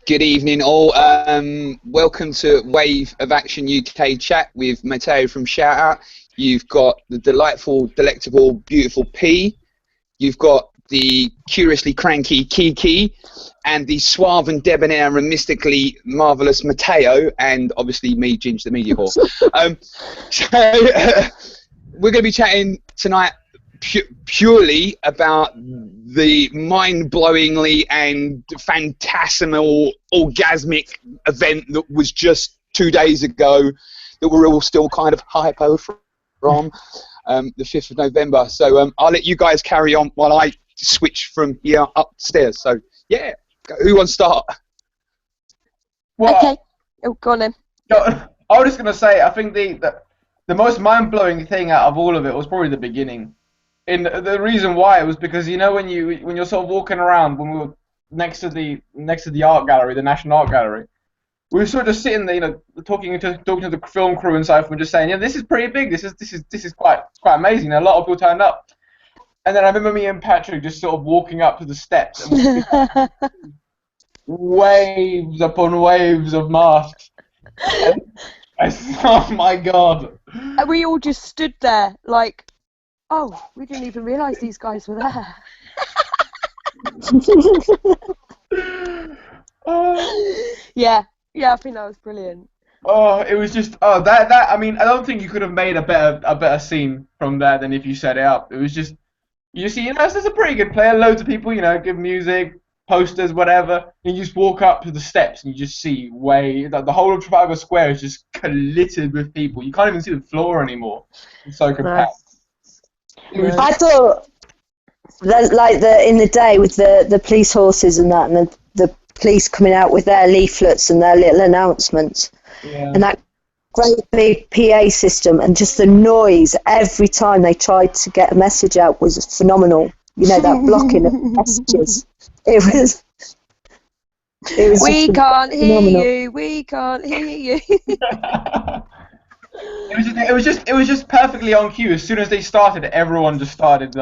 Good evening, all. Welcome to Wave of Action UK chat with Matteo from Shoutout. You've got the delightful, delectable, beautiful P. You've got the curiously cranky Kiki, and the suave and debonair and mystically marvellous Matteo, and obviously me, Ginge, the media whore. We're going to be chatting tonight purely about the mind-blowingly and phantasmal, orgasmic event that was just 2 days ago that we're all still kind of hypo from, the 5th of November. So I'll let you guys carry on while I switch from here upstairs. So, yeah, who wants to start? Well, okay. Oh, go on then. I was just going to say, I think the most mind-blowing thing out of all of it was probably the beginning. And the reason why was because, you know, when you're sort of walking around, when we were next to the art gallery, the National Art Gallery, we were sort of sitting there, you know, talking to the film crew and so forth, and just saying, yeah, this is pretty big. This is quite amazing. A lot of people turned up. And then I remember me and Patrick just sort of walking up to the steps, and waves upon waves of masks. And oh my God! And we all just stood there like, oh, we didn't even realise these guys were there. Yeah, I think that was brilliant. Oh, it was just that I mean, I don't think you could have made a better scene from that than if you set it up. It was just, you see, you know, there's a pretty good player, loads of people, you know, good music, posters, whatever, and you just walk up to the steps and you just see the whole of Trafalgar Square is just littered with people. You can't even see the floor anymore. It's so compact. I thought that, like, in the day with the police horses and that, and the police coming out with their leaflets and their little announcements, and that great big PA system, and just the noise every time they tried to get a message out was phenomenal. You know, that blocking of messages. It was. We can't hear you. We can't hear you. It was just perfectly on cue. As soon as they started, everyone just started.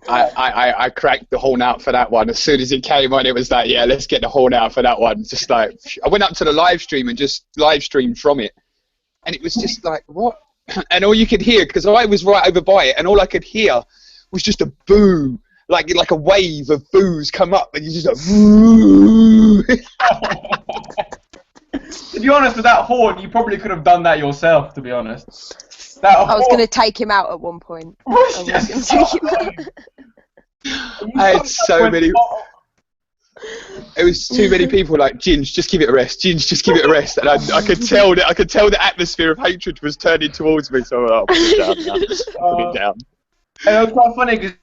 I cracked the horn out for that one. As soon as it came on, it was like, yeah, let's get the horn out for that one. Just like, I went up to the live stream and just live streamed from it, and it was just like, what? And all you could hear, because I was right over by it, and all I could hear was just a boo, like a wave of boos come up, and you just like, boo. To be honest, with that horn, you probably could have done that yourself, to be honest. I was going to take him out at one point. I had so many. It was too many people like, Ginge, just give it a rest. Ginge, just give it a rest. And I could tell the atmosphere of hatred was turning towards me. So I'll put it down now. Put it down. And it was quite funny because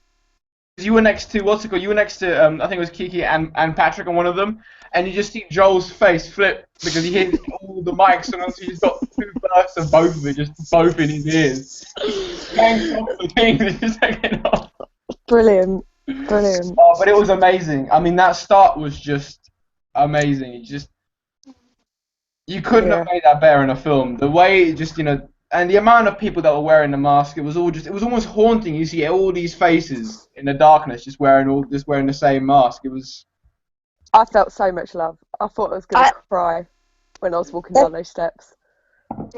you were next to You were next to I think it was Kiki and Patrick on one of them, and you just see Joel's face flip because he hit all the mics, and also he's got two bursts of both of it, just both in his ears. Brilliant. Oh, but it was amazing. I mean, that start was just amazing. You couldn't have made that better in a film. The way it just, you know, and the amount of people that were wearing the mask, it was almost haunting. You see all these faces in the darkness just wearing the same mask. It was. I felt so much love. I thought I was going to cry when I was walking down those steps.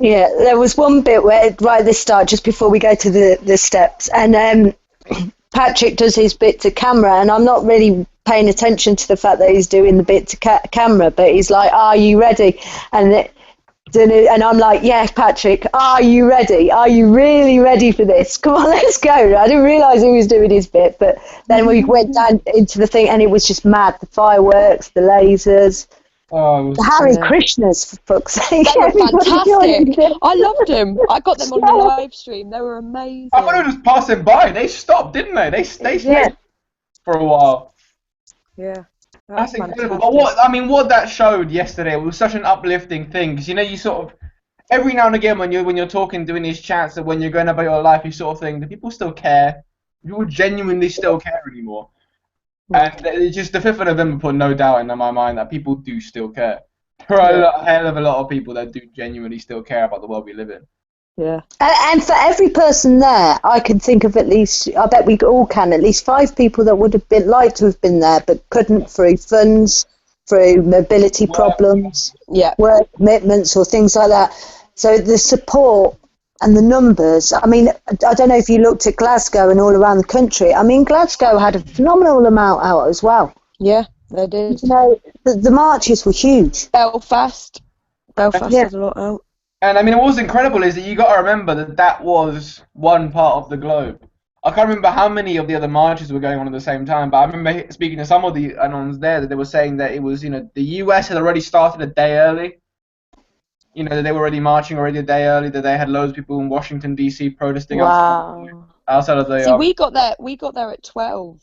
Yeah, there was one bit where right at the start, just before we go to the steps, and Patrick does his bit to camera, and I'm not really paying attention to the fact that he's doing the bit to camera, but he's like, "Are you ready?" And I'm like, "Yeah, Patrick, are you ready? Are you really ready for this? Come on, let's go." I didn't realise he was doing his bit, but then we went down into the thing, and it was just mad. The fireworks, the lasers. The Hare Krishnas, for fuck's sake. They were fantastic. I loved them. I got them on the live stream. They were amazing. I thought it was passing by. They stopped, didn't they? They stayed for a while. Yeah. That's incredible. But what that showed yesterday was such an uplifting thing, because, you know, you sort of, every now and again when you're talking, doing these chats, and when you're going about your life, you sort of think, do people still care? Do people genuinely still care anymore? And it's just the 5th of November put no doubt in my mind that people do still care. There are a hell of a lot of people that do genuinely still care about the world we live in. Yeah. And for every person there, I can think of at least, I bet we all can, at least 5 people that would have been like to have been there but couldn't through funds, through mobility problems, work commitments or things like that. So the support and the numbers, I mean, I don't know if you looked at Glasgow and all around the country. I mean, Glasgow had a phenomenal amount out as well. Yeah, they did. You know, the marches were huge. Belfast had a lot out. And I mean, what was incredible is that you got to remember that was one part of the globe. I can't remember how many of the other marches were going on at the same time, but I remember speaking to some of the anons there that they were saying that it was, the US had already started a day early. That they were already marching a day early. That they had loads of people in Washington D.C. protesting outside of the. See, we got there at 12,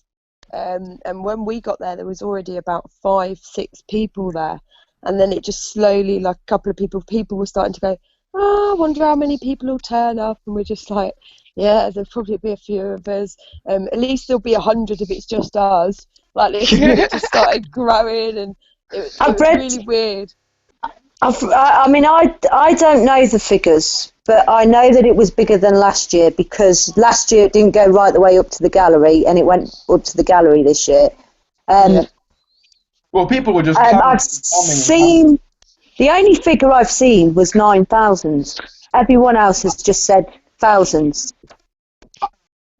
and when we got there was already about 5-6 people there. And then it just slowly, like a couple of people were starting to go, I wonder how many people will turn up. And we're just like, yeah, there'll probably be a few of us. At least there'll be 100 if it's just us. Like, it just started growing, and it was really weird. I mean, I don't know the figures, but I know that it was bigger than last year, because last year it didn't go right the way up to the gallery, and it went up to the gallery this year. Well, people were just. I've seen, the only figure I've seen was 9,000. Everyone else has just said thousands.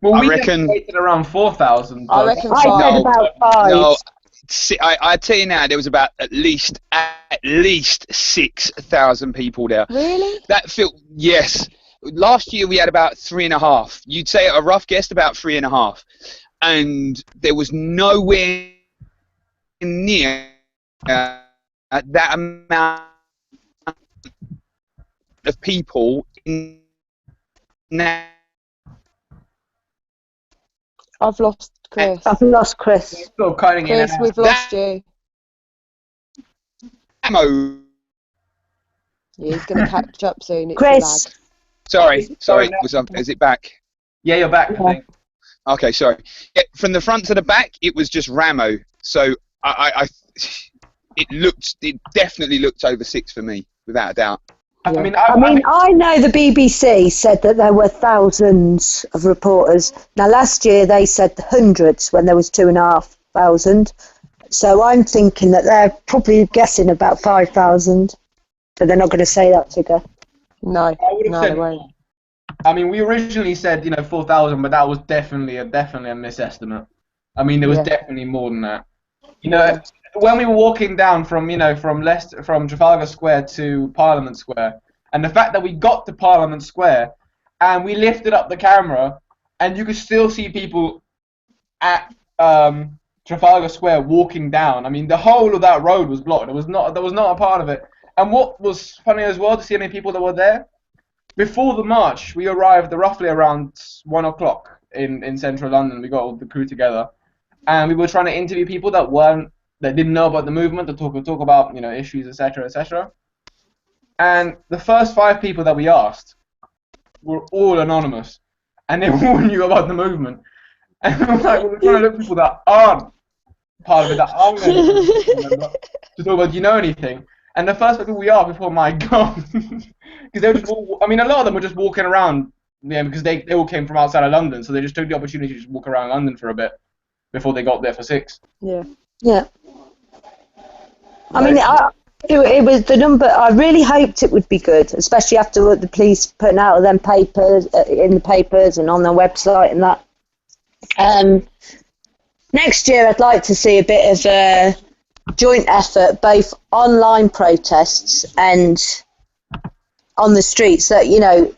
Well, we reckon around 4,000. I reckon I said about 5. No, see, I tell you now, there was about at least 6,000 people there. Really? Yes. Last year we had about 3.5. You'd say a rough guess about 3.5, and there was nowhere near that amount of people in now. I've lost Chris. Still cutting Chris, we've lost you. Ammo. Yeah, he's going to catch up soon. It's Chris. Sorry. Is it back? Yeah, you're back, I think. Okay, sorry. Yeah, from the front to the back, it was just Ramo. So it definitely looked over 6 for me, without a doubt. I mean, I know the BBC said that there were thousands of reporters. Now, last year they said hundreds when there was 2,500. So I'm thinking that they're probably guessing about 5,000, but they're not going to say that figure. No, they won't. I mean, we originally said 4,000, but that was definitely a misestimate. I mean, there was definitely more than that. When we were walking down from Trafalgar Square to Parliament Square, and the fact that we got to Parliament Square and we lifted up the camera and you could still see people at Trafalgar Square walking down. I mean, the whole of that road was blocked. There was not a part of it. And what was funny as well to see how many people that were there. Before the march, we arrived roughly around 1 o'clock in central London. We got all the crew together, and we were trying to interview people that didn't know about the movement, to talk about issues, etc., etc. And the first 5 people that we asked were all anonymous, and they all knew about the movement. And we were trying to look for people that aren't part of it, that aren't to talk about, do you know anything? And the first people we asked before, my God, because they were just a lot of them were just walking around, because they all came from outside of London, so they just took the opportunity to just walk around London for a bit before they got there for 6. Yeah. I mean, it was the number. I really hoped it would be good, especially after the police putting out them papers in the papers and on their website and that. Next year, I'd like to see a bit of a joint effort, both online protests and on the streets, that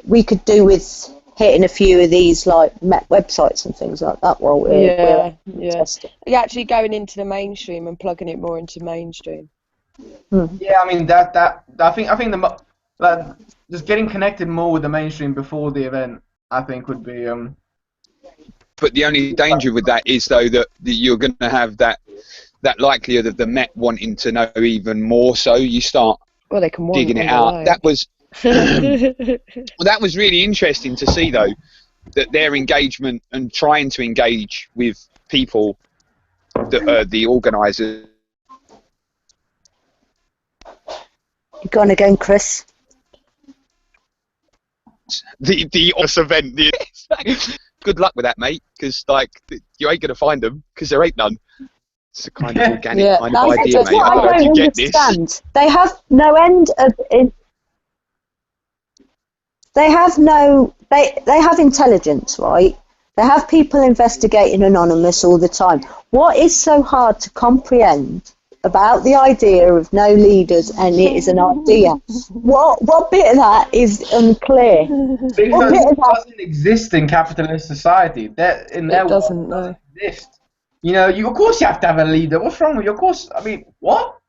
we could do with hitting a few of these websites and things like that while we're testing. Actually going into the mainstream and plugging it more into mainstream. Yeah, I mean I think just getting connected more with the mainstream before the event, I think would be. But the only danger with that is though that you're going to have that likelihood of the Met wanting to know even more. So you start they can digging it out. That was. Well, that was really interesting to see, though, that their engagement and trying to engage with people that are the organisers. You gone again, Chris? The event. Good luck with that, mate, because you ain't gonna find them because there ain't none. It's a kind of organic Yeah, kind of that's idea, just mate. what I I don't don't get this. understand. They have no end of it. They have no. They have intelligence, right? They have people investigating Anonymous all the time. What is so hard to comprehend about the idea of no leaders and it is an idea? What bit of that is unclear? What Because bit of it that? doesn't exist in capitalist society. That in their It world doesn't, it doesn't no. exist. You know, you of course you have to have a leader. What's wrong with you? Of course, I mean, what?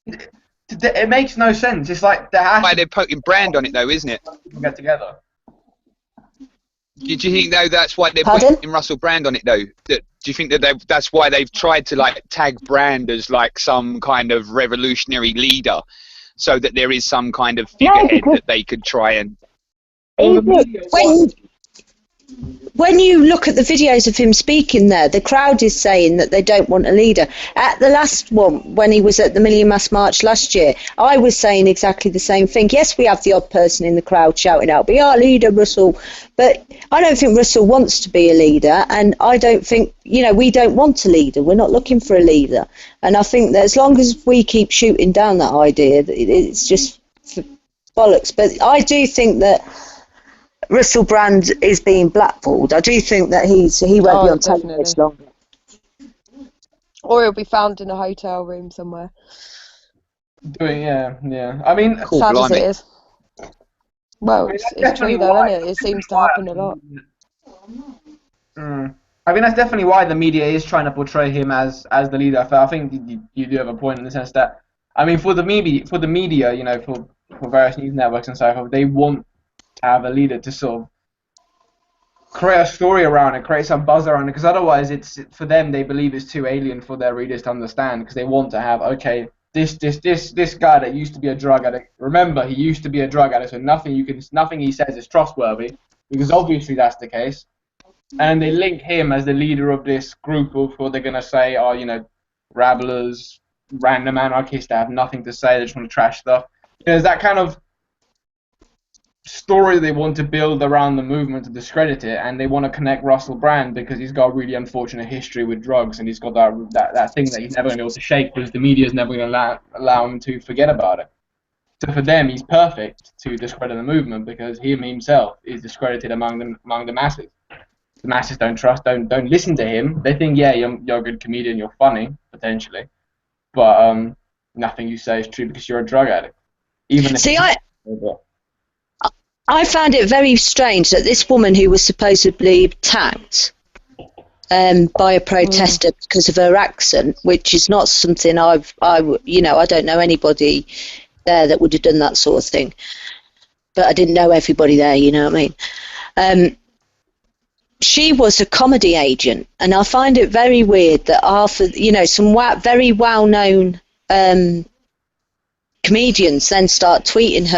It makes no sense. It's like there has Why to they're putting brand on it, though, isn't it? people get together. Do you think though that's why they're Pardon? putting Russell Brand on it though? Do you think that that's why they've tried to like tag Brand as like some kind of revolutionary leader, so that there is some kind of No, figurehead because that they could try and? Well, the media when you look at the videos of him speaking there, the crowd is saying that they don't want a leader. At the last one, when he was at the Million Mass March last year, I was saying exactly the same thing. Yes, we have the odd person in the crowd shouting out, "Be our leader, Russell." But I don't think Russell wants to be a leader, and I don't think, we don't want a leader. We're not looking for a leader. And I think that as long as we keep shooting down that idea, it's just bollocks. But I do think that Russell Brand is being blackballed. I do think that he won't be on television much longer. Or he'll be found in a hotel room somewhere. doing, yeah. I mean, Cool, Sad as blimey. it is. Well, that's it's definitely true though, why- isn't it? It seems to happen a lot. I mean, that's definitely why the media is trying to portray him as the leader. I think you do have a point in the sense that, I mean, for the media, for various news networks and so forth, they want to have a leader to sort of create a story around it, create some buzz around it, because otherwise, for them, they believe it's too alien for their readers to understand, because they want to have, okay, this guy that used to be a drug addict. Remember, he used to be a drug addict, so nothing he says is trustworthy, because obviously that's the case. And they link him as the leader of this group of what they're gonna say are, rabblers, random anarchists that have nothing to say, they just want to trash stuff. There's that kind of story they want to build around the movement to discredit it, and they want to connect Russell Brand because he's got a really unfortunate history with drugs, and he's got that thing that he's never going to be able to shake because the media is never going to allow him to forget about it. So for them, he's perfect to discredit the movement because he himself is discredited among the masses. The masses don't listen to him. They think, yeah, you're a good comedian, you're funny potentially, but nothing you say is true because you're a drug addict. See, I found it very strange that this woman who was supposedly attacked by a protester because of her accent, which is not something I don't know anybody there that would have done that sort of thing. But I didn't know everybody there, you know what I mean? She was a comedy agent, and I find it very weird that some very well-known comedians then start tweeting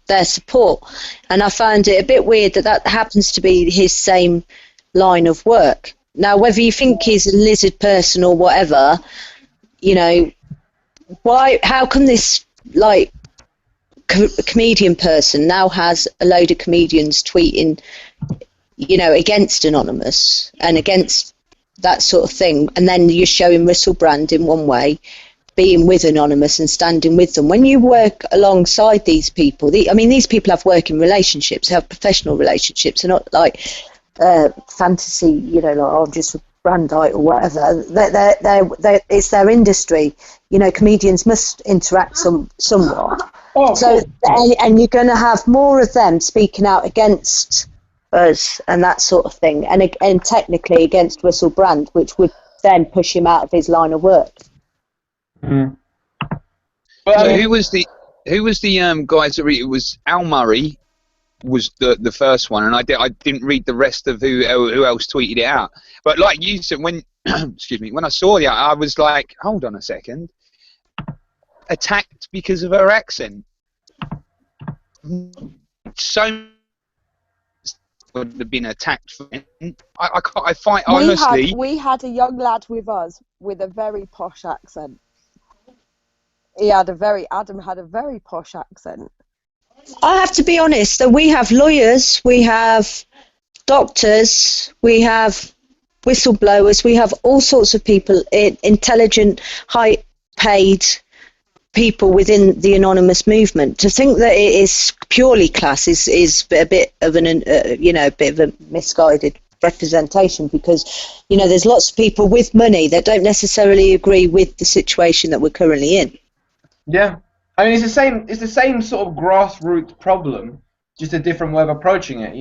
their support, and I find it a bit weird that happens to be his same line of work. Now, whether you think he's a lizard person or whatever, how come this comedian person now has a load of comedians tweeting against Anonymous and against that sort of thing, and then you're showing Russell Brand in one way being with Anonymous and standing with them. When you work alongside these people, these people have working relationships, have professional relationships. They're not like fantasy, like I'm just a Brandite or whatever. It's their industry. Comedians must interact somewhat. And you're going to have more of them speaking out against us and that sort of thing, and technically against Russell Brand, which would then push him out of his line of work. Mm. So who was the guys that it was Al Murray was the first one, and I didn't read the rest of who else tweeted it out. But like you said, when excuse me, when I saw that, I was like, hold on a second, attacked because of her accent. So would have been attacked for it. I find honestly. We had a young lad with us with a very posh accent. Adam had a very posh accent. I have to be honest, that we have lawyers, we have doctors, we have whistleblowers, we have all sorts of people, intelligent, high-paid people within the anonymous movement. To think that it is purely class is a bit of a misguided representation, because there's lots of people with money that don't necessarily agree with the situation that we're currently in. Yeah, I mean, it's the same sort of grassroots problem, just a different way of approaching it.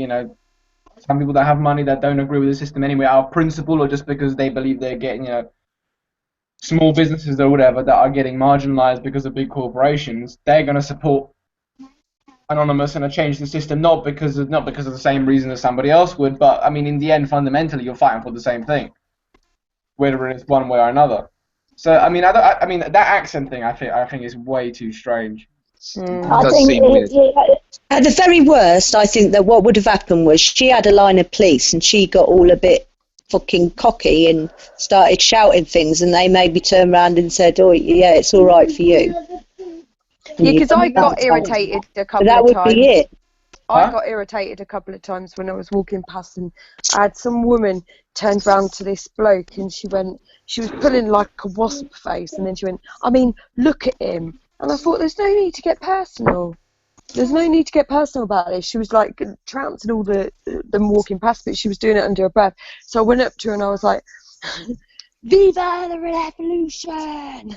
Some people that have money that don't agree with the system anyway, out of principle or just because they believe they're getting, small businesses or whatever that are getting marginalized because of big corporations, they're going to support Anonymous and change the system, not because of the same reason as somebody else would, but I mean, in the end, fundamentally, you're fighting for the same thing, whether it's one way or another. So I mean, I mean that accent thing, I think is way too strange. I think at the very worst, I think that what would have happened was she had a line of police and she got all a bit fucking cocky and started shouting things, and they maybe turned around and said, "Oh yeah, it's all right for you." Yeah, because I got irritated a couple of times. That would be it. I got irritated a couple of times when I was walking past, and I had some woman turned round to this bloke, and she was pulling like a wasp face, and then she went, "I mean, look at him." And I thought, there's no need to get personal. There's no need to get personal about this. She was like trouncing all them walking past, but she was doing it under her breath. So I went up to her and I was like, "Viva the revolution!"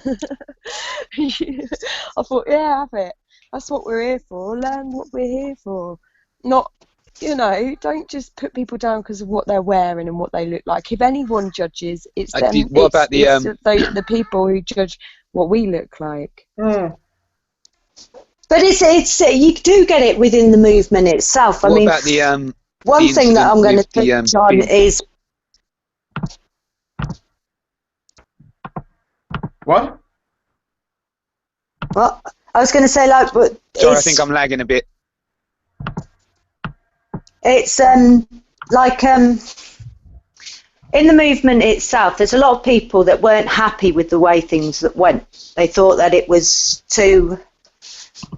I thought, yeah, have it. That's what we're here for. Learn what we're here for. Not, don't just put people down because of what they're wearing and what they look like. If anyone judges, it's them. The people who judge what we look like. But it's you do get it within the movement itself. I mean, about the one thing that I'm going to touch on is what? Well, I was going to say, like, but sorry, I think I'm lagging a bit. It's like in the movement itself, there's a lot of people that weren't happy with the way things that went. They thought that it was too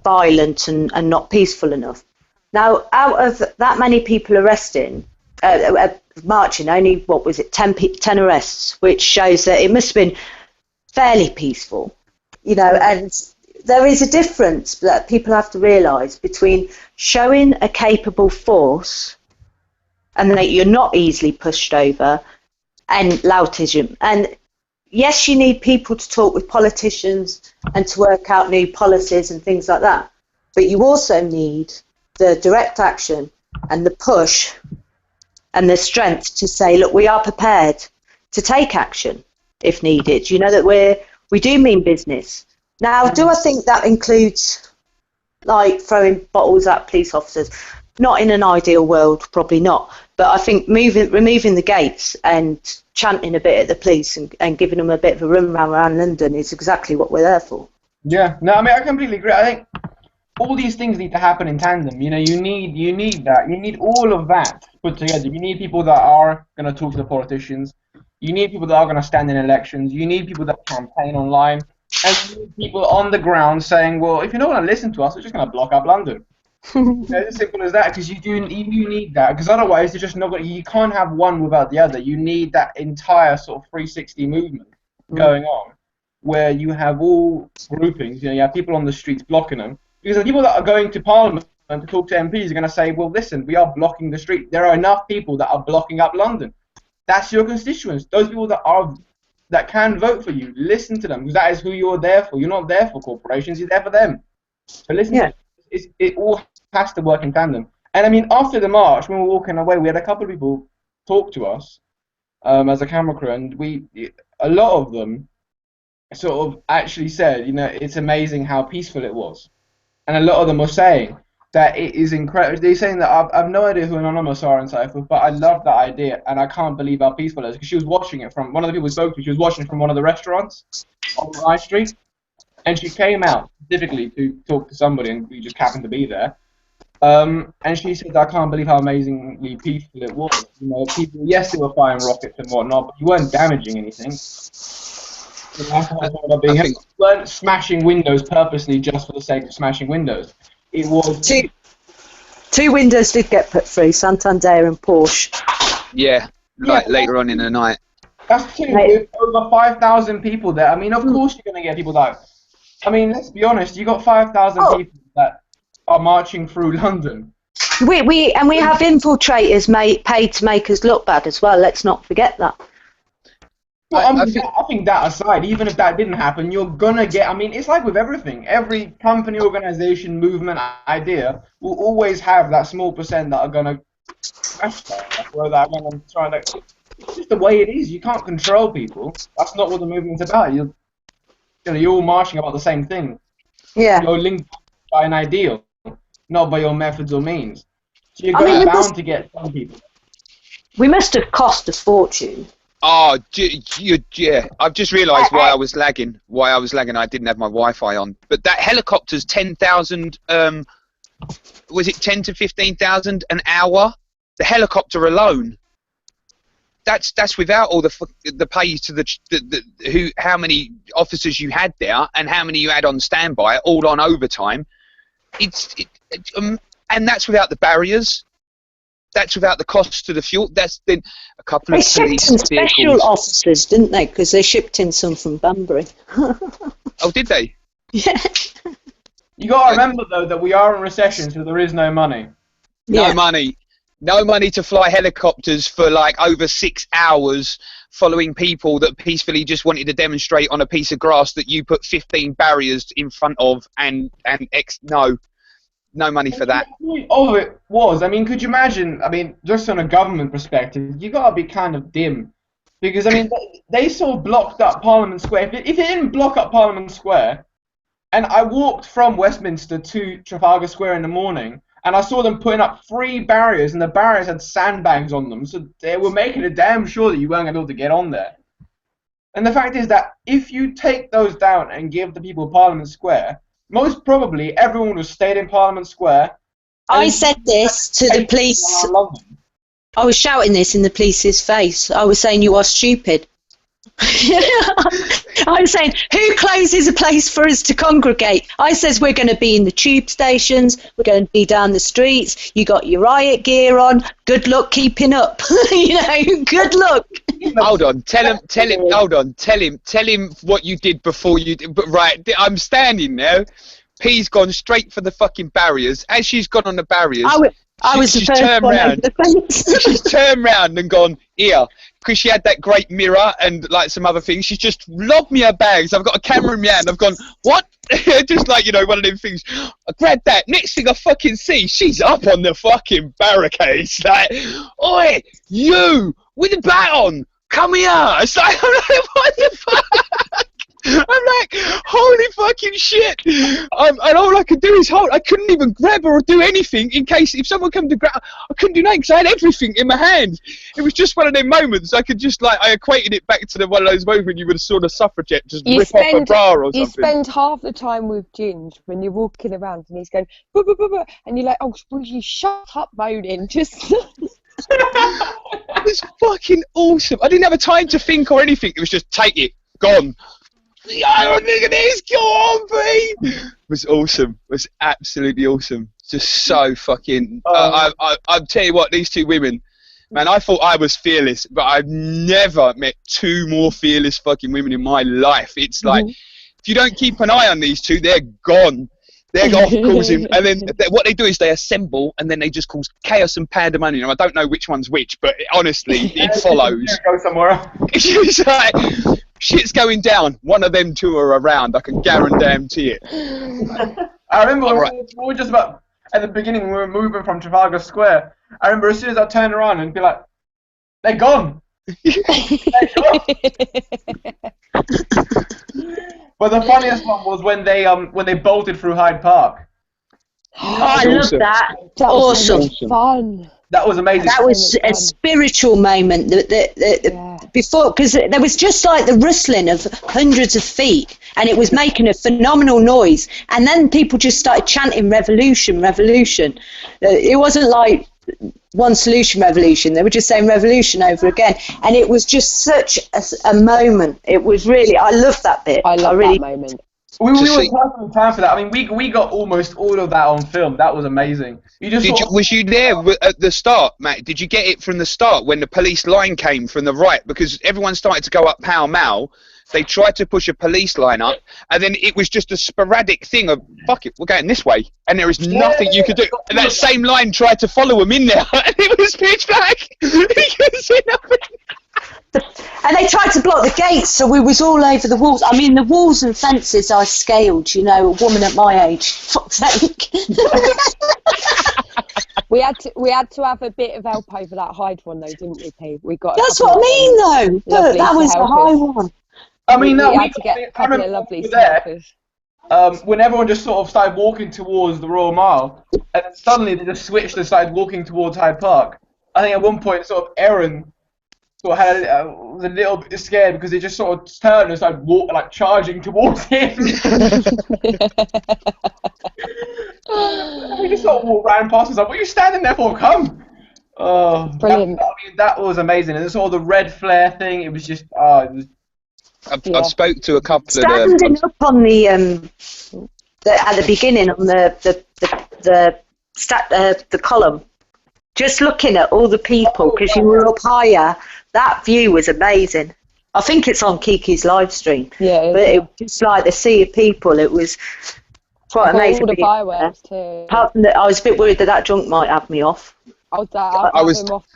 violent and not peaceful enough. Now, out of that many people marching, only, what was it, 10 arrests, which shows that it must have been fairly peaceful, and there is a difference that people have to realise between showing a capable force and that you're not easily pushed over, and loutism. And yes, you need people to talk with politicians and to work out new policies and things like that, but you also need the direct action and the push and the strength to say, look, we are prepared to take action if needed. That we do mean business. Now, do I think that includes like throwing bottles at police officers? Not in an ideal world, probably not. But I think removing the gates and chanting a bit at the police and giving them a bit of a run around London is exactly what we're there for. Yeah, no, I mean, I completely agree. I think all these things need to happen in tandem. You need that. You need all of that put together. You need people that are going to talk to the politicians. You need people that are going to stand in elections. You need people that campaign online. And you need people on the ground saying, well, if you're not going to listen to us, we're just going to block up London. It's as simple as that, because you need that, because otherwise you're just not going. You can't have one without the other. You need that entire sort of 360 movement going on, where you have all groupings. You have people on the streets blocking them, because the people that are going to Parliament to talk to MPs are going to say, well, listen, we are blocking the street. There are enough people that are blocking up London. That's your constituents. Those people that can vote for you. Listen to them, because that is who you're there for. You're not there for corporations. You're there for them. So listen to them. It all has to work in tandem. And I mean, after the march, when we were walking away, we had a couple of people talk to us as a camera crew, and a lot of them sort of actually said, it's amazing how peaceful it was. And a lot of them were saying that it is incredible. They're saying that I've no idea who Anonymous are and so forth, but I love that idea, and I can't believe how peaceful it is. Because she was watching it from, one of the people we spoke to, she was watching it from one of the restaurants on High Street. And she came out specifically to talk to somebody, and we just happened to be there. And she said, I can't believe how amazingly peaceful it was. People, yes, they were firing rockets and whatnot, but you weren't damaging anything. You weren't smashing windows purposely just for the sake of smashing windows. It was... Two windows did get put through, Santander and Porsche. Yeah. like later on in the night. That's two with over 5,000 people there. I mean, of course you're going to get people like. I mean, let's be honest. You got 5,000 people that are marching through London. We have infiltrators paid to make us look bad as well. Let's not forget that. Well, I think that aside, even if that didn't happen, you're gonna get. I mean, it's like with everything. Every company, organization, movement, idea will always have that small percent that are gonna crash that, or that are gonna try to. It's just the way it is. You can't control people. That's not what the movement's about. You're all marching about the same thing. Yeah. You're linked by an ideal, not by your methods or means. So you're bound to get some people. We must have cost a fortune. Oh, yeah. I've just realised why I was lagging. I didn't have my Wi-Fi on. But that helicopter's 10,000. Was it 10 to 15,000 an hour? The helicopter alone. That's without all the pay to how many officers you had there and how many you had on standby, all on overtime. And that's without the barriers. That's without the cost to the fuel. That's then a couple of police vehicles. They shipped in special officers, didn't they? Because they shipped in some from Banbury. Oh, did they? Yeah. You got to remember though that we are in recession, so there is no money. No money. No money to fly helicopters for like over 6 hours following people that peacefully just wanted to demonstrate on a piece of grass that you put 15 barriers in front of no money for that. The point of it was, I mean, could you imagine, I mean, just on a government perspective, you got to be kind of dim. Because, I mean, they sort of blocked up Parliament Square. If it didn't block up Parliament Square, and I walked from Westminster to Trafalgar Square in the morning, and I saw them putting up 3 barriers, and the barriers had sandbags on them, so they were making it damn sure that you weren't going to be able to get on there. And the fact is that if you take those down and give the people Parliament Square, most probably everyone would have stayed in Parliament Square. I said this to the police. I was shouting this in the police's face. I was saying, you are stupid. I was saying, who closes a place for us to congregate? I says, we're going to be in the tube stations, we're going to be down the streets, you got your riot gear on, good luck keeping up. Good luck. Hold on, tell him what you did before you did. But right, I'm standing there. P's gone straight for the fucking barriers. As she's gone on the barriers, she's turned round. She's turned round and gone, here, because she had that great mirror and like some other things. She's just lobbed me her bags. I've got a camera in my hand. I've gone, what? Just like, one of them things. I grabbed that. Next thing I fucking see, she's up on the fucking barricades. Like, oi, you, with the bat on, come here. It's like, I'm like, what the fuck? I'm like, holy fucking shit! And all I could do is hold. I couldn't even grab her or do anything in case if someone come to grab. I couldn't do nothing because I had everything in my hand. It was just one of them moments. I could just I equated it back to one of those moments when you would have saw the suffragette just rip off a bra or something. You spend half the time with Ginge when you're walking around and he's going, buh, buh, buh, buh, and you're like, oh, will you shut up moaning? Just. It was fucking awesome. I didn't have a time to think or anything. It was just take it, gone. Yeah, look at this, go on, B! It was awesome. It was absolutely awesome. Just so fucking... I'll tell you what, these two women, man, I thought I was fearless, but I've never met 2 more fearless fucking women in my life. It's like, if you don't keep an eye on these two, they're gone. They're off causing... And then what they do is they assemble, and then they just cause chaos and pandemonium. I don't know which one's which, but honestly, it follows. Go somewhere else. It's like... Shit's going down. One of them 2 are around. I can guarantee it. I remember we were just about at the beginning when we were moving from Trafalgar Square. I remember as soon as I turned around and be like, "They're gone." They're gone. But the funniest one was when they bolted through Hyde Park. Oh, I love that. Awesome. Fun. That was amazing. That was a spiritual moment. Before, because there was just like the rustling of hundreds of feet, and it was making a phenomenal noise. And then people just started chanting "Revolution, Revolution." It wasn't like One Solution Revolution. They were just saying "Revolution" over again, and it was just such a moment. It was really. I loved that bit. I love that moment. We were perfectly time for that. I mean, we got almost all of that on film. That was amazing. Was you there at the start, Matt? Did you get it from the start when the police line came from the right? Because everyone started to go up pell mell. They tried to push a police line up, and then it was just a sporadic thing of, fuck it, we're going this way. And there is nothing you could do. And that same line tried to follow them in there, and it was pitch black. You couldn't see nothing. And they tried to block the gates, so we was all over the walls. I mean, the walls and fences I scaled, you know, a woman at my age. Fuck's sake. We had to have a bit of help over that Hyde one, though, didn't we, Pete? We got. That's what I mean, though. Look, that was the high one. I mean, we had to get a couple of lovely snipers. When everyone just sort of started walking towards the Royal Mile, and then suddenly they just switched and started walking towards Hyde Park. I think at one point, sort of Aaron sort of was a little bit scared because he just sort of turned and started charging towards him. We just sort of ran past and was like, "What are you standing there for? Come!" Oh, brilliant! That was amazing, and it's all the red flare thing. It was just, I've spoke to a couple standing up on the at the beginning on the column, just looking at all the people because you were up higher. That view was amazing. I think it's on Kiki's live stream. Yeah, but it was just like the sea of people. It was quite amazing. All the fireworks too. Apart from that, I was a bit worried that drunk might have me off. I was him off.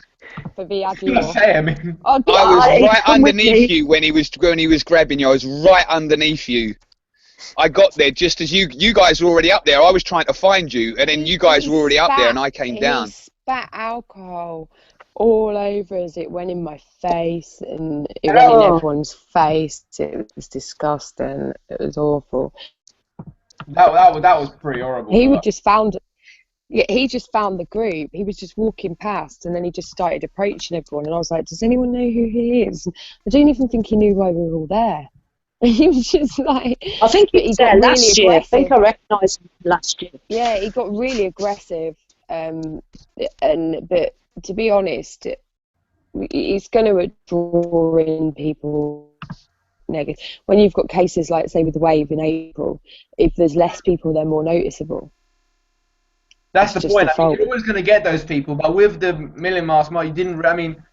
I was right underneath you when he was grabbing you. I was right underneath you. I got there just as you guys were already up there. I was trying to find you, and then you guys were already up there, and I came down. He spat alcohol all over us. It went in my face, and it went in everyone's face. It was disgusting. It was awful. That was pretty horrible. He just found the group. He was just walking past, and then he just started approaching everyone. And I was like, "Does anyone know who he is?" I don't even think he knew why we were all there. And he was just like, I think he was there last year. I think I recognised him last year. Yeah, he got really aggressive. But to be honest, he's going to draw in people negative. When you've got cases like, say, with the wave in April, if there's less people, they're more noticeable. That's the point. I mean, you're always going to get those people, but with the Million Mile Smile, you didn't. I mean,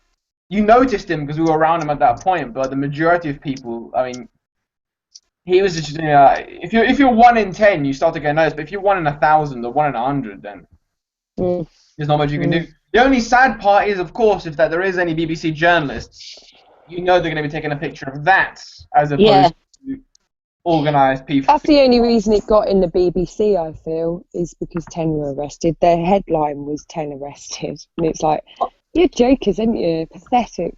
you noticed him because we were around him at that point, but the majority of people, I mean, he was just. If you're 1 in 10, you start to get noticed. But if you're 1 in 1,000 or 1 in 100, then there's not much you can do. The only sad part is, of course, if there is any BBC journalists, you know they're going to be taking a picture of that as opposed to organised people. That's the only reason it got in the BBC, I feel, is because 10 were arrested. Their headline was 10 arrested. And it's like, you're jokers, aren't you? Pathetic.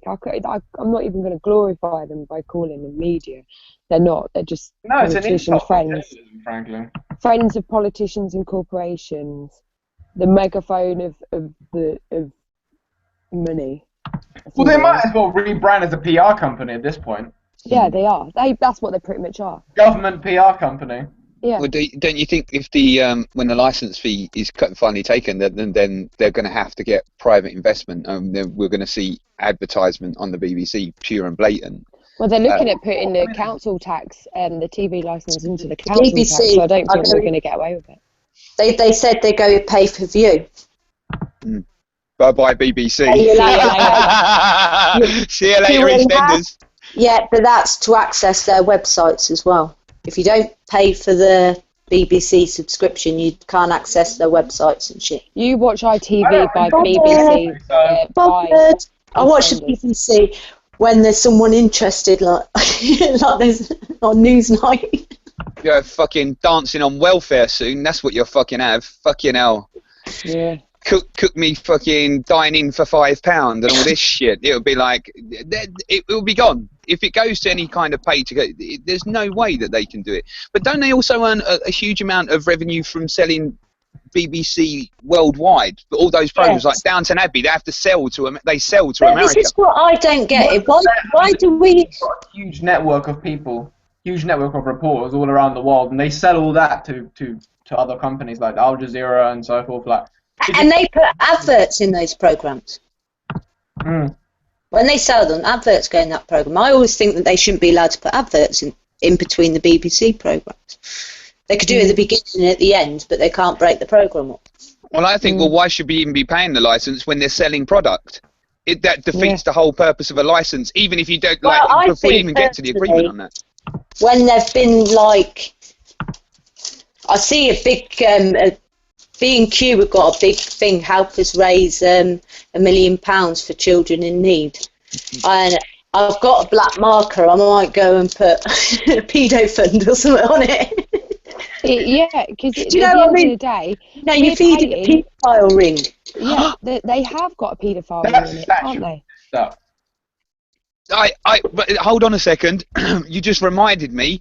I'm not even going to glorify them by calling them media. They're not. They're just politician friends. Frankly. Friends of politicians and corporations. The megaphone of money. Well, they might as well rebrand as a PR company at this point. Yeah, they are. That's what they pretty much are. Government PR company. Yeah. Well, don't you think if when the license fee is finally taken, then they're going to have to get private investment, and then we're going to see advertisement on the BBC, pure and blatant. Well, they're looking at putting the council tax and the TV license into the council tax, so I don't think we're going to get away with it. They said they go pay per view. Bye bye BBC. See you later, EastEnders. Yeah, but that's to access their websites as well. If you don't pay for the BBC subscription, you can't access their websites and shit. You watch ITV by BBC. I watch the BBC when there's someone interested, like there's on Newsnight. You're fucking dancing on welfare soon. That's what you'll fucking have. Fucking hell. Yeah. Cook me fucking dining for £5 and all this shit. It'll be like, it'll be gone. If it goes to any kind of page, there's no way that they can do it. But don't they also earn a huge amount of revenue from selling BBC worldwide? All those programs like Downton Abbey, they have to sell to America. This is what I don't get. Why do we? Got a huge network of people, huge network of reporters all around the world, and they sell all that to other companies like Al Jazeera and so forth. And they put adverts in those programs. When they sell them, adverts go in that program. I always think that they shouldn't be allowed to put adverts in in between the BBC programmes. They could do it at the beginning and at the end, but they can't break the programme up. Well, I think, well, why should we even be paying the licence when they're selling product? That defeats the whole purpose of a licence, even if you don't, before you even get to the agreement on that. When they've been like, I see a big, B&Q have got a big thing, help us raise £1 million for children in need. And I've got a black marker, I might go and put a pedo fund or something on it. Yeah, because at you the know end what I mean? of the day, No, you're feeding a paedophile ring. Yeah, they have got a paedophile ring in it, haven't they? Stop. But hold on a second. You just reminded me.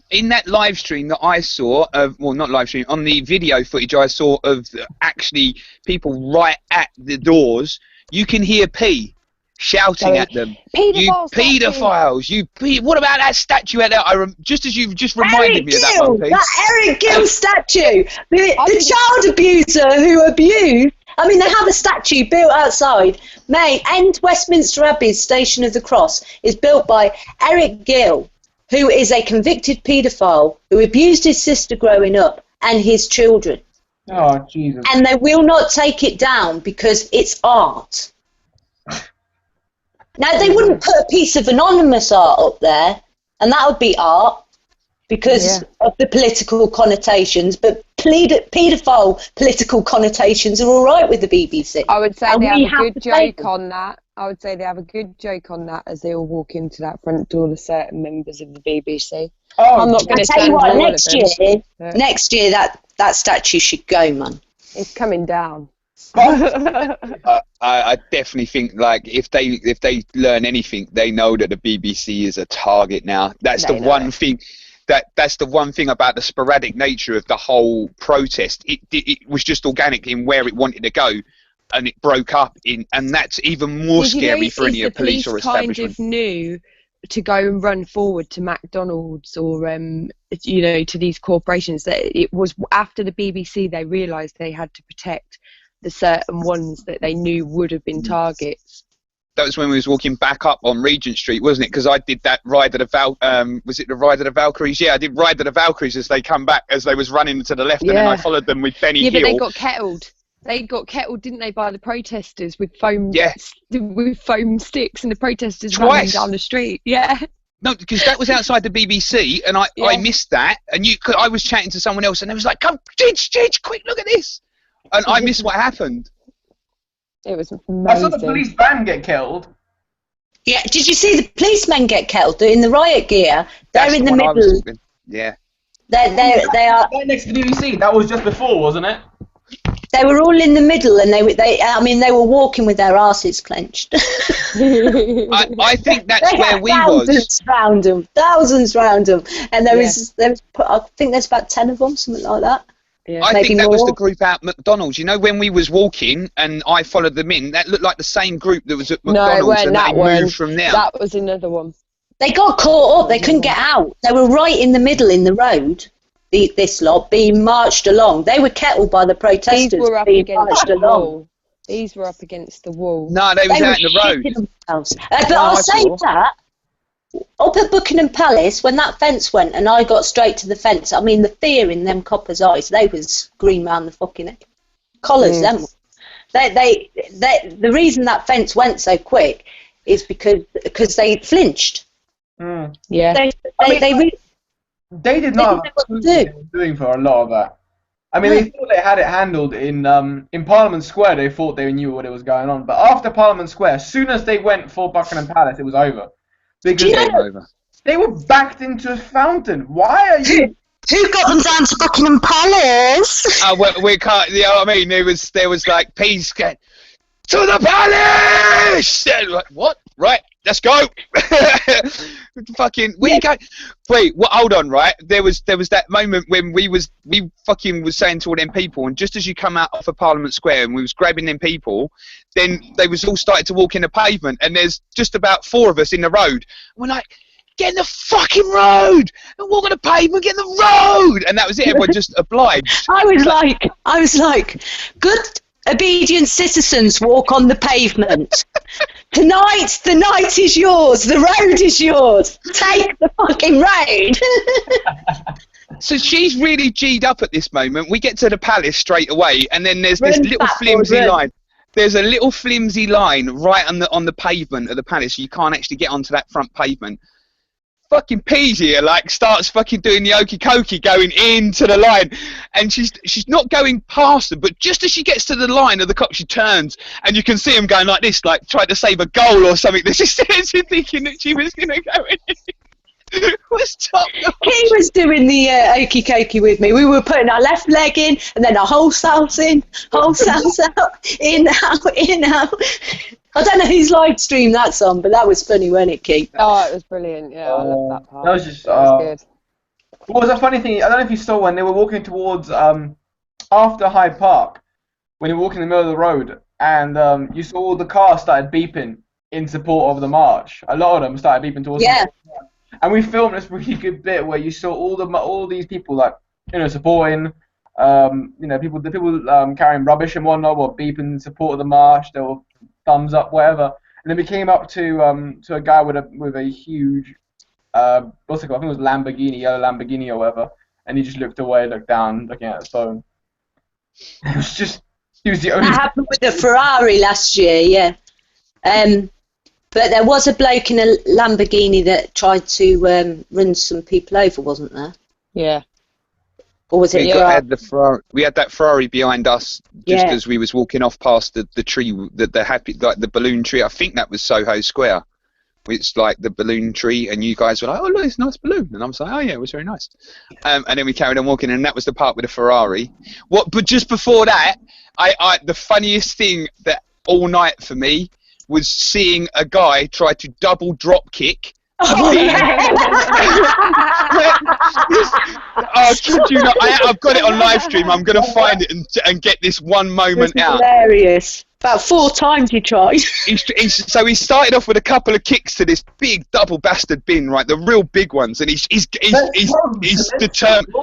In that live stream that I saw, well, not live stream, on the video footage I saw of actually people right at the doors, you can hear P shouting at them. You paedophiles! What about that statue out there? Just as you've just reminded me of that one, P. That Eric Gill statue! The child abuser who abused. I mean, they have a statue built outside. Mate, and Westminster Abbey's Station of the Cross is built by Eric Gill, who is a convicted paedophile who abused his sister growing up and his children. Oh, Jesus. And they will not take it down because it's art. Now, they wouldn't put a piece of anonymous art up there, and that would be art because of the political connotations, but paedophile political connotations are all right with the BBC. I would say they have a good joke on that. I would say they have a good joke on that as they all walk into that front door, the certain members of the BBC. Oh, I'm not going to tell you what, next year that statue should go, man. It's coming down. I definitely think, like, if they learn anything, they know that the BBC is a target now. That's the one thing. That's the one thing about the sporadic nature of the whole protest. It was just organic in where it wanted to go, and it broke up and that's even more scary for any police or establishment. Kind of knew to go and run forward to McDonald's or to these corporations. That it was after the BBC they realised they had to protect the certain ones that they knew would have been targets. That was when we was walking back up on Regent Street, wasn't it? Because I did that ride of the was it the ride of the Valkyries? Yeah, I did ride of the Valkyries as they come back, as they was running to the left, and then I followed them with Benny Hill. Yeah, but they got kettled. They got kettled, didn't they, by the protesters with foam sticks, and the protesters running down the street. Yeah. No, because that was outside the BBC, and I missed that, and I was chatting to someone else, and they was like, "Come, Chidge, quick, look at this," and I missed what happened. It was amazing. I saw the police van get killed. Yeah, did you see the policemen get killed? They're in the riot gear. They're in the middle. Yeah. They are right next to the BBC. That was just before, wasn't it? They were all in the middle, and they were walking with their asses clenched. I think that's where we was. Thousands round them, and there was I think there's about 10 of them, something like that. Yeah. I think that was the group out McDonald's. You know, when we was walking and I followed them in, that looked like the same group that was at McDonald's, and they moved from there. That was another one. They got caught up. They couldn't get out. They were right in the middle in the road. This lot being marched along. They were kettled by the protesters. These were up against the wall. These were up against the wall. No, they was out in the road. But I'll say that. Up at Buckingham Palace, when that fence went and I got straight to the fence, I mean, the fear in them coppers' eyes, they was green round the fucking neck. Collars, them. The reason that fence went so quick is because they flinched. Mm. Yeah. They did not have what they were doing for a lot of that. I mean, they thought they had it handled in Parliament Square. They thought they knew what was going on. But after Parliament Square, as soon as they went for Buckingham Palace, it was over. Because they were backed into a fountain. Why are you? Who got them down to Buckingham Palace? We can't. You know what I mean? There was like, peace, get to the palace. Like, what? Right, let's go. Fucking, where you go? Wait, hold on, right? There was that moment when we fucking was saying to all them people, and just as you come out off of Parliament Square and we was grabbing them people, then they was all started to walk in the pavement, and there's just about 4 of us in the road. And we're like, get in the fucking road and walk on the pavement, get in the road, and that was it. Everyone just obliged. I was like, good obedient citizens walk on the pavement. Tonight, the night is yours. The road is yours. Take the fucking road. So she's really G'd up at this moment. We get to the palace straight away, and then there's Run, this little fat boy, flimsy run. line. There's a little flimsy line right on the pavement of the palace. You can't actually get onto that front pavement. Fucking Peas here, like, starts fucking doing the okey cokey going into the line, and she's not going past them, but just as she gets to the line of the cop, she turns, and you can see him going like this, like trying to save a goal or something. This is thinking that she was gonna go in. It was top notch. He was doing the okey cokey with me. We were putting our left leg in, and then our whole selves in, whole selves out, in, out, in, out. I don't know who's live streamed that song, but that was funny, wasn't it, Keith? Oh, it was brilliant. Yeah, I love that part. That was just. That was good. What was a funny thing? I don't know if you saw when they were walking towards after Hyde Park, when they were walking in the middle of the road, and you saw all the cars started beeping in support of the march. A lot of them started beeping towards. Yeah. And we filmed this really good bit where you saw all these people, like, you know, supporting, you know, the people carrying rubbish and whatnot were beeping in support of the march. They were thumbs up, whatever. And then we came up to a guy with a huge what's it called? I think it was yellow Lamborghini or whatever. And he just looked away, looked down, looking at his phone. It was just, he was the only. That happened with the Ferrari last year, yeah. But there was a bloke in a Lamborghini that tried to run some people over, wasn't there? Yeah. Or was it? We had that Ferrari behind us just Yeah. as we was walking off past the tree, the balloon tree. I think that was Soho Square. It's like the balloon tree, and you guys were like, "Oh, look, it's a nice balloon," and I was like, "Oh yeah, it was very nice." And then we carried on walking, and that was the part with the Ferrari. But just before that, the funniest thing that all night for me was seeing a guy try to double drop kick. Oh, I kid you not, I've got it on live stream. I'm going to find it and get this one moment out. Hilarious. About 4 times he tried. So he started off with a couple of kicks to this big double bastard bin, right? The real big ones, and he's determined,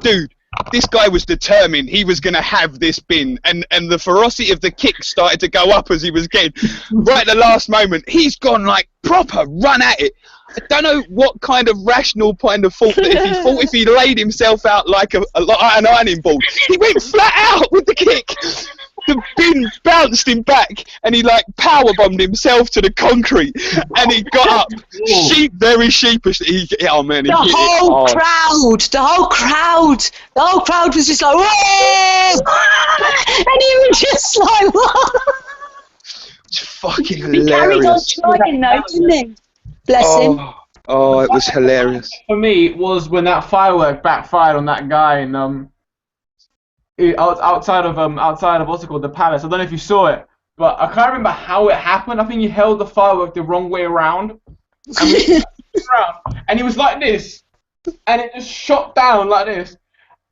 dude. This guy was determined he was going to have this bin, and the ferocity of the kicks started to go up as he was getting right at the last moment. He's gone like proper run at it. I don't know what kind of rational point of thought that if he laid himself out like an ironing board, he went flat out with the kick. The bin bounced him back, and he like power bombed himself to the concrete, and he got up, very sheepishly. Oh man, The whole crowd was just like, whoa! And he was just like, what? It's fucking He carried on hilarious. trying though, didn't he? Bless him. Oh, it was hilarious. For me, was when that firework backfired on that guy in outside of what's it called, the palace. I don't know if you saw it, but I can't remember how it happened. I think he held the firework the wrong way around, and he was like this, and it just shot down like this,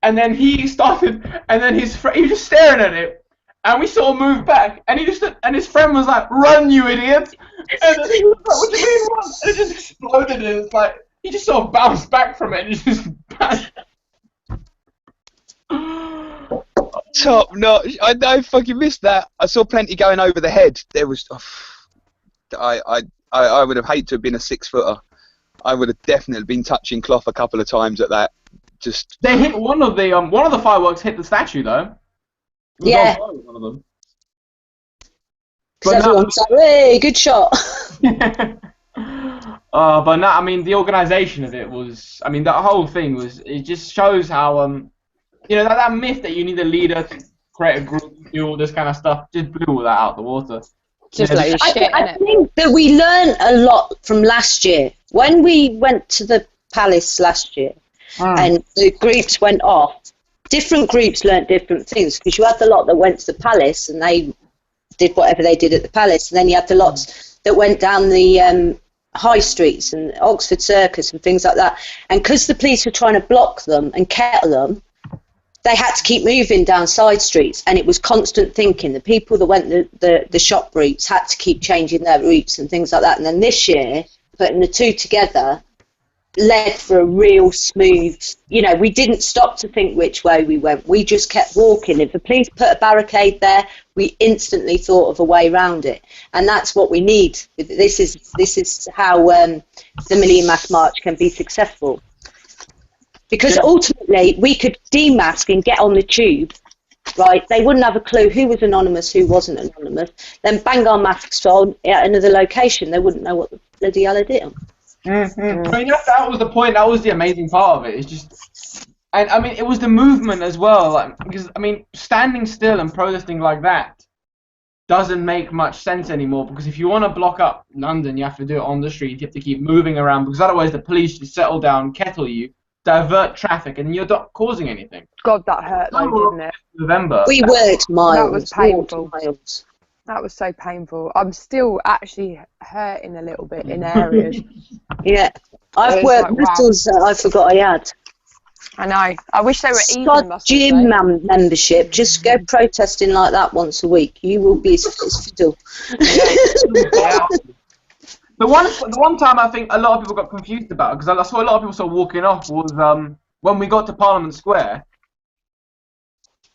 and then he started, and then he was just staring at it, and we sort of moved back, and his friend was like, "Run, you idiot!" And then he was like, "What do you mean run?" And it just exploded, and it's like he just sort of bounced back from it, and just. Top notch. I fucking missed that. I saw plenty going over the head. There was. I would have hated to have been a 6-footer. I would have definitely been touching cloth a couple of times at that. Just. They hit one of the fireworks hit the statue though. Yeah. One of them. Because everyone's like, hey, good shot. But no, I mean the organisation of it was. I mean that whole thing was. It just shows how you know, that myth that you need a leader to create a group, do all this kind of stuff, just blew all that out the water. Just like your shit, I think that we learned a lot from last year. When we went to the palace last year and the groups went off, different groups learnt different things, because you had the lot that went to the palace and they did whatever they did at the palace, and then you had the lots that went down the high streets and Oxford Circus and things like that. And because the police were trying to block them and kettle them, they had to keep moving down side streets, and it was constant thinking. The people that went the shop routes had to keep changing their routes and things like that. And then this year, putting the two together, led for a real smooth, we didn't stop to think which way we went. We just kept walking. If the police put a barricade there, we instantly thought of a way around it. And that's what we need. This is how the Million Mask March can be successful. Because ultimately, we could demask and get on the tube, right? They wouldn't have a clue who was anonymous, who wasn't anonymous. Then bang our masks on at another location. They wouldn't know what the bloody hell they did. Mm-hmm. I mean, that was the point. That was the amazing part of it. It's just, and I mean, it was the movement as well. Like, because I mean, standing still and protesting like that doesn't make much sense anymore. Because if you want to block up London, you have to do it on the street. You have to keep moving around, because otherwise the police just settle down, kettle you, divert traffic, and you're not causing anything. God, that hurt though, didn't it? November. We worked miles. That was painful. Miles. That was so painful. I'm still actually hurting a little bit in areas. Yeah, I've worked muscles that I forgot I had. I know. I wish they were even muscles. Gym membership. Just go protesting like that once a week. You will be as fit as fiddle. Yeah. The one time I think a lot of people got confused about, because I saw a lot of people sort of walking off, was when we got to Parliament Square.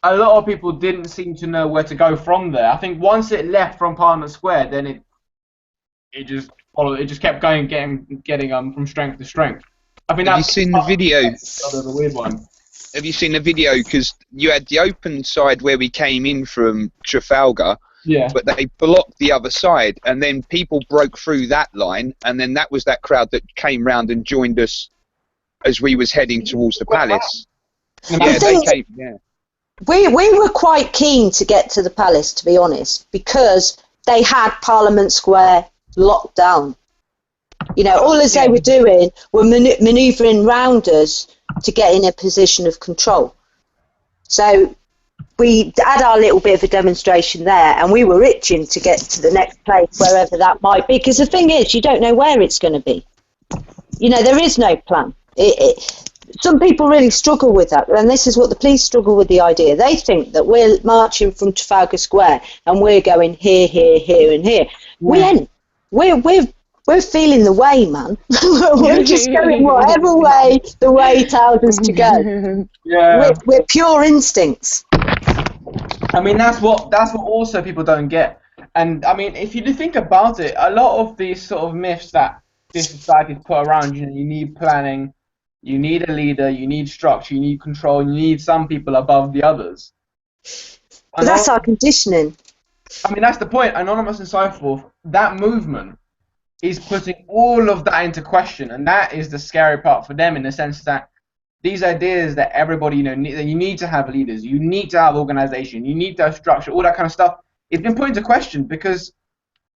A lot of people didn't seem to know where to go from there. I think once it left from Parliament Square, then it just followed. It just kept going, getting from strength to strength. I mean, have you seen the video? The weird one. Have you seen the video? Because you had the open side where we came in from Trafalgar, yeah, but they blocked the other side, and then people broke through that line, and then that was that crowd that came round and joined us as we was heading towards the palace. Yeah, they came. Yeah. We were quite keen to get to the palace, to be honest, because they had Parliament Square locked down. All as they were doing were manoeuvring round us to get in a position of control. So we had our little bit of a demonstration there, and we were itching to get to the next place, wherever that might be, because the thing is, you don't know where it's going to be. There is no plan. Some people really struggle with that, and this is what the police struggle with, the idea. They think that we're marching from Trafalgar Square and we're going here, here, here, and here. We ain't. We're feeling the way, man. We're just going whatever way the way tells us to go. Yeah. We're pure instincts. I mean, that's what also people don't get. And I mean, if you do think about it, a lot of these sort of myths that this society put around you need planning. You need a leader, you need structure, you need control, you need some people above the others. But that's our conditioning. I mean, that's the point. Anonymous and so forth, that movement is putting all of that into question, and that is the scary part for them, in the sense that these ideas that everybody, that you need to have leaders, you need to have organization, you need to have structure, all that kind of stuff, it's been put into question because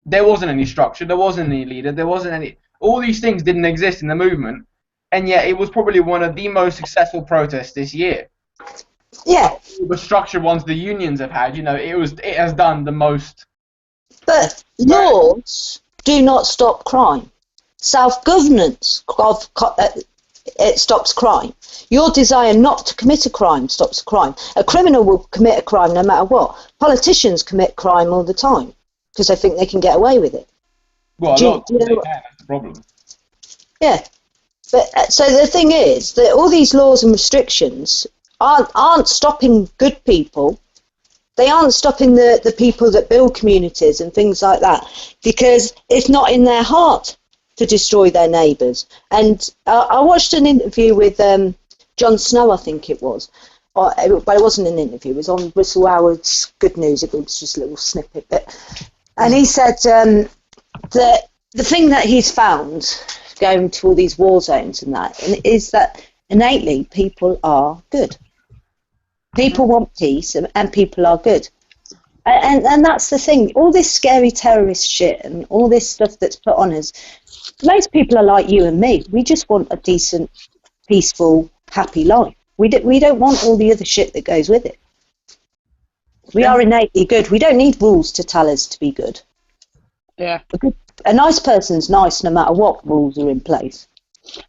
there wasn't any structure, there wasn't any leader, there wasn't any... All these things didn't exist in the movement. And yet, it was probably one of the most successful protests this year. Yeah. The structured ones the unions have had, it has done the most. But laws do not stop crime. Self-governance it stops crime. Your desire not to commit a crime stops a crime. A criminal will commit a crime no matter what. Politicians commit crime all the time because they think they can get away with it. Well, a lot of they can. That's the problem. Yeah. But so the thing is that all these laws and restrictions aren't stopping good people. They aren't stopping the people that build communities and things like that, because it's not in their heart to destroy their neighbours. And I watched an interview with Jon Snow, I think it was, but it wasn't an interview. It was on Russell Howard's Good News. It was just a little snippet. And he said that the thing that he's found going to all these war zones and that, is that innately people are good. People want peace, and people are good. And that's the thing. All this scary terrorist shit and all this stuff that's put on us, most people are like you and me. We just want a decent, peaceful, happy life. We don't want all the other shit that goes with it. We are innately good. We don't need rules to tell us to be good. Yeah. A nice person's nice no matter what rules are in place.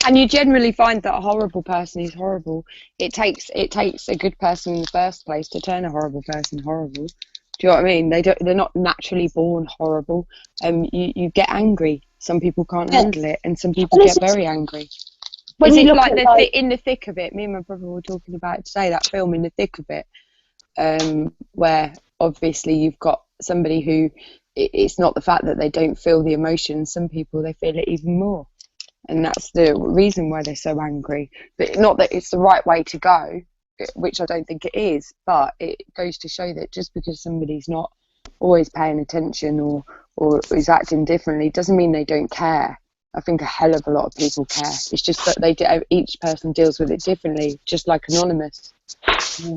And you generally find that a horrible person is horrible. It takes a good person in the first place to turn a horrible person horrible. Do you know what I mean? They're not naturally born horrible. You get angry. Some people can't handle it, and some people get very angry. when Is you it look like at in the thick of it? Me and my brother were talking about it today, that film In the Thick of It, where obviously you've got somebody who it's not the fact that they don't feel the emotion. Some people, they feel it even more, and that's the reason why they're so angry. But not that it's the right way to go, which I don't think it is, but it goes to show that just because somebody's not always paying attention or is acting differently doesn't mean they don't care. I think a hell of a lot of people care. It's just that each person deals with it differently, just like Anonymous.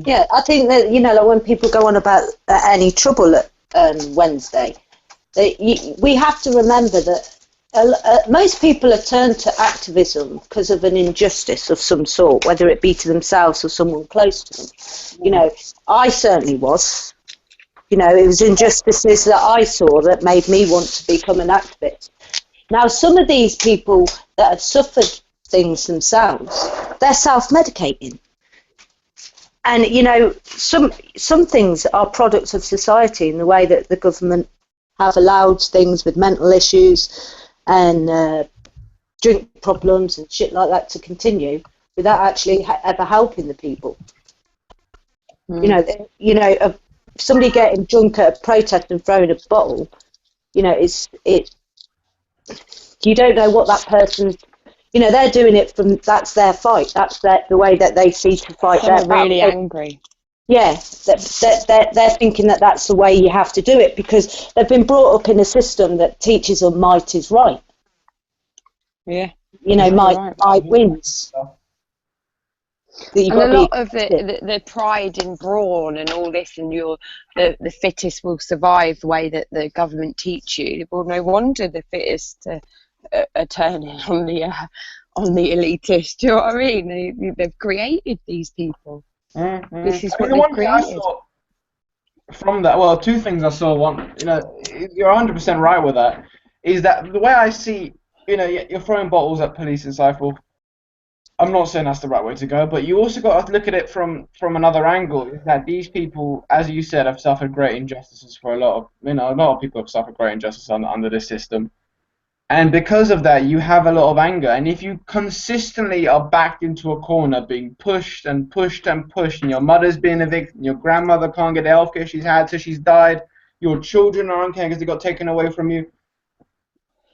Yeah, I think that, you know, like when people go on about any trouble at Wednesday, we have to remember that most people are turned to activism because of an injustice of some sort, whether it be to themselves or someone close to them. You know, I certainly was. You know, it was injustices that I saw that made me want to become an activist. Now, some of these people that have suffered things themselves, they're self-medicating. And, you know, some things are products of society in the way that the government have allowed things with mental issues and drink problems and shit like that to continue without actually ever helping the people. You know, somebody getting drunk at a protest and throwing a bottle, you know, you don't know what that person's, you know, they're doing it from, that's their fight, that's the way that they see to fight. They're really angry. Yeah, they're thinking that that's the way you have to do it because they've been brought up in a system that teaches them might is right. Yeah. You know, might wins. And a lot of the pride in brawn and all this, and the fittest will survive, the way that the government teach you. Well, no wonder the fittest are turning on the elitist. Do you know what I mean? They've created these people. Mm-hmm. This is what the they've one created. thing I saw from that, well, two things I saw. One, you know, you're 100% right with that. Is that the way I see? You know, you're throwing bottles at police and so forth. I'm not saying that's the right way to go, but you also got to look at it from another angle. Is that these people, as you said, have suffered great injustices for a lot of people have suffered great injustice under this system, and because of that, you have a lot of anger. And if you consistently are backed into a corner, being pushed and pushed and pushed, and your mother's being evicted, your grandmother can't get the healthcare she's had, so she's died, your children are on care because they got taken away from you.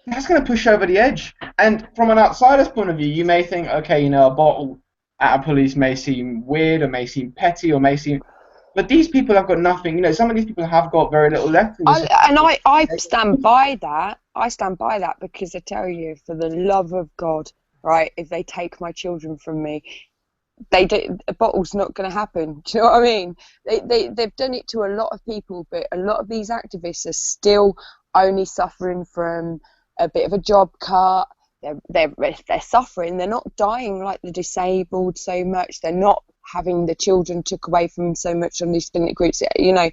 That's going to push you over the edge. And from an outsider's point of view, you may think, okay, you know, a bottle at a police may seem weird or may seem petty or may seem... But these people have got nothing. You know, some of these people have got very little left. I stand by that. I stand by that because I tell you, for the love of God, right, if they take my children from me, a bottle's not going to happen. Do you know what I mean? They've done it to a lot of people, but a lot of these activists are still only suffering from a bit of a job cut. They're suffering. They're not dying like the disabled so much. They're not having the children took away from them so much on these splinter groups. You know,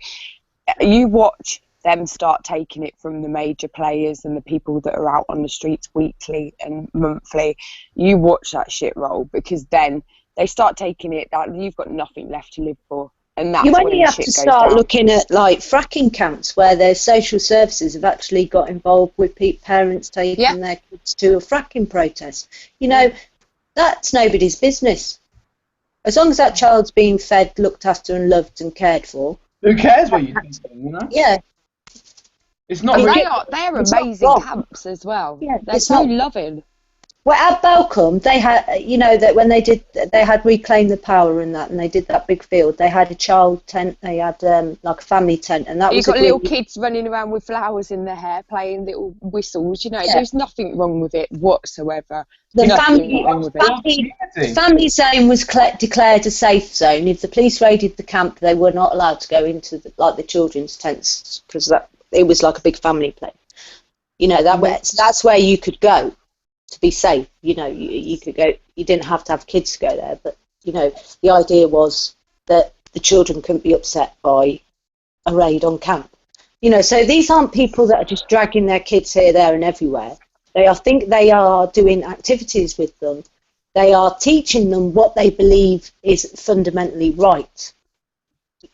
you watch them start taking it from the major players and the people that are out on the streets weekly and monthly. You watch that shit roll, because then they start taking it that you've got nothing left to live for. And that's you when only have shit to goes start down. looking at like fracking camps where their social services have actually got involved with parents taking their kids to a fracking protest. You know, that's nobody's business. As long as that child's being fed, looked after and loved and cared for. Who cares what you think, you know? Yeah. It's not. They're amazing camps as well. Yeah, they're so loving. Well, at Belcombe, they had, you know, that when they had Reclaim the Power and that, and they did that big field, they had a child tent, they had like a family tent, and that was got little kids running around with flowers in their hair, playing little whistles. You know, there's nothing wrong with it whatsoever. The family zone was declared a safe zone. If the police raided the camp, they were not allowed to go into the children's tents, because it was like a big family place. You know, that's where you could go to be safe. You know, you could go. You didn't have to have kids to go there, but you know, the idea was that the children couldn't be upset by a raid on camp. You know, so these aren't people that are just dragging their kids here, there, and everywhere. They are doing activities with them. They are teaching them what they believe is fundamentally right.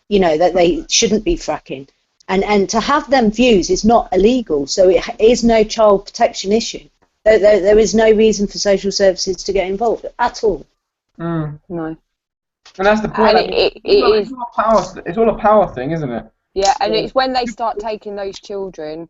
You know, that they shouldn't be fracking, and to have them views is not illegal, so it is no child protection issue. There is no reason for social services to get involved at all. Mm. No. And that's the point. And It's all a power thing, isn't it? Yeah, and it's when they start taking those children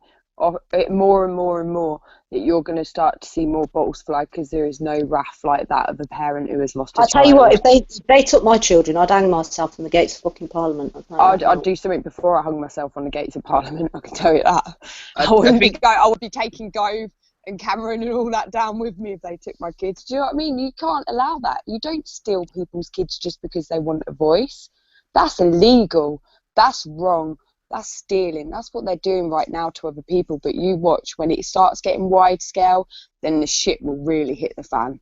more and more and more that you're going to start to see more bottles fly, because there is no wrath like that of a parent who has lost a child. I'll tell you what, if they took my children, I'd hang myself on the gates of fucking Parliament. I'd do something before I hung myself on the gates of Parliament, I can tell you that. I would be taking Gove and Cameron and all that down with me if they took my kids. Do you know what I mean? You can't allow that. You don't steal people's kids just because they want a voice. That's illegal. That's wrong. That's stealing. That's what they're doing right now to other people. But you watch, when it starts getting wide scale, then the shit will really hit the fan.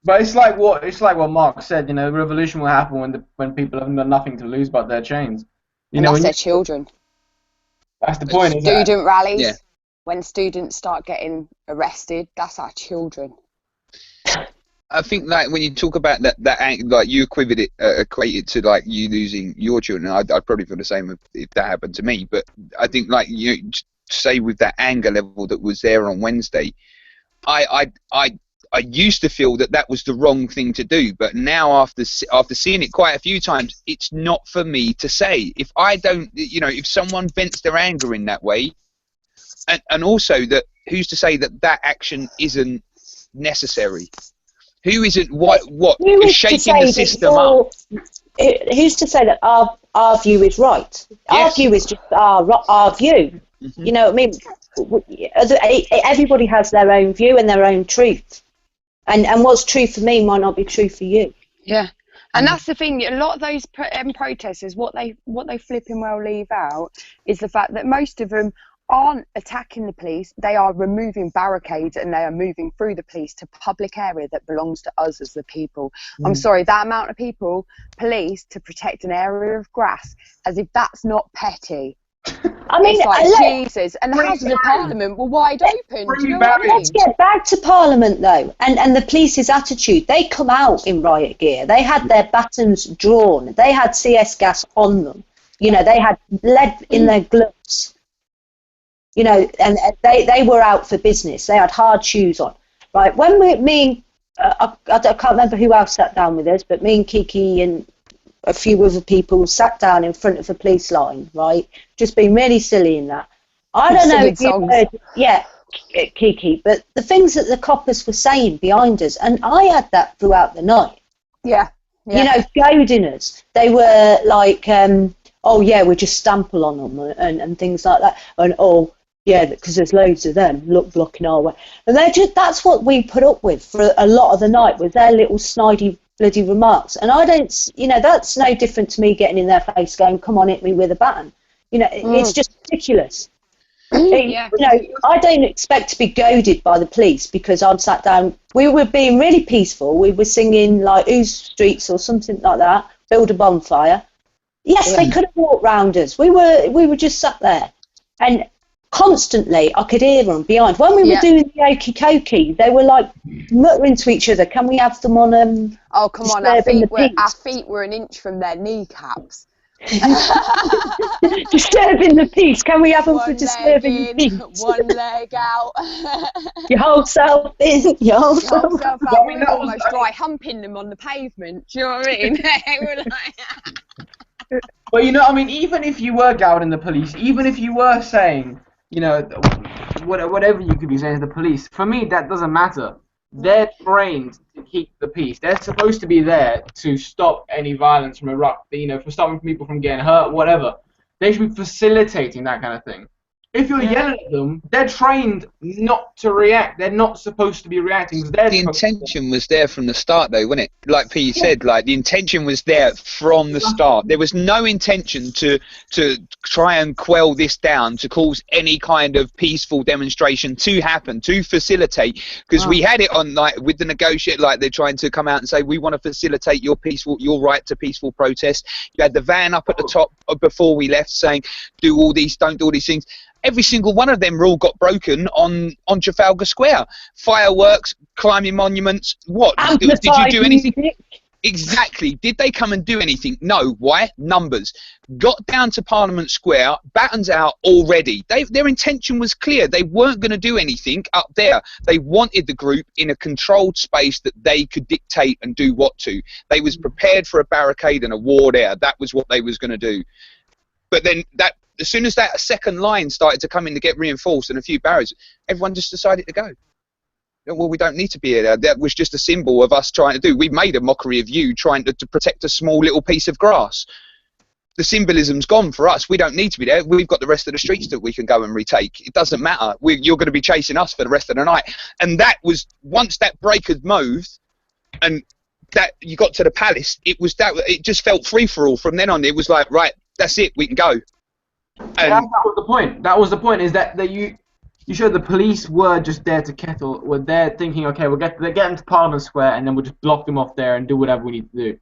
But it's like what Mark said. You know, revolution will happen when people have nothing to lose but their chains. And that's their children. That's the point. Student rallies. Yeah. When students start getting arrested, that's our children. I think like when you talk about that like you equate it to like you losing your children. I'd probably feel the same if that happened to me. But I think like you say with that anger level that was there on Wednesday, I used to feel that was the wrong thing to do. But now after seeing it quite a few times, it's not for me to say. If I don't, if someone vents their anger in that way, and also that who's to say that action isn't necessary? Who isn't is shaking the system up? Who's to say that our view is right? Yes. Our view is just our view. Mm-hmm. You know what I mean? Everybody has their own view and their own truth, and what's true for me might not be true for you. Yeah, and that's the thing. A lot of those protesters, what they flipping well leave out is the fact that most of them aren't attacking the police. They are removing barricades and they are moving through the police to public area that belongs to us as the people. I'm sorry, that amount of people police to protect an area of grass, as if that's not petty. I mean, it's like Jesus, and the Houses of Parliament were wide open. Do you know what I mean? Let's get back to Parliament though, and the police's attitude. They come out in riot gear. They had their batons drawn. They had CS gas on them. You know, they had lead in their gloves. You know, and they were out for business. They had hard shoes on, right? When I can't remember who else sat down with us, but me and Kiki and a few other people sat down in front of a police line, right? Just being really silly in that. I don't know if you heard, Kiki, but the things that the coppers were saying behind us, and I had that throughout the night. Yeah. You know, goading us. They were like, oh yeah, we just stample on them and things like that, and yeah, because there's loads of them blocking our way. And that's what we put up with for a lot of the night, with their little snidey bloody remarks. And I don't, that's no different to me getting in their face going, come on, hit me with a baton. It's just ridiculous. Yeah. I don't expect to be goaded by the police because I'm sat down. We were being really peaceful. We were singing like Whose Streets or something like that, build a bonfire. Yes, they could have walked round us. We were just sat there. And constantly I could hear them behind. When we were doing the Okie Kokie, they were like muttering to each other, can we have them on oh, come on, our feet were an inch from their kneecaps. Disturbing the peace. Can we have them for disturbing the peace? One leg out. Your whole self in. Your whole self out. We were almost dry humping them on the pavement. Do you know what I mean? They were like... Well, I mean, even if you were gouging the police, even if you were saying, whatever you could be saying to the police, for me, that doesn't matter. They're trained to keep the peace. They're supposed to be there to stop any violence from erupting, for stopping people from getting hurt, whatever. They should be facilitating that kind of thing. If you're yelling at them, they're trained not to react. They're not supposed to be reacting. The intention was there from the start, though, wasn't it? Like Pete said, like the intention was there from the start. There was no intention to try and quell this down, to cause any kind of peaceful demonstration to happen, to facilitate. Because we had it on like with the negotiate, like they're trying to come out and say we want to facilitate your right to peaceful protest. You had the van up at the top before we left saying don't do all these things. Every single one of them all got broken on Trafalgar Square. Fireworks, climbing monuments. What? Did you do anything? Music. Exactly. Did they come and do anything? No. Why? Numbers. Got down to Parliament Square, batons out already. Their intention was clear. They weren't going to do anything up there. They wanted the group in a controlled space that they could dictate and do what to. They was prepared for a barricade and a war there. That was what they was going to do. But then as soon as that second line started to come in to get reinforced and a few barriers, everyone just decided to go. Well, we don't need to be here. That was just a symbol of us trying to do. We made a mockery of you trying to protect a small little piece of grass. The symbolism's gone for us. We don't need to be there. We've got the rest of the streets that we can go and retake. It doesn't matter. You're going to be chasing us for the rest of the night. And that was, once that break had moved and that you got to the palace, it just felt free for all. From then on, it was like, right, that's it. We can go. And that was the point. That was the point. Is that you showed the police were just there to kettle. Were there thinking, okay, we'll get them to Parliament Square, and then we'll just block them off there and do whatever we need to do.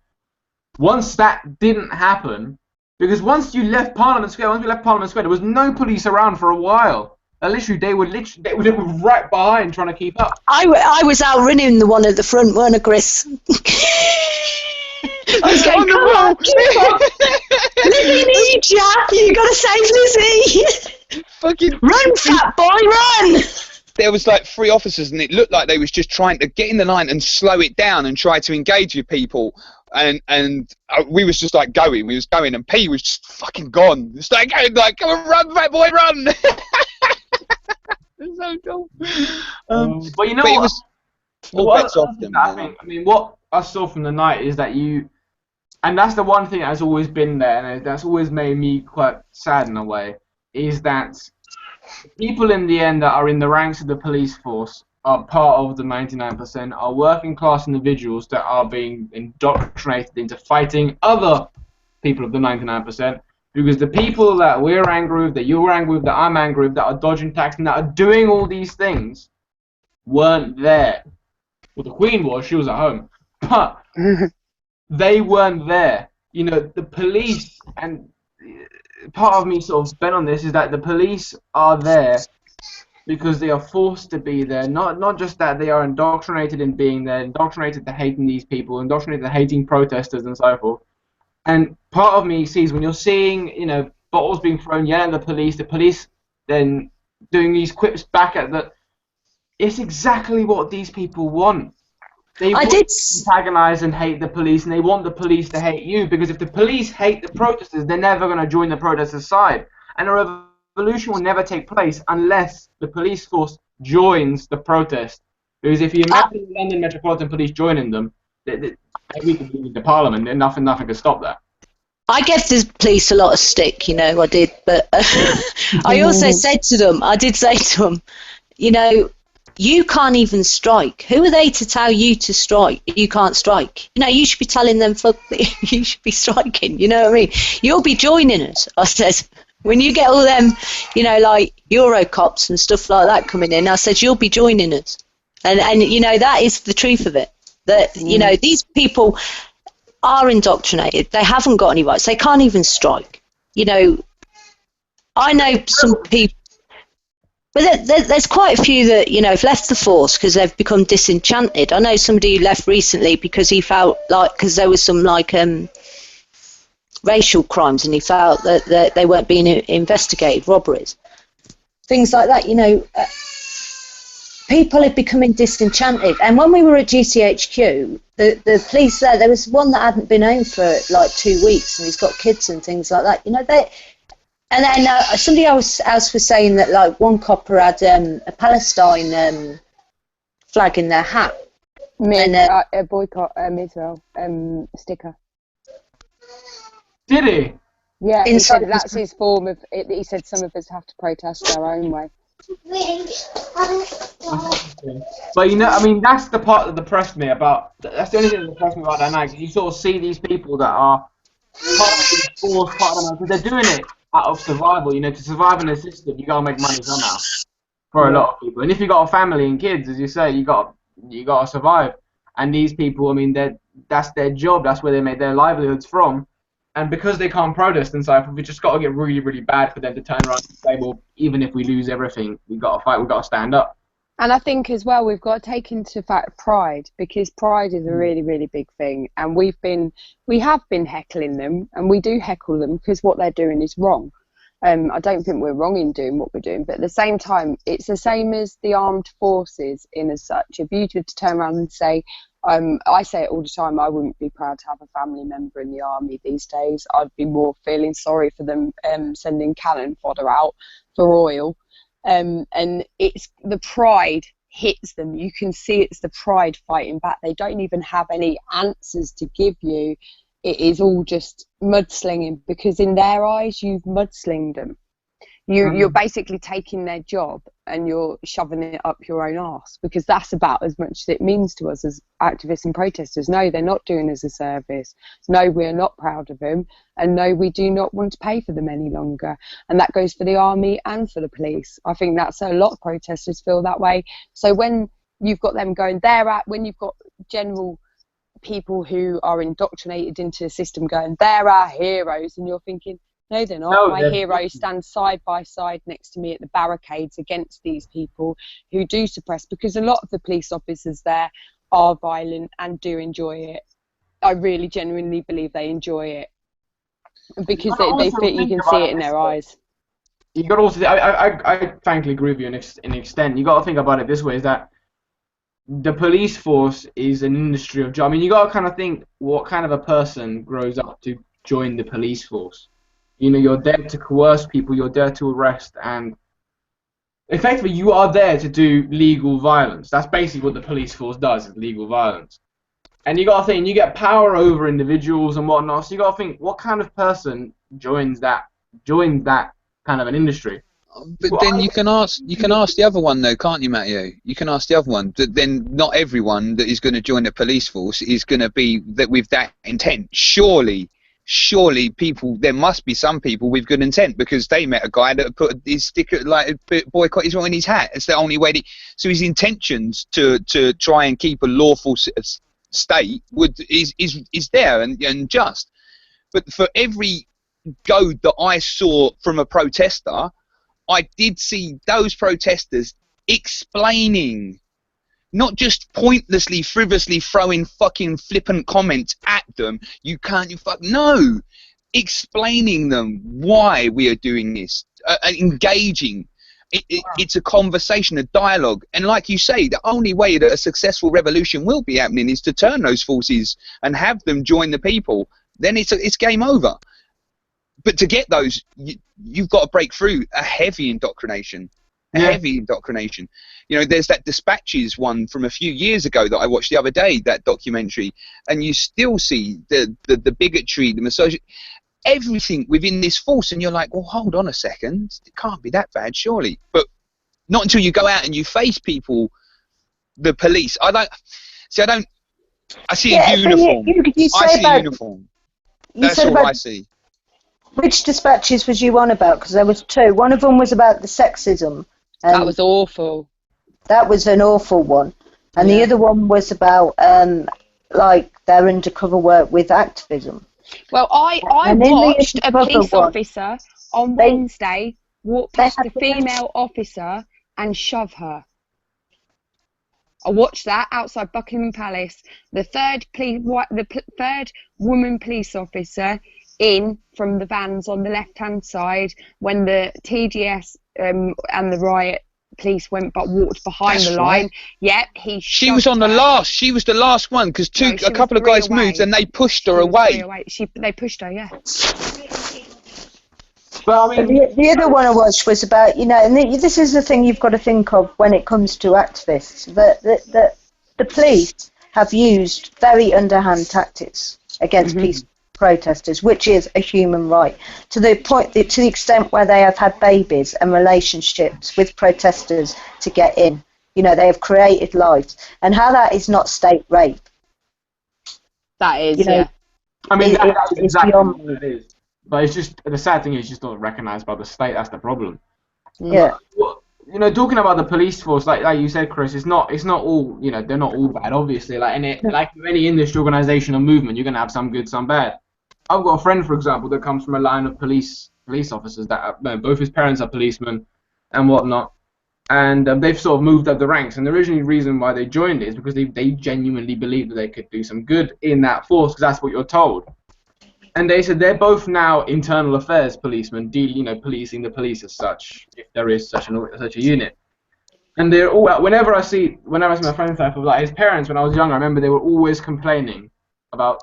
Once that didn't happen, because once we left Parliament Square, there was no police around for a while. They were right behind trying to keep up. I was out running the one at the front, weren't I, Chris? I was going, come on, keep up. Lizzie needs ya. You got to save Lizzie. fucking Run, fat boy, run! There was like 3 officers, and it looked like they was just trying to get in the line and slow it down and try to engage with people. And we was just like going. We was going, and P was just fucking gone. It's like, come on, run, fat boy, run! It's so cool. But you know but what? It was all bets off them. I mean, what I saw from the night is that and that's the one thing that's always been there, and that's always made me quite sad in a way, is that people in the end that are in the ranks of the police force are part of the 99%, are working class individuals that are being indoctrinated into fighting other people of the 99%, because the people that we're angry with, that you're angry with, that I'm angry with, that are dodging tax and that are doing all these things weren't there. Well, the Queen was, she was at home, but they weren't there. You know, the police, and part of me sort of bent on this, is that the police are there because they are forced to be there, not just that they are indoctrinated in being there, indoctrinated to hating these people, indoctrinated to hating protesters and so forth. And part of me sees when you're seeing, you know, bottles being thrown, yelling at the police then doing these quips back at it's exactly what these people want. They want to antagonize and hate the police, and they want the police to hate you, because if the police hate the protesters, they're never going to join the protesters' side. And a revolution will never take place unless the police force joins the protest. Because if you imagine the London Metropolitan Police joining them, we could leave the Parliament, and nothing could stop that. I gave the police a lot of stick, you know, I did, but I also said to them, you know, you can't even strike. Who are they to tell you to strike? You can't strike. You know, you should be telling them, you should be striking, you know what I mean? You'll be joining us, I said. When you get all them, you know, like Euro cops and stuff like that coming in, I said, you'll be joining us. And you know, that is the truth of it. That, you know, these people are indoctrinated. They haven't got any rights. They can't even strike. You know, I know some people, but there's quite a few that, you know, have left the force because they've become disenchanted. I know somebody who left recently because he felt like, because there was some like racial crimes, and he felt that they weren't being investigated, robberies, things like that. You know, people are becoming disenchanted. And when we were at GCHQ, the police there was one that hadn't been home for like 2 weeks, and he's got kids and things like that. You know, and then somebody else was saying that like one copper had a Palestine flag in their hat. And a boycott Israel sticker. Did he? Yeah, he said that's his form of. He said some of us have to protest our own way. But you know, I mean, that's the part that depressed me about. That's the only thing that depressed me about that night. Cause you sort of see these people that are part of the force, part of them, because they're doing it out of survival. You know, to survive in the system, you gotta make money somehow. For a lot of people, and if you got a family and kids, as you say, you gotta survive. And these people, I mean, that's their job. That's where they make their livelihoods from. And because they can't protest and so forth, we just got to get really, really bad for them to turn around and say, well, even if we lose everything, we got to fight, we got to stand up. And I think as well we've got to take into fact pride, because pride is a really, really big thing, and we have been heckling them, and we do heckle them because what they're doing is wrong. I don't think we're wrong in doing what we're doing, but at the same time, it's the same as the armed forces in as such. If you were to turn around and say, I say it all the time, I wouldn't be proud to have a family member in the army these days. I'd be more feeling sorry for them sending cannon fodder out for oil. And it's the pride hits them. You can see it's the pride fighting back. They don't even have any answers to give you. It is all just mudslinging, because in their eyes you've mudslinged them. You're basically taking their job and you're shoving it up your own arse, because that's about as much as it means to us as activists and protesters. No, they're not doing us a service. No, we're not proud of them. And no, we do not want to pay for them any longer. And that goes for the army and for the police. I think that's a lot of protesters feel that way. So when you've got them going, when you've got general people who are indoctrinated into the system going, they're our heroes, and you're thinking, no, they're not. No, My heroes stand side by side next to me at the barricades against these people who do suppress, because a lot of the police officers there are violent and do enjoy it. I really genuinely believe they enjoy it, because they fit, you can see it in their eyes. You got to also, I frankly agree with you in an extent. You got to think about it this way: is that the police force is an industry of job. I mean, you got to kind of think what kind of a person grows up to join the police force. You know, you're there to coerce people, you're there to arrest, and effectively you are there to do legal violence. That's basically what the police force does, is legal violence. And you got to think, you get power over individuals and whatnot, so you got to think, what kind of person joins that kind of an industry? But then you can ask the other one though, can't you, Matteo? You can ask the other one. That then not everyone that is going to join the police force is going to be that with that intent. Surely there must be some people with good intent, because they met a guy that put his sticker, like boycott Israel, in his hat. It's the only way. So his intentions to try and keep a lawful state is there and just. But for every goad that I saw from a protester, I did see those protesters explaining, not just pointlessly, frivolously throwing fucking flippant comments at them. No, explaining them why we are doing this, engaging. It's a conversation, a dialogue, and like you say, the only way that a successful revolution will be happening is to turn those forces and have them join the people. Then it's game over. But to get those, you've got to break through a heavy indoctrination. Heavy indoctrination. You know, there's that Dispatches one from a few years ago that I watched the other day, that documentary, and you still see the bigotry, the misogyny, everything within this force, and you're like, well, hold on a second, it can't be that bad, surely. But not until you go out and you face people, the police. I see a uniform. I see a uniform. That's all I see. Which Dispatches was you on about? Because there was two. One of them was about the sexism. That was awful. That was an awful one. And the other one was about like their undercover work with activism. Well, I watched a police officer on Wednesday walk past a female officer and shove her. I watched that outside Buckingham Palace. The third woman police officer in from the vans on the left-hand side when the TGS and the riot police walked behind the line. Right. Yep, she was on the last. She was the last one, because a couple of guys moved and they pushed her away. They pushed her, yeah. But I mean, the other one I watched was about, you know, and this is the thing you've got to think of when it comes to activists, that the police have used very underhand tactics against peaceful protesters, which is a human right, to the extent where they have had babies and relationships with protesters to get in. You know, they have created lives, and how that is not state rape. That is, I mean, that's exactly what it is. But it's just, the sad thing is, it's just not recognised by the state. That's the problem. Yeah. Well, you know, talking about the police force, like you said, Chris, it's not all, you know, they're not all bad, obviously. Like with any industry, organisation, or movement, you're gonna have some good, some bad. I've got a friend, for example, that comes from a line of police officers that both his parents are policemen and whatnot. and they've sort of moved up the ranks. And the original reason why they joined it is because they genuinely believed that they could do some good in that force, because that's what you're told. And they said they're both now internal affairs policemen, policing the police as such, if there is such a unit. And they're all, whenever I see my friends, like his parents when I was young, I remember they were always complaining about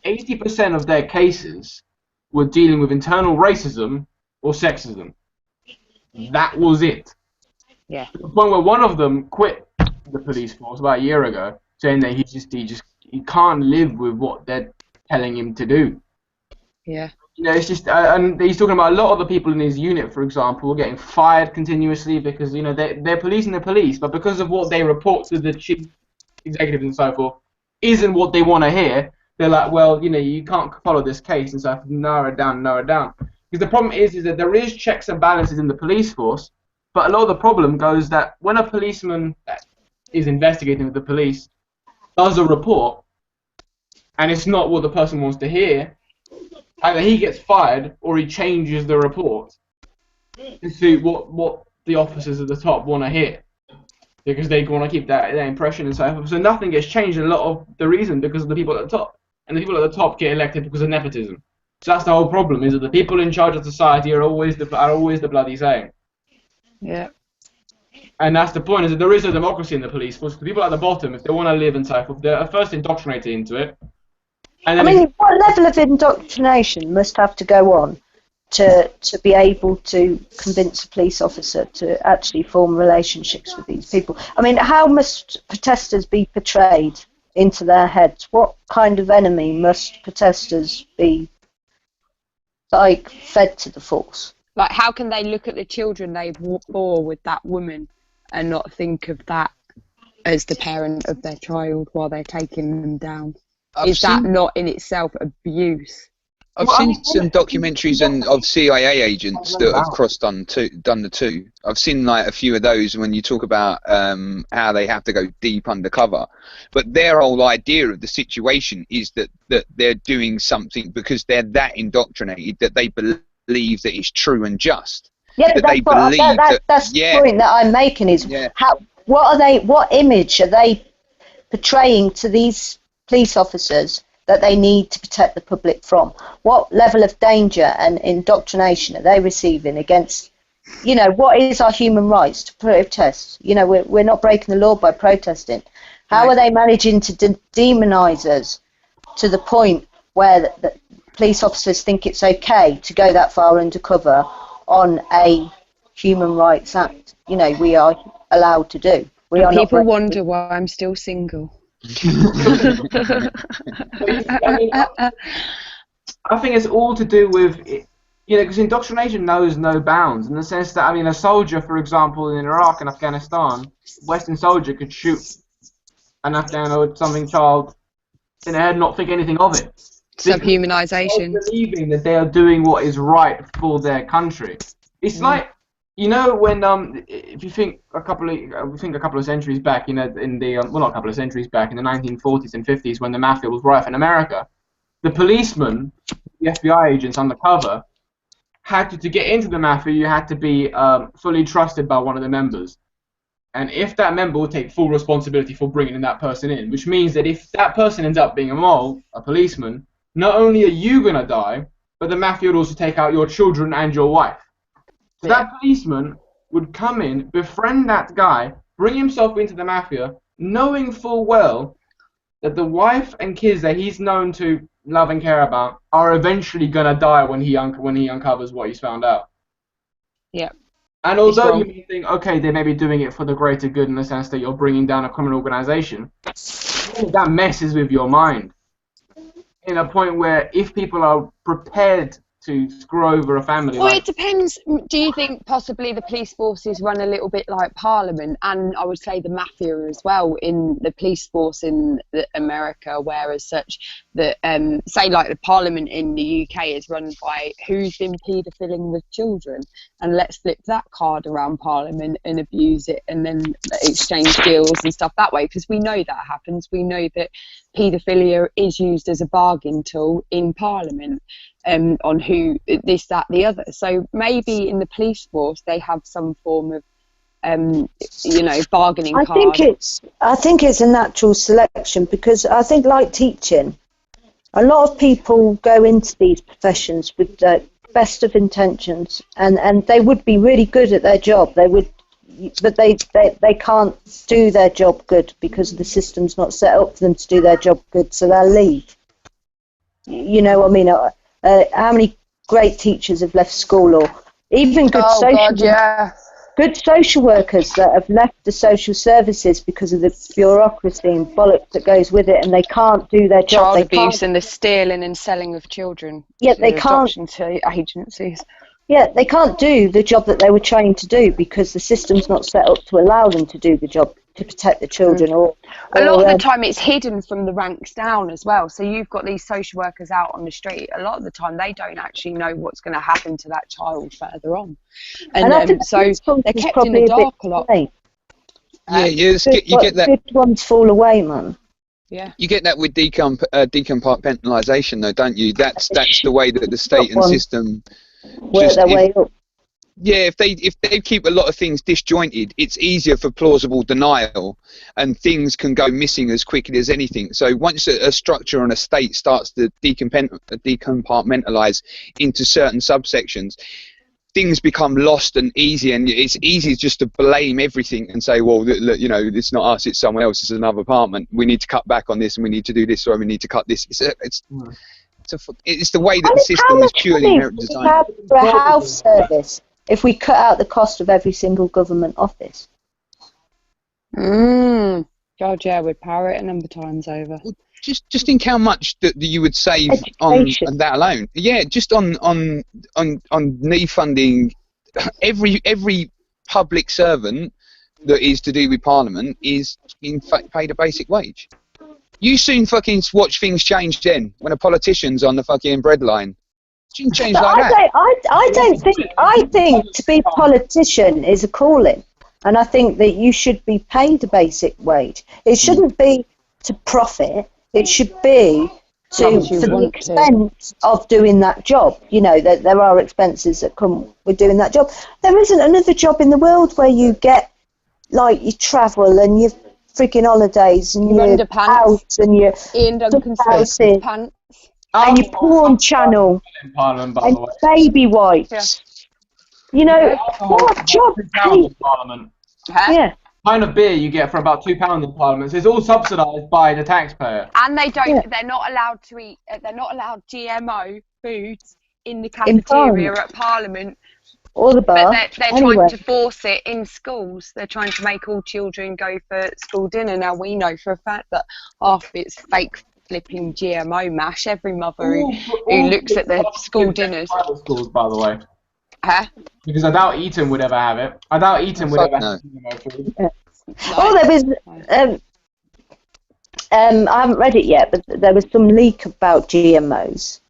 80% of their cases were dealing with internal racism or sexism. That was it. Yeah. To the point where one of them quit the police force about a year ago, saying that he can't live with what they're telling him to do. Yeah. It's just, and he's talking about a lot of the people in his unit, for example, getting fired continuously because they're policing the police, but because of what they report to the chief executives and so forth, isn't what they want to hear. They're like, well, you can't follow this case, and so I have to narrow it down. Because the problem is that there is checks and balances in the police force, but a lot of the problem goes that when a policeman that is investigating with the police does a report, and it's not what the person wants to hear, either he gets fired or he changes the report to suit what the officers at the top want to hear, because they want to keep that impression and so forth. So nothing gets changed, a lot of the reason because of the people at the top. And the people at the top get elected because of nepotism. So that's the whole problem, is that the people in charge of society are always the bloody same. Yeah. And that's the point, is that there is a democracy in the police force. The people at the bottom, if they want to live and so forth, they're first indoctrinated into it. And then what level of indoctrination must have to go on to be able to convince a police officer to actually form relationships with these people? I mean, how must protesters be portrayed into their heads? What kind of enemy must protesters be fed to the force? Like, how can they look at the children they bore with that woman and not think of that as the parent of their child while they're taking them down? Is that not in itself abuse? I've seen some documentaries of CIA agents that have done the two. I've seen like a few of those when you talk about how they have to go deep undercover. But their whole idea of the situation is that they're doing something because they're that indoctrinated that they believe that it's true and just. Yeah, that's the point that I'm making is what image are they portraying to these police officers that they need to protect the public from? What level of danger and indoctrination are they receiving against, what is our human rights to protest? We're not breaking the law by protesting. How are they managing to demonize us to the point where the police officers think it's okay to go that far undercover on a human rights act? We are allowed to do. People wonder why I'm still single. I think it's all to do with, because indoctrination knows no bounds, in the sense that, a soldier, for example, in Iraq and Afghanistan, Western soldier could shoot an Afghan or something child in the head and not think anything of it. Subhumanization. Believing that they are doing what is right for their country. It's like, when if you think a couple of centuries back, in the not a couple of centuries back, in the 1940s and 50s, when the mafia was rife in America, the policemen, the FBI agents undercover, had to get into the mafia. You had to be fully trusted by one of the members, and if that member will take full responsibility for bringing that person in, which means that if that person ends up being a policeman, not only are you gonna die, but the mafia would also take out your children and your wife. So that policeman would come in, befriend that guy, bring himself into the mafia, knowing full well that the wife and kids that he's known to love and care about are eventually gonna die when he uncovers what he's found out. Yeah. And although you may think, okay, they may be doing it for the greater good in the sense that you're bringing down a criminal organization, that messes with your mind. In a point where if people are prepared to screw over a family. Well, it depends. Do you think possibly the police forces run a little bit like Parliament, and I would say the mafia as well in the police force in America, whereas such that say like the Parliament in the UK is run by who's been paedophiling with children, and let's flip that card around Parliament and abuse it and then exchange deals and stuff that way, because we know that happens. We know that paedophilia is used as a bargain tool in Parliament. On who, this, that, the other. So maybe in the police force they have some form of bargaining I card. think it's a natural selection, because I think, like teaching, a lot of people go into these professions with the best of intentions, and they would be really good at their job. But they can't do their job good because the system's not set up for them to do their job good, so they'll leave. You know what I mean? How many great teachers have left school, or even good good social workers that have left the social services because of the bureaucracy and bollocks that goes with it, and they can't do their job. Child abuse and the stealing and selling of children. Yeah, they can't. Adoption to agencies. Yeah, they can't do the job that they were trained to do because the system's not set up to allow them to do the job to protect the children. Or a lot of the time it's hidden from the ranks down as well. So you've got these social workers out on the street. A lot of the time they don't actually know what's going to happen to that child further on. And I think so they're kept in the dark a lot. Yeah, you get that. Good ones fall away, man. Yeah. You get that with decompartmentalisation, though, don't you? That's the way that the state and system work their way up. Yeah, if they keep a lot of things disjointed, it's easier for plausible denial, and things can go missing as quickly as anything. So once a structure on a state starts to decompartmentalise into certain subsections, things become lost and easy, and it's easy just to blame everything and say, well, look, it's not us, it's someone else, it's another department. We need to cut back on this, and we need to do this, or we need to cut this. It's the way that the system is purely inherent design. For a health service, if we cut out the cost of every single government office. God, yeah, we'd power it a number of times over. Just think how much that you would save on that alone. Yeah, just on knee funding, every public servant that is to do with Parliament is in fact paid a basic wage. You soon fucking watch things change then when a politician's on the fucking breadline. You can change like that. I think to be a politician is a calling, and I think that you should be paid a basic wage. It shouldn't be to profit. It should be for the expense of doing that job. That there are expenses that come with doing that job. There isn't another job in the world where you get, like, you travel and you freaking holidays and your house and your houses pants and your porn channel and baby wipes. What job? Parliament. Yeah. Pint of beer you get for about £2 in Parliament. So it's all subsidised by the taxpayer. And they don't. Yeah. They're not allowed to eat. They're not allowed GMO foods in the cafeteria at Parliament. Or the bar. But they're trying to force it in schools. They're trying to make all children go for school dinner. Now we know for a fact that half of it's fake flipping GMO mash. Every mother who looks at their school dinners. Private schools, by the way. Huh? Because I doubt Eton would ever have it. I doubt Eton would ever have GMO food. Oh, there was. I haven't read it yet, but there was some leak about GMOs.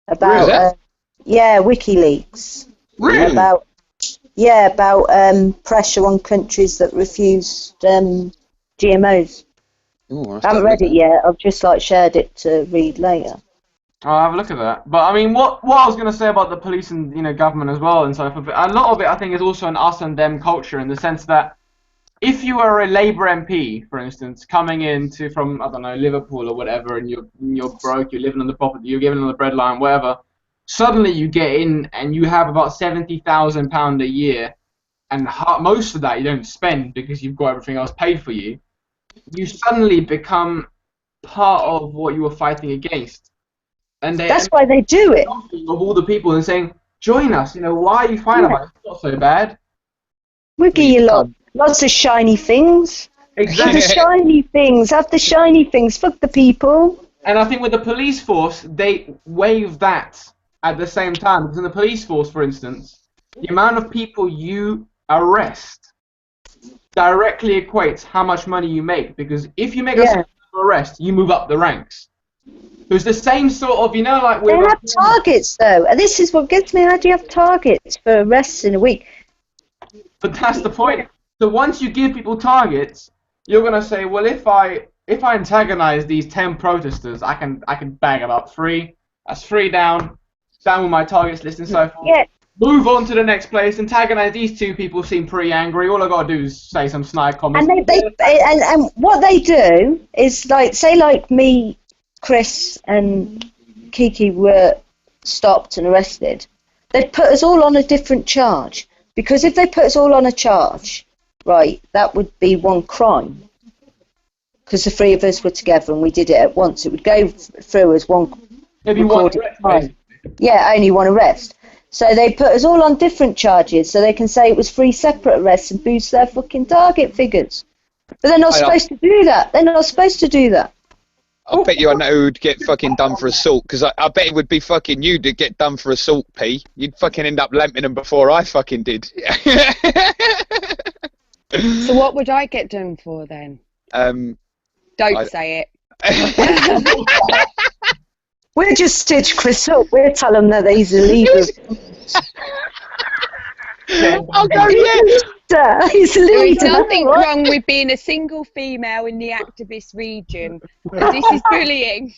About WikiLeaks. Really? About pressure on countries that refused GMOs. Ooh, I haven't read it yet. I've just shared it to read later. I'll have a look at that. But I mean, what I was going to say about the police and government as well and so forth. A lot of it, I think, is also an us and them culture, in the sense that if you are a Labour MP, for instance, coming from I don't know, Liverpool or whatever, and you're broke, you're living on the property, you're living on the breadline, whatever. Suddenly you get in and you have about £70,000 a year, and most of that you don't spend because you've got everything else paid for you. You suddenly become part of what you were fighting against. And that's why they do it. Of all the people and saying, join us, why are you fighting about it? It's not so bad. We'll give you lots of shiny things. Exactly. Have the shiny things. Have the shiny things. Fuck the people. And I think with the police force, they waive that at the same time. Because in the police force, for instance, the amount of people you arrest directly equates how much money you make. Because if you make a successful arrest, you move up the ranks. So it's the same sort of, they have targets, though. And this is what gets me. How do you have targets for arrests in a week? But that's the point. So once you give people targets, you're going to say, well, if I antagonize these 10 protesters, I can bag about 3. That's 3 down with my targets list and so forth. Yeah, move on to the next place, antagonise these two people seem pretty angry. All I gotta do is say some snide comments. And what they do is, like, say like me, Chris and Kiki were stopped and arrested, they'd put us all on a different charge. Because if they put us all on a charge, right, that would be one crime. Because the three of us were together and we did it at once. It would go through as one recorded crime. Yeah, only one arrest. So they put us all on different charges so they can say it was 3 separate arrests and boost their fucking target figures. But they're not supposed to do that. They're not supposed to do that. I bet you I know who'd get fucking done for assault, because I bet it would be fucking you to get done for assault, P. You'd fucking end up lamping them before I fucking did. So what would I get done for then? Don't say it. We'll just stitch Chris up. We'll tell him that he's illegal. I'll go, yeah. He's illegal. There is nothing wrong with being a single female in the activist region. This is bullying.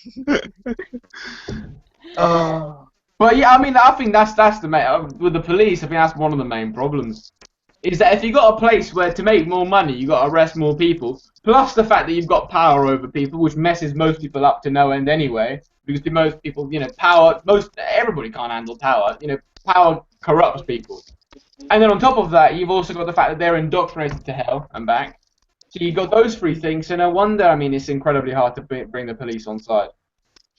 But yeah, I mean, I think that's the main, with the police. I think that's one of the main problems. Is that if you got a place where to make more money, you got to arrest more people. Plus the fact that you've got power over people, which messes most people up to no end anyway. Because to most people, you know, everybody can't handle power. You know, power corrupts people. And then on top of that, you've also got the fact that they're indoctrinated to hell and back. So you've got those 3 things, so no wonder, I mean, it's incredibly hard to bring the police on side.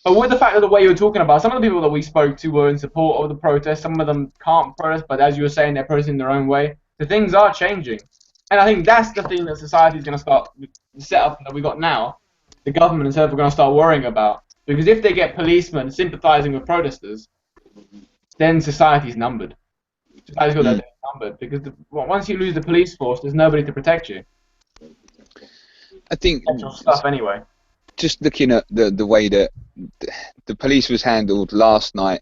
But with the fact of the way you were talking about, some of the people that we spoke to were in support of the protest, some of them can't protest, but as you were saying, they're protesting their own way. The things are changing. And I think that's the thing that society's going to start, the setup that we got now, the government and stuff are going to start worrying about. Because if they get policemen sympathising with protesters, then society's numbered. Society's got that numbered. Because once you lose the police force, there's nobody to protect you. I think stuff anyway. Just looking at the way that the police was handled last night,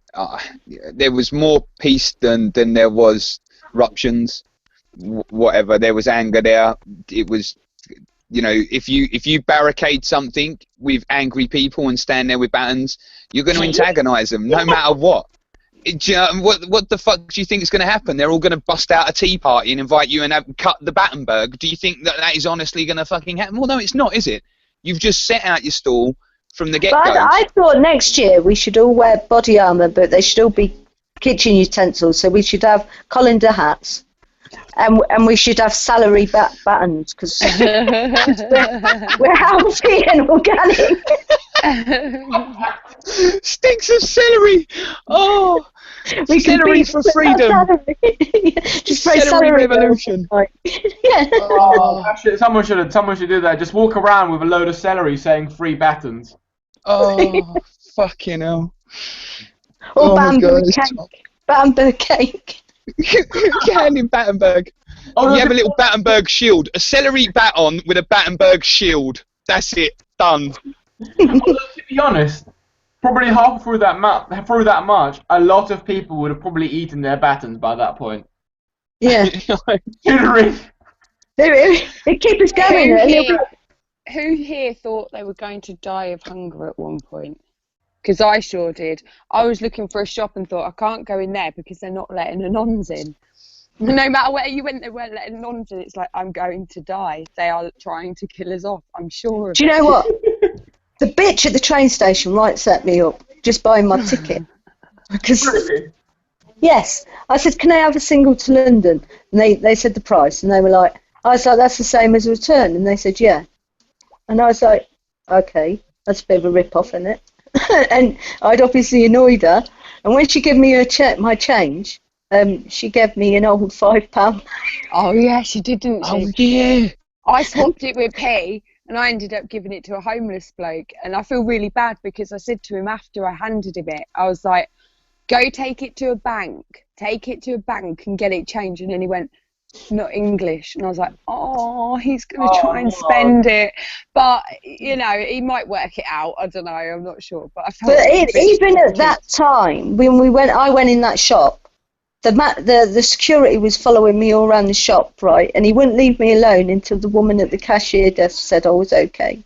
there was more peace than there was ruptions. Whatever, there was anger there. It was, you know, if you barricade something with angry people and stand there with batons, you're going to antagonise them no matter what. What the fuck do you think is going to happen? They're all going to bust out a tea party and invite you and cut the Battenberg. Do you think that is honestly going to fucking happen? Well, no, it's not, is it? You've just set out your stall from the get-go. But I thought next year we should all wear body armour, but they should all be kitchen utensils. So we should have colander hats. And we should have salary batons, because we're healthy and organic. Stinks of celery. Oh, we celery for freedom. Just pray celery revolution. Yeah. Oh, actually, someone should do that. Just walk around with a load of celery saying free batons. Oh, fucking hell. Or bamboo cake. Can in Battenberg. You have a little Battenberg shield, a celery baton with a Battenberg shield. That's it, done. To be honest, probably half through that march, a lot of people would have probably eaten their batons by that point. Yeah. They keep us going. Who here thought they were going to die of hunger at one point? Because I sure did. I was looking for a shop and thought, I can't go in there because they're not letting the nons in. No matter where you went, they weren't letting nons in. It's like, I'm going to die. They are trying to kill us off. I'm sure. Do you know what? The bitch at the train station set me up just buying my ticket. Because yes, I said, can I have a single to London? And they said the price, and they were like, I was like, that's the same as a return, and they said, yeah. And I was like, okay, that's a bit of a rip-off, isn't it? And I'd obviously annoyed her, and when she gave me my change, she gave me an old £5. Oh yeah, she did, didn't she? Oh yeah. I swapped it with P, and I ended up giving it to a homeless bloke, and I feel really bad because I said to him after I handed him it, I was like, go take it to a bank and get it changed. And then he went, not English, and I was like, oh, he's going to try and spend it, but you know, he might work it out. I don't know, I'm not sure, but I felt. But even at that time, when I went in that shop, the security was following me all around the shop, right, and he wouldn't leave me alone until the woman at the cashier desk said I was okay.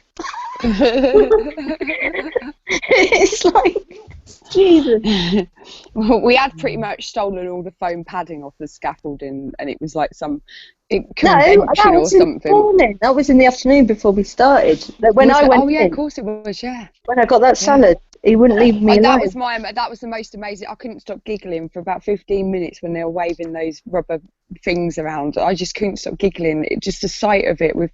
It's like, Jesus. We had pretty much stolen all the foam padding off the scaffolding, and it was like some No, convention that or was in the something. morning. That was in the afternoon before we started. Like, when I went Oh yeah, in, of course it was. Yeah. when I got that salad, he wouldn't leave me alone. That was the most amazing. I couldn't stop giggling for about 15 minutes when they were waving those rubber things around. I just couldn't stop giggling. Just the sight of it with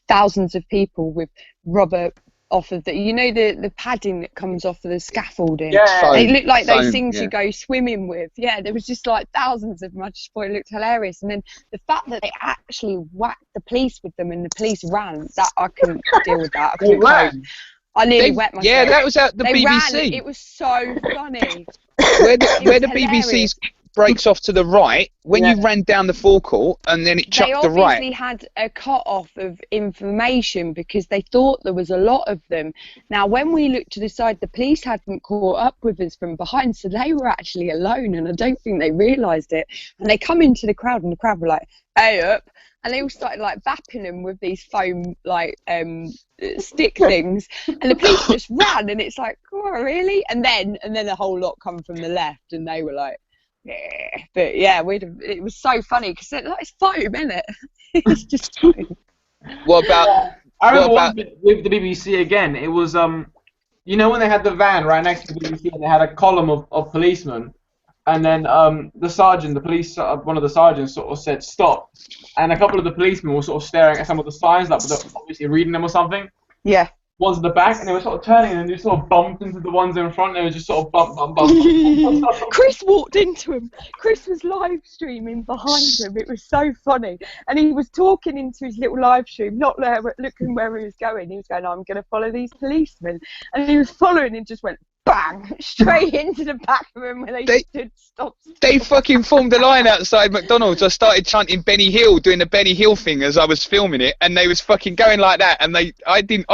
thousands of people with rubber off of the padding that comes off of the scaffolding. Yeah. They looked like those Foam, things yeah. you go swimming with. Yeah, there was just like thousands of them. I just thought it looked hilarious. And then the fact that they actually whacked the police with them and the police ran, that I couldn't deal with that. I couldn't cope. I nearly wet myself. Yeah, that was at the they BBC. Ran. It was so funny. Where the hilarious. BBC's breaks off to the right, when you ran down the forecourt and then it chucked the right. They obviously had a cut-off of information because they thought there was a lot of them. Now, when we looked to the side, the police hadn't caught up with us from behind, so they were actually alone, and I don't think they realised it. And they come into the crowd, and the crowd were like, "Hey up!" And they all started like bapping them with these foam like stick things, and the police just ran, and it's like, "Oh, really?" And then a whole lot come from the left, and they were like, "Yeah." But yeah, it was so funny because it's foam, isn't it? It's just foam. What about? I remember one with the BBC again. It was you know when they had the van right next to the BBC and they had a column of policemen. And then the sergeant, one of the sergeants sort of said stop, and a couple of the policemen were sort of staring at some of the signs, like obviously reading them or something. Yeah. Ones at the back, and they were sort of turning, and they sort of bumped into the ones in front. They were just sort of bump. Chris walked into him. Chris was live streaming behind him. It was so funny, and he was talking into his little live stream, not there, but looking where he was going. He was going, "I'm going to follow these policemen," and he was following and just went bang straight into the back of him where they stood stop. They fucking formed a line outside McDonald's. I started chanting Benny Hill, doing the Benny Hill thing as I was filming it, and they was fucking going like that. And I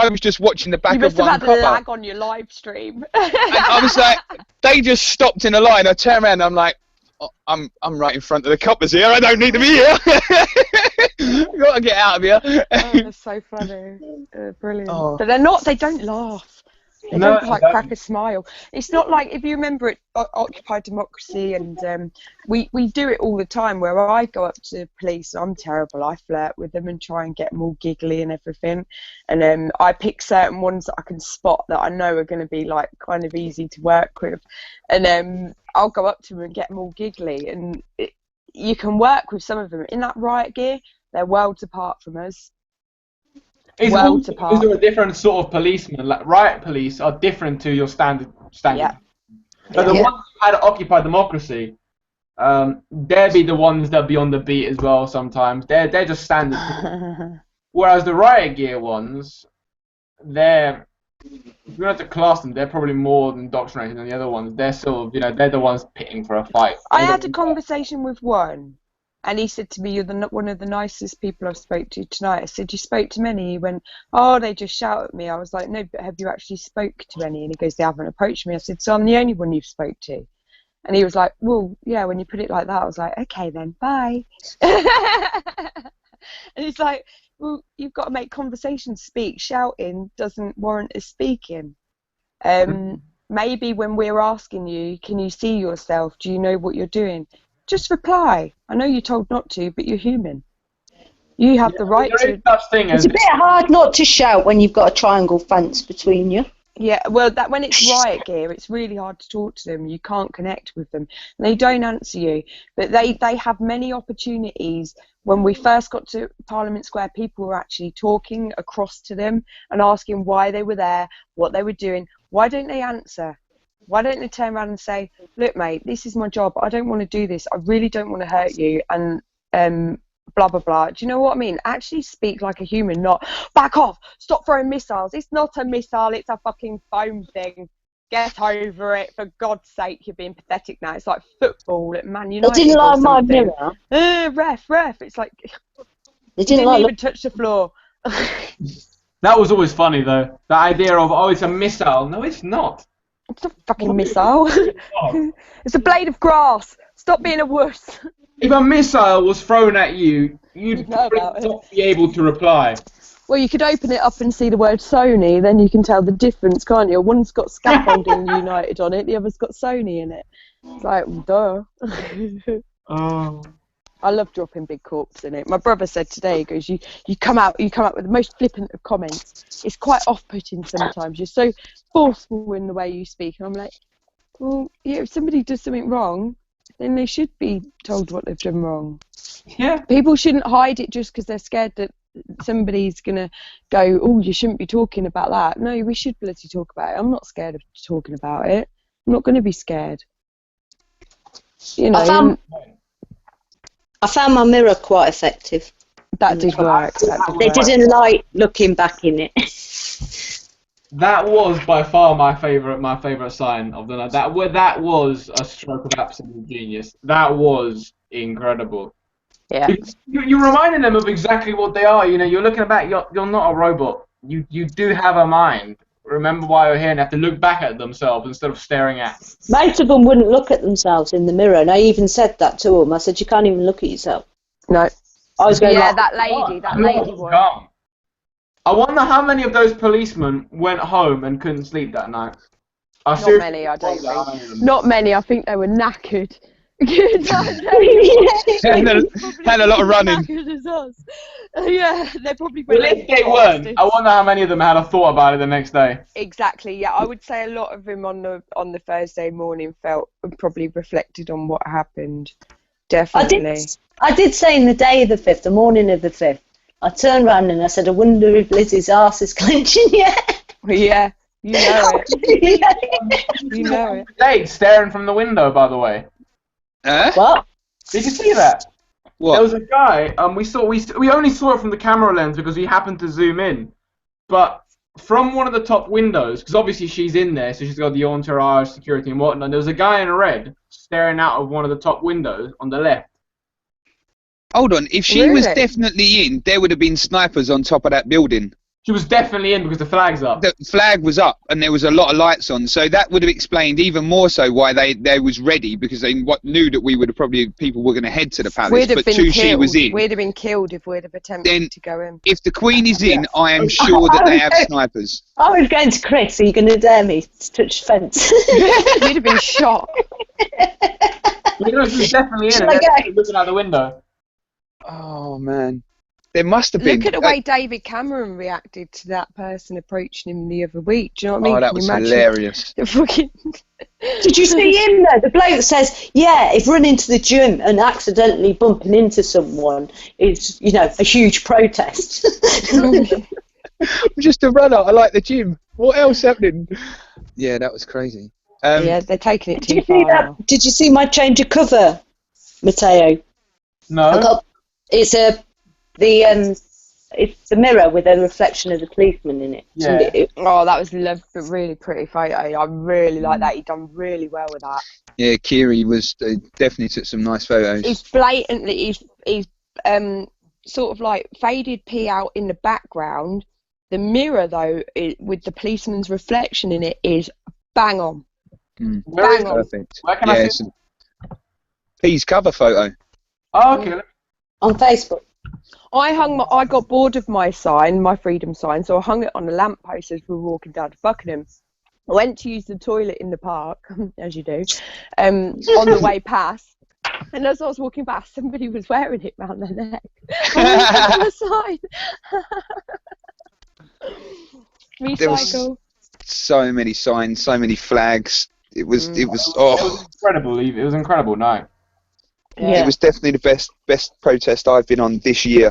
was just watching the back of one copper. You must have had lag on your live stream. And I was like, they just stopped in a line. I turned around, and I'm like, oh, I'm right in front of the coppers here. I don't need to be here. Got to get out of here. Oh, that's so funny. Brilliant. Oh. But they don't laugh. They don't crack a smile. It's not like, if you remember at Occupy Democracy, and we do it all the time where I go up to police. I'm terrible. I flirt with them and try and get them all giggly and everything. And I pick certain ones that I can spot that I know are going to be like kind of easy to work with. And I'll go up to them and get them all giggly. And you can work with some of them. In that riot gear, they're worlds apart from us. Is there a different sort of policeman? Like riot police are different to your standard. Yeah. But the ones who had Occupy Democracy, they'll be the ones that be on the beat as well sometimes. They're just standard. Whereas the riot gear ones, if you have to class them, they're probably more indoctrinated than the other ones. They're sort of, they're the ones pitting for a fight. I had a conversation with one. And he said to me, "You're one of the nicest people I've spoke to tonight." I said, "You spoke to many?" He went, "Oh, they just shout at me." I was like, "No, but have you actually spoke to any?" And he goes, "They haven't approached me." I said, "So I'm the only one you've spoke to?" And he was like, "Well, yeah, when you put it like that." I was like, "Okay then, bye." And he's like, "Well, you've got to make conversation speak. Shouting doesn't warrant us speaking. Maybe when we're asking you, can you see yourself? Do you know what you're doing? Just reply. I know you're told not to, but you're human. You have the right to." It's a bit hard not to shout when you've got a triangle fence between you. Yeah, well, when it's riot gear, it's really hard to talk to them. You can't connect with them. And they don't answer you. But they have many opportunities. When we first got to Parliament Square, people were actually talking across to them and asking why they were there, what they were doing. Why don't they answer? Why don't they turn around and say, "Look, mate, this is my job. I don't want to do this. I really don't want to hurt you." And blah, blah, blah. Do you know what I mean? Actually speak like a human, not "Back off. Stop throwing missiles." It's not a missile. It's a fucking foam thing. Get over it. For God's sake, you're being pathetic now. It's like football at Man United. They didn't like my mirror. Ref. It's like, they didn't even touch the floor. That was always funny, though. The idea of, oh, it's a missile. No, it's not. It's a fucking missile. It's a blade of grass. Stop being a wuss. If a missile was thrown at you, you'd probably not be able to reply. Well, you could open it up and see the word Sony, then you can tell the difference, can't you? One's got Scaffolding United on it, the other's got Sony in it. It's like, duh. Oh. I love dropping big corpse in it. My brother said today, he goes, you come out with the most flippant of comments. It's quite off-putting sometimes. You're so forceful in the way you speak. And I'm like, well, yeah, if somebody does something wrong, then they should be told what they've done wrong. Yeah. People shouldn't hide it just because they're scared that somebody's going to go, oh, you shouldn't be talking about that. No, we should bloody talk about it. I'm not scared of talking about it. I'm not going to be scared. You know. I found my mirror quite effective. That did work. They didn't like looking back in it. That was by far my favourite sign of the night. That was a stroke of absolute genius. That was incredible. Yeah. You're reminding them of exactly what they are. You know, you're looking back. You're not a robot. You do have a mind. Remember why you're here and have to look back at themselves instead of staring at. Most of them wouldn't look at themselves in the mirror, and I even said that to them. I said, you can't even look at yourself. No. I was going, yeah, like, that lady was. I wonder how many of those policemen went home and couldn't sleep that night. Not many, I don't think. Not many. I think they were knackered. Had a lot of running. As us. Yeah, they probably. Well, if they weren't, I wonder how many of them had a thought about it the next day. Exactly. Yeah, I would say a lot of them on the Thursday morning probably reflected on what happened. Definitely. I did say in the day of the 5th, the morning of the 5th, I turned around and I said, I wonder if Lizzie's arse is clenching yet. Yeah, you know it. You know it. Dave staring from the window, by the way. What? Did you see that? What? There was a guy. We only saw it from the camera lens because we happened to zoom in, but from one of the top windows, because obviously she's in there, so she's got the entourage, security, and whatnot. There was a guy in red staring out of one of the top windows on the left. Hold on, if she was definitely in, there would have been snipers on top of that building. She was definitely in because the flag's up. The flag was up and there was a lot of lights on, so that would have explained even more so why they was ready, because they knew that people were going to head to the palace. We'd have been killed. She was in. We'd have been killed if we'd have attempted to go in. If the Queen is in, I am sure that they have snipers. I was going to Chris, are you going to dare me to touch the fence? You'd have been shot. She was definitely in and looking out the window. Oh man, there must have been. Look at the way David Cameron reacted to that person approaching him the other week. Do you know what I mean? Oh, that was hilarious. Did you see him though? The bloke says, yeah, if running to the gym and accidentally bumping into someone is, a huge protest. I'm just a runner. I like the gym. What else happening? Yeah, that was crazy. Yeah, they're taking it too far. Did you see my change of cover, Matteo? No. It's the mirror with a reflection of the policeman in it. Yeah. That was a really pretty photo. I really like that. He done really well with that. Yeah, Kiri was definitely took some nice photos. He's blatantly he's sort of like faded pee out in the background. The mirror though, with the policeman's reflection in it, is bang on. Bang on. Perfect. Where can I see it? P's cover photo. Oh, okay. On Facebook. I got bored of my sign, my freedom sign, so I hung it on a lamppost as we were walking down to Buckingham. I went to use the toilet in the park, as you do, on the way past. And as I was walking past, somebody was wearing it round their neck. On the sign. Recycle. There was so many signs, so many flags. It was incredible. It was an incredible night. Yeah. It was definitely the best protest I've been on this year,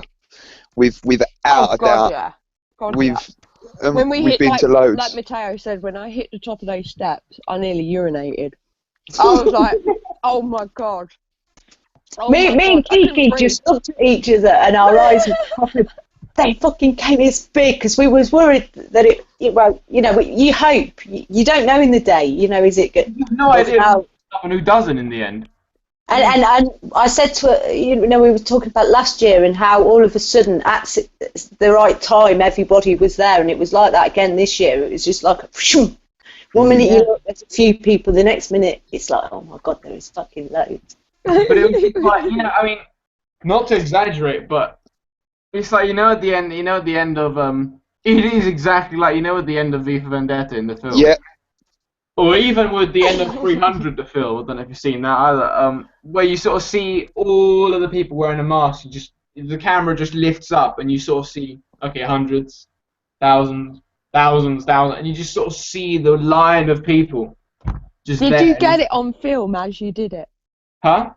without a doubt. Yeah. When we've been to loads. Like Matteo said, when I hit the top of those steps, I nearly urinated. I was like, oh my god. Me and Kiki just looked at each other and our eyes were they fucking came as big because we was worried that you hope. You don't know in the day, is it good? You have no idea who doesn't in the end. And I said to her, we were talking about last year and how all of a sudden at the right time everybody was there, and it was like that again this year. It was just like one minute you look, there's a few people, the next minute it's like, oh my god, there is fucking loads. But it was like, not to exaggerate, but It's like at the end, at the end of it is exactly like at the end of V for Vendetta in the film. Yeah. Or even with the end of 300, the film. I don't know if you've seen that either. Where you sort of see all of the people wearing a mask. The camera just lifts up, and you sort of see hundreds, thousands, and you just sort of see the line of people just Did there. you get it on film as you did it? Huh?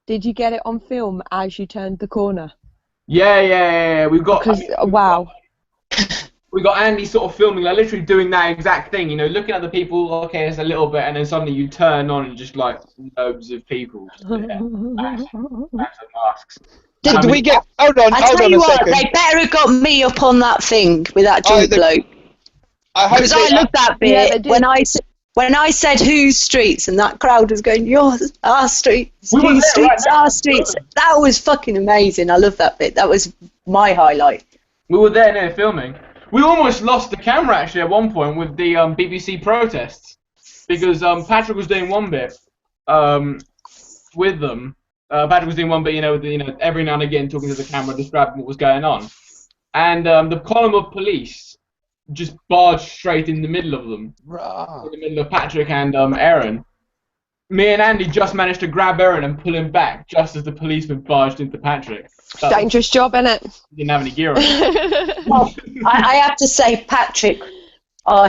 Did you get it on film as you turned the corner? Yeah. We've got. Wow. We got Andy sort of filming, like literally doing that exact thing, looking at the people, okay, it's a little bit, and then suddenly you turn on and just like loads of people. Just massive masks. Did we get? Hold on I tell a you what, second. they better have got me up on that thing with that drunk bloke. Because I loved that bit when I said whose streets, and that crowd was going, yours, our streets, whose streets, our streets. That was fucking amazing. I love that bit. That was my highlight. We were there near filming. We almost lost the camera actually at one point with the BBC protests because Patrick was doing one bit with them. Patrick was doing one bit, every now and again talking to the camera, describing what was going on, and the column of police just barged straight in the middle of them, in the middle of Patrick and Aaron. Me and Andy just managed to grab Aaron and pull him back just as the policeman barged into Patrick. Dangerous job, innit? Didn't have any gear on. Well, I have to say, Patrick,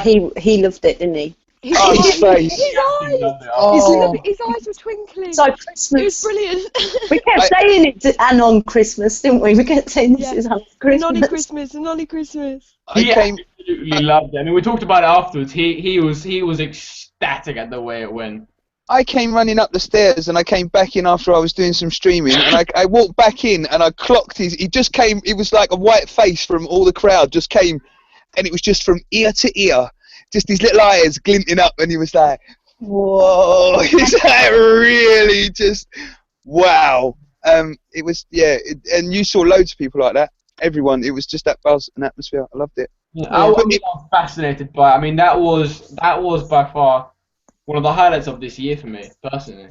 he loved it, didn't he? His face. His eyes were twinkling. It's like Christmas. It was brilliant. We kept saying it and on Christmas, didn't we? We kept saying this is on Christmas. Nolly Christmas. He absolutely loved it. I mean, we talked about it afterwards. He was ecstatic at the way it went. I came running up the stairs and I came back in after I was doing some streaming and I walked back in and I clocked he just came, it was like a white face from all the crowd just came and it was just from ear to ear, just his little eyes glinting up and he was like, whoa, he's like really just, wow. It was, and you saw loads of people like that, everyone, it was just that buzz and atmosphere, I loved it. Yeah, I was fascinated by it. I mean, that was by far one of the highlights of this year for me, personally.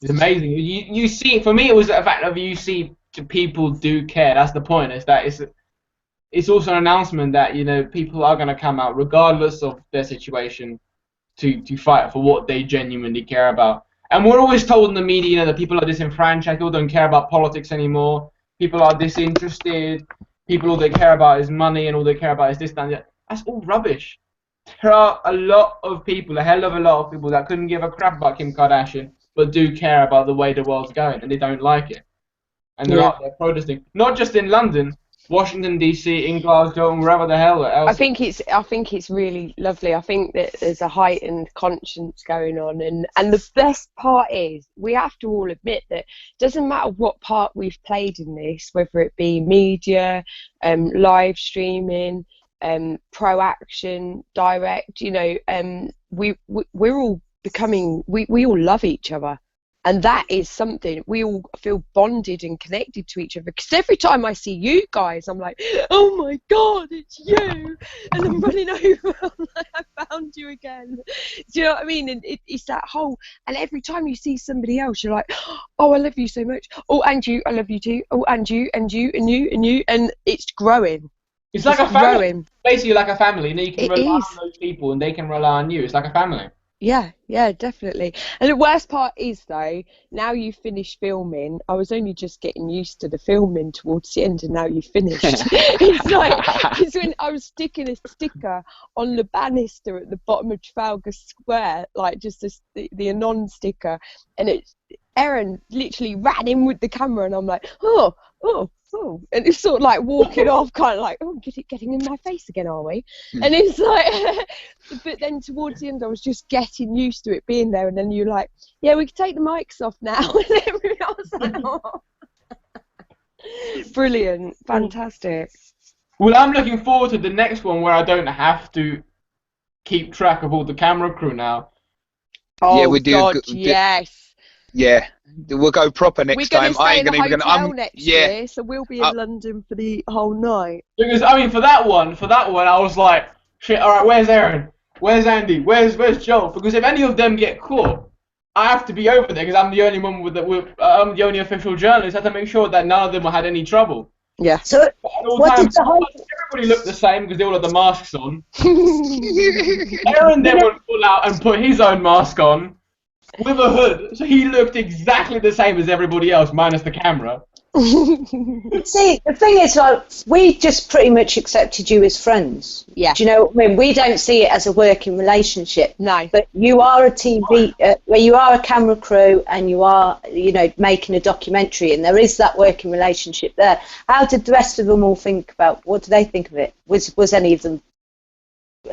It's amazing. You see, for me, it was the fact that you see people do care. That's the point. Is that it's also an announcement that people are going to come out regardless of their situation to fight for what they genuinely care about. And we're always told in the media that people are disenfranchised, people don't care about politics anymore, people are disinterested, people all they care about is money and all they care about is this and that. That's all rubbish. There are a lot of people, a hell of a lot of people that couldn't give a crap about Kim Kardashian, but do care about the way the world's going, and they don't like it. And they're out there protesting, not just in London, Washington DC, in Glasgow, and wherever the hell else. I think it's really lovely. I think that there's a heightened conscience going on, and the best part is we have to all admit that it doesn't matter what part we've played in this, whether it be media, live streaming, pro action, direct, we're all becoming, we all love each other, and that is something we all feel bonded and connected to each other, because every time I see you guys I'm like, oh my god, it's you, and I'm running over, I'm like, I found you again. Do you know what I mean? And it's that whole, and every time you see somebody else you're like, oh, I love you so much, oh, and you, I love you too, oh, and you, and you, and you, and you, and it's growing. It's like a family. Basically like a family. You can rely on those people and they can rely on you. It's like a family. Yeah, definitely. And the worst part is, though, now you've finished filming, I was only just getting used to the filming towards the end, and now you've finished. It's when I was sticking a sticker on the banister at the bottom of Trafalgar Square, like just the Anon sticker, and Erin literally ran in with the camera, and I'm like, oh, and it's sort of like walking off, kind of like, oh, getting in my face again, are we? And it's like, but then towards the end, I was just getting used to it being there, and then you're like, yeah, we can take the mics off now, and everyone else like, oh. Brilliant, fantastic. Well, I'm looking forward to the next one where I don't have to keep track of all the camera crew now. Oh, yeah, we do. God, yes. Yeah, we'll go proper next time. I ain't gonna even. I'm next year, so we'll be in London for the whole night. Because I mean, for that one, I was like, shit. All right, where's Aaron? Where's Andy? Where's Joel? Because if any of them get caught, I have to be over there because I'm the only one I'm the only official journalist. I have to make sure that none of them had any trouble. Yeah. So At all what did times, the whole everybody looked the same because they all had the masks on. Aaron then went full out and put his own mask on with a hood, so he looked exactly the same as everybody else, minus the camera. See, the thing is, like, we just pretty much accepted you as friends. Yeah. Do you know what I mean? We don't see it as a working relationship. No. But you are a TV, where you are a camera crew, and you are, you know, making a documentary, and there is that working relationship there. How did the rest of them all think about? What do they think of it? Was any of them?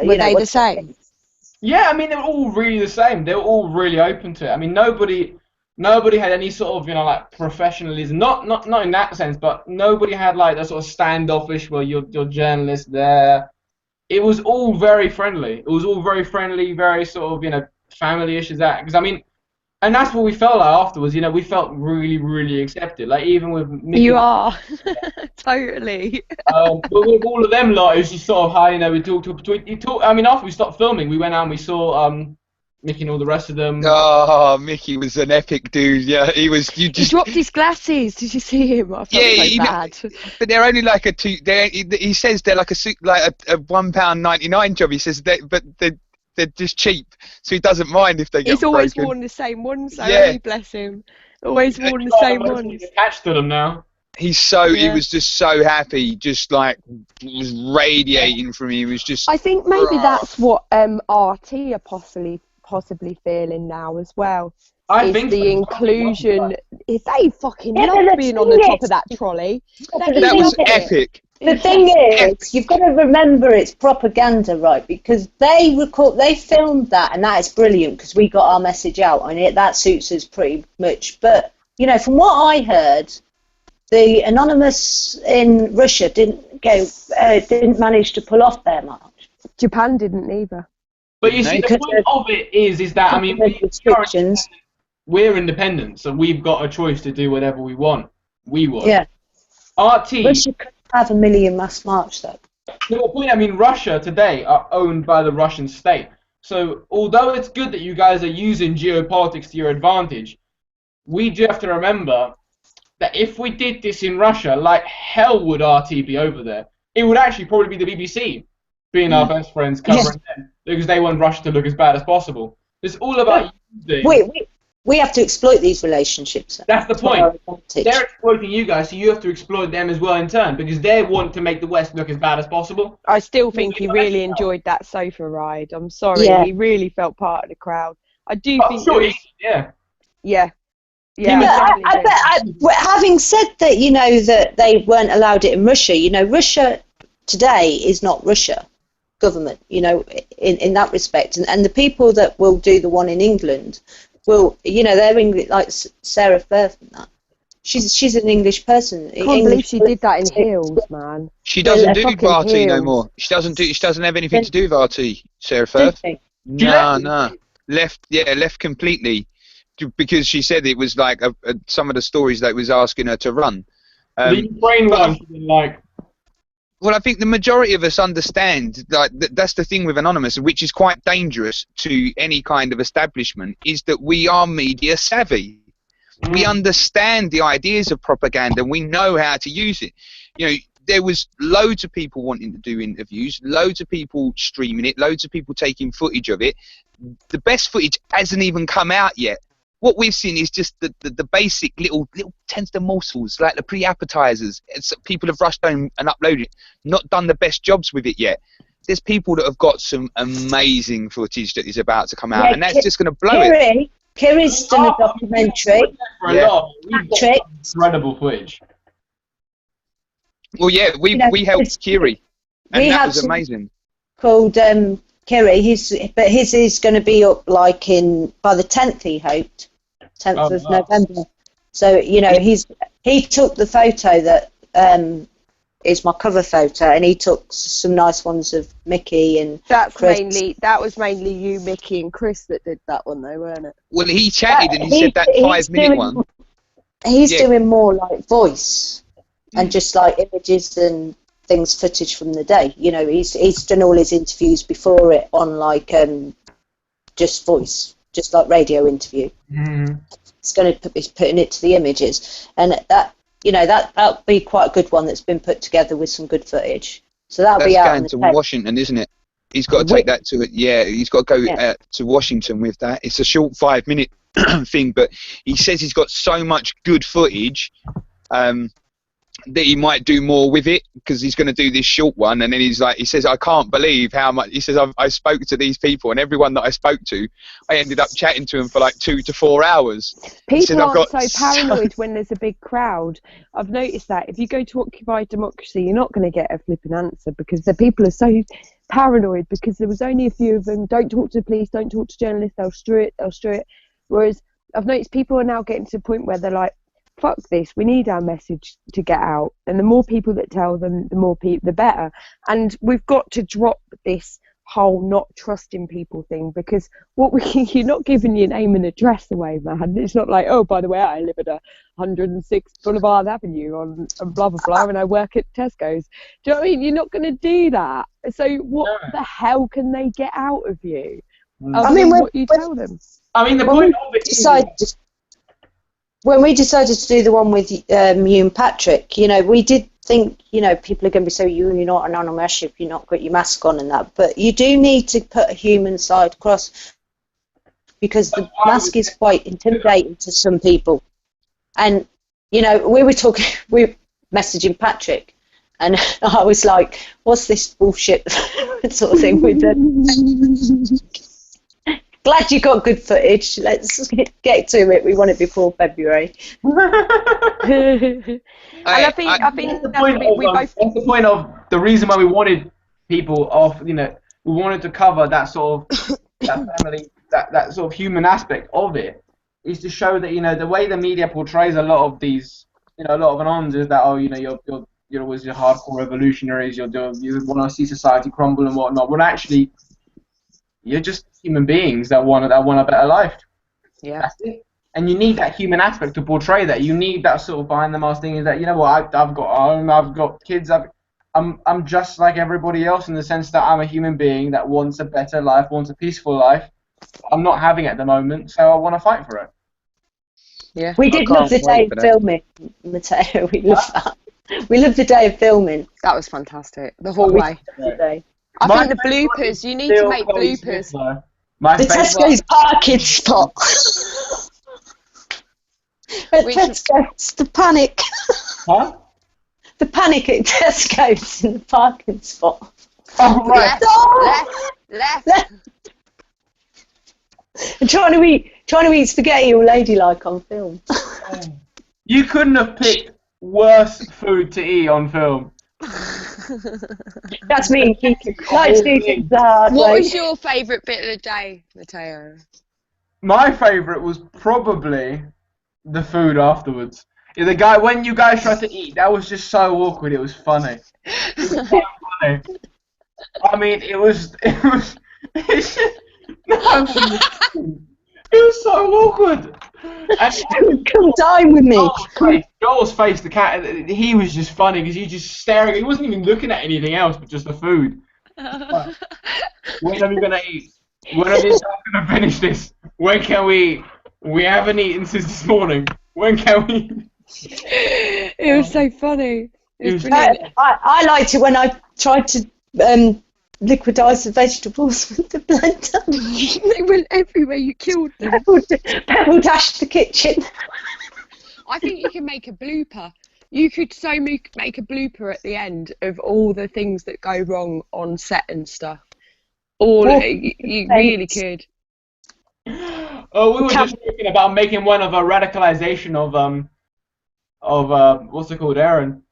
Were they the same? Yeah, I mean, they were all really the same. They were all really open to it. I mean, nobody had any sort of, you know, like professionalism. Not in that sense, but nobody had like that sort of standoffish where you're journalist there. It was all very friendly. It was all very friendly, very sort of, you know, family-ish as that. Because I mean, and that's what we felt like afterwards. You know, we felt really, really accepted. Like even with Mickey, You are. Totally. but with all of them, like it was just sort of how, you know, we talked. I mean, after we stopped filming, we went out and we saw Mickey and all the rest of them. Oh, Mickey was an epic dude. Yeah, he was. You He just. dropped his glasses. Did you see him? I felt so bad. But they're only like a two. He says they're like a £1.99 job. He says but they're just cheap, so he doesn't mind if they get He's always broken. worn the same ones, though, Yeah. yeah. Bless him. Always worn the same ones. Attached to them now. He Yeah. was just so happy, just like was radiating from him. He was just. I think maybe that's what RT are possibly feeling now as well. I is think the so. inclusion. If they fucking Yeah, love but being the on the thing top is- of that trolley. That was epic. The thing is, you've got to remember it's propaganda, right? Because they filmed that, and that is brilliant because we got our message out, and that suits us pretty much. But you know, from what I heard, the Anonymous in Russia didn't manage to pull off their march. Japan didn't either. But you see, the Because point of it is that I mean, restrictions. we're independent, so we've got a choice to do whatever we want. We want. Yeah, RT. Russia could have 1 million mass march though. No, point. I mean, Russia today are owned by the Russian state. So although it's good that you guys are using geopolitics to your advantage, we do have to remember that if we did this in Russia, like hell would RT be over there. It would actually probably be the BBC being our best friends covering them because they want Russia to look as bad as possible. It's all about using. We have to exploit these relationships. That's the point. our advantage. They're exploiting you guys, so you have to exploit them as well in turn because they want to make the West look as bad as possible. I still think he really enjoyed that sofa ride. I'm sorry, Yeah. he really felt part of the crowd. I do Oh, think. sure, there was- yeah. Yeah. Yeah, I definitely do. Having said that, you know, that they weren't allowed it in Russia, you know, Russia today is not Russia government, you know, in that respect. And the people that will do the one in England will, you know, they're English, like Sarah Firth and that. She's an English person. I can't believe she did that in heels, man. She doesn't do fucking RT no heels. more. She doesn't have anything to do with RT. Sarah Firth. No. Left completely. Because she said it was like some of the stories that was asking her to run. The Ukraine one, she didn't like. Well, I think the majority of us understand, like that's the thing with Anonymous, which is quite dangerous to any kind of establishment, is that we are media savvy. We understand the ideas of propaganda. We know how to use it. You know, there was loads of people wanting to do interviews, loads of people streaming it, loads of people taking footage of it. The best footage hasn't even come out yet. What we've seen is just the basic little tender morsels, like the pre-appetizers. People have rushed home and uploaded it, not done the best jobs with it yet. There's people that have got some amazing footage that is about to come out, and that's just going to blow it. Kiri's done a documentary. For a lot. We've got Patrick. incredible footage. Well, yeah, we helped Kiri, and we that have was some- amazing. Called Kiri. His is going to be up like by the 10th. He hoped 10th of November. So you know he took the photo that is my cover photo, and he took some nice ones of Mickey and That was Chris. mainly you, Mickey, and Chris that did that one, though, weren't it? Well, he chatted and he said that 5-minute one. He's Yeah. doing more like voice and just like images and footage from the day. You know, he's done all his interviews before it on like just voice, just like radio interview. Mm-hmm. He's putting it to the images, and you know, that'll be quite a good one that's been put together with some good footage. So that'll That's be out. going to Washington, isn't it? He's got to take that to it. Yeah, he's got to go to Washington with that. It's a short 5-minute thing, but he says he's got so much good footage that he might do more with it, because he's going to do this short one. And then he says, I can't believe how much. He says, I spoke to these people, and everyone that I spoke to, I ended up chatting to them for like 2 to 4 hours. People aren't so paranoid when there's a big crowd. I've noticed that if you go to Occupy Democracy, you're not going to get a flipping answer, because the people are so paranoid, because there was only a few of them. Don't talk to the police, don't talk to journalists, they'll strew it. Whereas I've noticed people are now getting to the point where they're like, fuck this, we need our message to get out, and the more people that tell them, the better. And we've got to drop this whole not trusting people thing, because you're not giving your name and address away, man. It's not like, oh, by the way, I live at 106 Boulevard Avenue on blah blah blah, and I work at Tesco's. Do you know what I mean? You're not going to do that. So what the hell can they get out of you? I mean, what you tell them. I mean, the point of it is, when we decided to do the one with you and Patrick, you know, we did think, you know, people are going to be so you're not anonymous if you've not got your mask on and that, but you do need to put a human side across, because the mask is quite intimidating to some people. And, you know, we were messaging Patrick, and I was like, what's this bullshit sort of thing with the... Glad you got good footage. Let's get to it. We want it before February. I think that's the point of the reason why we wanted people off. You know, we wanted to cover that sort of that family, that sort of human aspect of it, is to show that, you know, the way the media portrays a lot of these, you know, a lot of anons is that, oh, you know, you're always your hardcore revolutionaries. You want to see society crumble and whatnot. When actually, you're just human beings that want a better life. Yeah. That's it. And you need that human aspect to portray that. You need that sort of behind the mask thing, is that, you know what, I've got a home, I've got kids, I'm just like everybody else, in the sense that I'm a human being that wants a better life, wants a peaceful life. I'm not having it at the moment, so I want to fight for it. Yeah. We did love the day of filming, Matteo. We loved that. We loved the day of filming. That was fantastic. The whole way. I think the bloopers, you need to make bloopers. The Tesco's parking spot. At Tesco's, the panic. Huh? The panic at Tesco's in the parking spot. Oh, right. Left. And trying to eat spaghetti all ladylike on film. You couldn't have picked worse food to eat on film. That's me. Like to do things the hard way. What was your favourite bit of the day, Matteo? My favourite was probably the food afterwards. Yeah, the guy, when you guys tried to eat, that was just so awkward. It was funny. It was so funny. I mean, it was so awkward. And come dine with me. Joel's face, the cat, he was just funny because he was just staring. He wasn't even looking at anything else but just the food. When are we gonna eat? When are we gonna finish this? When can we? We haven't eaten since this morning. When can we? It was so funny. I liked it when I tried to liquidise the vegetables with the blender. They went everywhere. You killed them. Pebble dashed the kitchen. I think you can make a blooper. You could make a blooper at the end of all the things that go wrong on set and stuff. You really could. Oh, we were just talking about making one of a radicalization of what's it called, Aaron.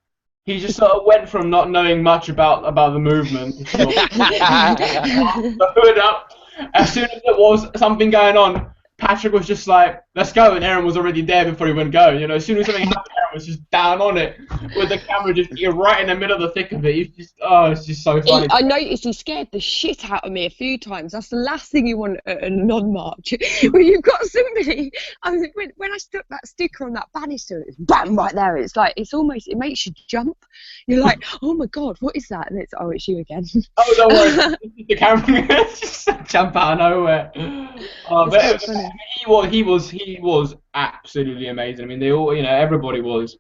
He just sort of went from not knowing much about the movement to sort of the hood up. As soon as there was something going on, Patrick was just like, let's go, and Aaron was already there before he went go. You know, as soon as something happened, Aaron was just down on it with the camera just right in the middle of the thick of it. It's just so funny. I noticed he scared the shit out of me a few times. That's the last thing you want at a non-march. When you've got somebody, when I stuck that sticker on that banister, it's bam right there. It's like, it makes you jump. You're like, oh my god, what is that? And it's you again. Oh, don't worry. The camera just jump out of nowhere. But he was absolutely amazing. I mean, they all, you know, everybody was.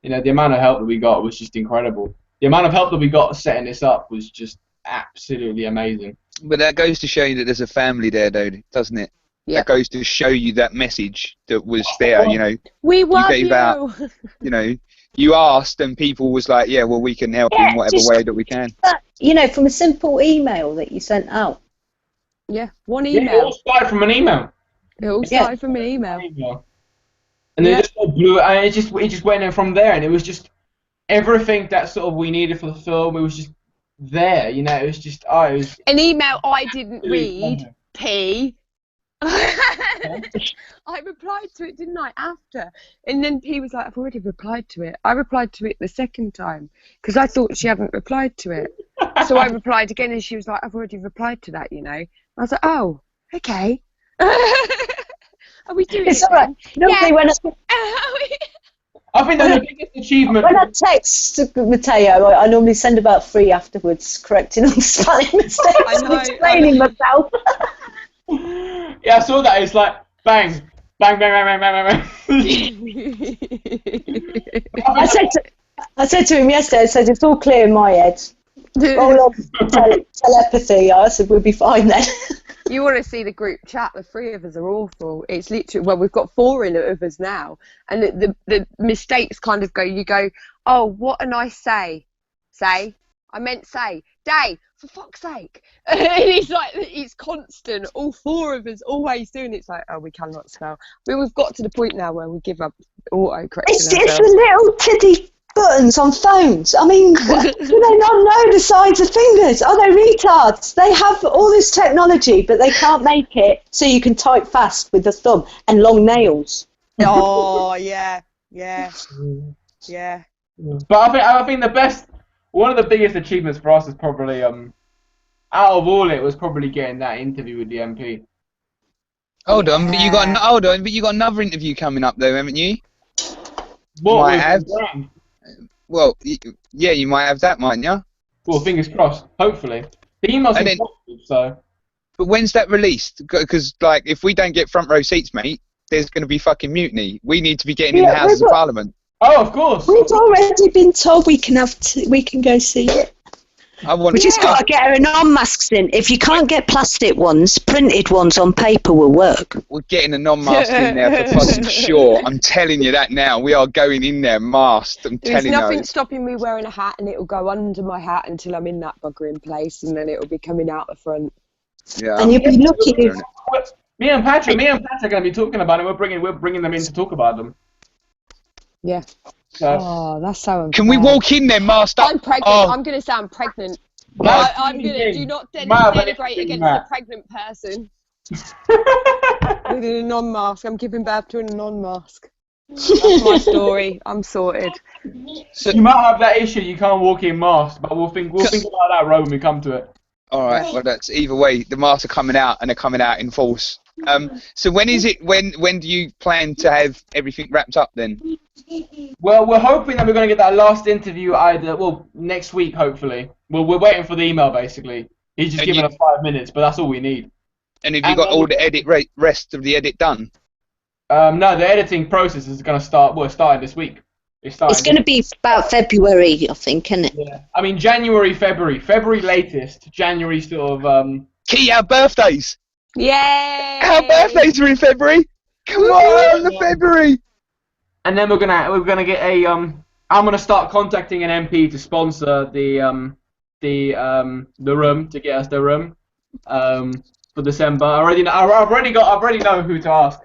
You know, the amount of help that we got was just incredible. The amount of help that we got setting this up was just absolutely amazing. But that goes to show you that there's a family there, though, doesn't it? Yeah. That goes to show you that message that was there, you know. We love gave you. out- You know, you asked and people was like, yeah, well, we can help Yeah, in whatever just- way that we can. You know, from a simple email that you sent out. Yeah, one Yeah, it email. all started from an email. It all started from an email. And then Yeah. it just all blew, and it just went in from there, and it was just everything that sort of we needed for the film. It was just there, you know. It was just it was. An email I didn't Really read. funny. P. I replied to it, didn't I? After, and then P was like, "I've already replied to it." I replied to it the second time because I thought she hadn't replied to it. So I replied again, and she was like, "I've already replied to that," you know. I was like, "Oh, okay." Are we doing It's it? all right. Normally, when I think that's the biggest achievement. I text Matteo, I normally send about 3 afterwards, correcting all the spelling mistakes I know, and explaining myself. Yeah, I saw that. It's like bang, bang, bang, bang, bang, bang, bang. I said to him yesterday, I said, it's all clear in my head. All of telepathy. I said, we'll be fine then. You want to see the group chat? The 3 of us are awful. It's literally, well, we've got 4 of us now, and the mistakes kind of go. You go, oh, what a nice say. I meant say. Dave, for fuck's sake. And it's like, it's constant. All 4 of us always doing it. It's like, oh, we cannot spell. We've got to the point now where we give up autocorrection. It's the little tiddy buttons on phones. I mean, do they not know the size of fingers? Are they retards? They have all this technology, but they can't make it so you can type fast with the thumb and long nails. Oh, yeah. But I think one of the biggest achievements for us is probably out of all it was probably getting that interview with the MP. Hold on, but you got another interview coming up though, haven't you? What Might was have. the brand? Well, yeah, you might have that, mightn't you? Well, fingers crossed. Hopefully, the email's And then- positive, so. But when's that released? Because like, if we don't get front row seats, mate, there's going to be fucking mutiny. We need to be getting in the Houses of Parliament. Oh, of course. We've already been told we can go see it. I want. We just got to get our non-masks in. If you can't get plastic ones, printed ones on paper will work. We're getting a non-mask in there for fucking sure. I'm telling you that now. We are going in there masked. I'm There's telling you. nothing stopping me wearing a hat, and it'll go under my hat until I'm in that bugger in place, and then it'll be coming out the front. Yeah. And you'll be lucky if Me and Patrick are going to be talking about it. We're bringing them in to talk about them. Yeah. So, Oh, that's so unfair. Can we walk in there masked up? I'm pregnant. Oh. I'm going to say I'm pregnant. Matt, I'm going to do not Matt, denigrate against Matt. a pregnant person with a non-mask. I'm giving birth to a non-mask. That's my story. I'm sorted. So, you might have that issue. You can't walk in masked, but we'll think about that road when we come to it. all right. Well, that's either way. The masks are coming out, and they're coming out in force. So when is it? When do you plan to have everything wrapped up then? Well, we're hoping that we're going to get that last interview next week, hopefully. Well, we're waiting for the email, basically. He's just given us 5 minutes, but that's all we need. And have you got all the rest of the edit done? No, the editing process is going to start. Well, it's starting this week. It's going to be about February, I think, isn't it? Yeah. I mean, January, February latest. January sort of. Key, our birthdays. Yay! Our birthdays are in February. Come on, the February. And then we're gonna get a I'm gonna start contacting an MP to sponsor the room, to get us the room for December. I already know who to ask.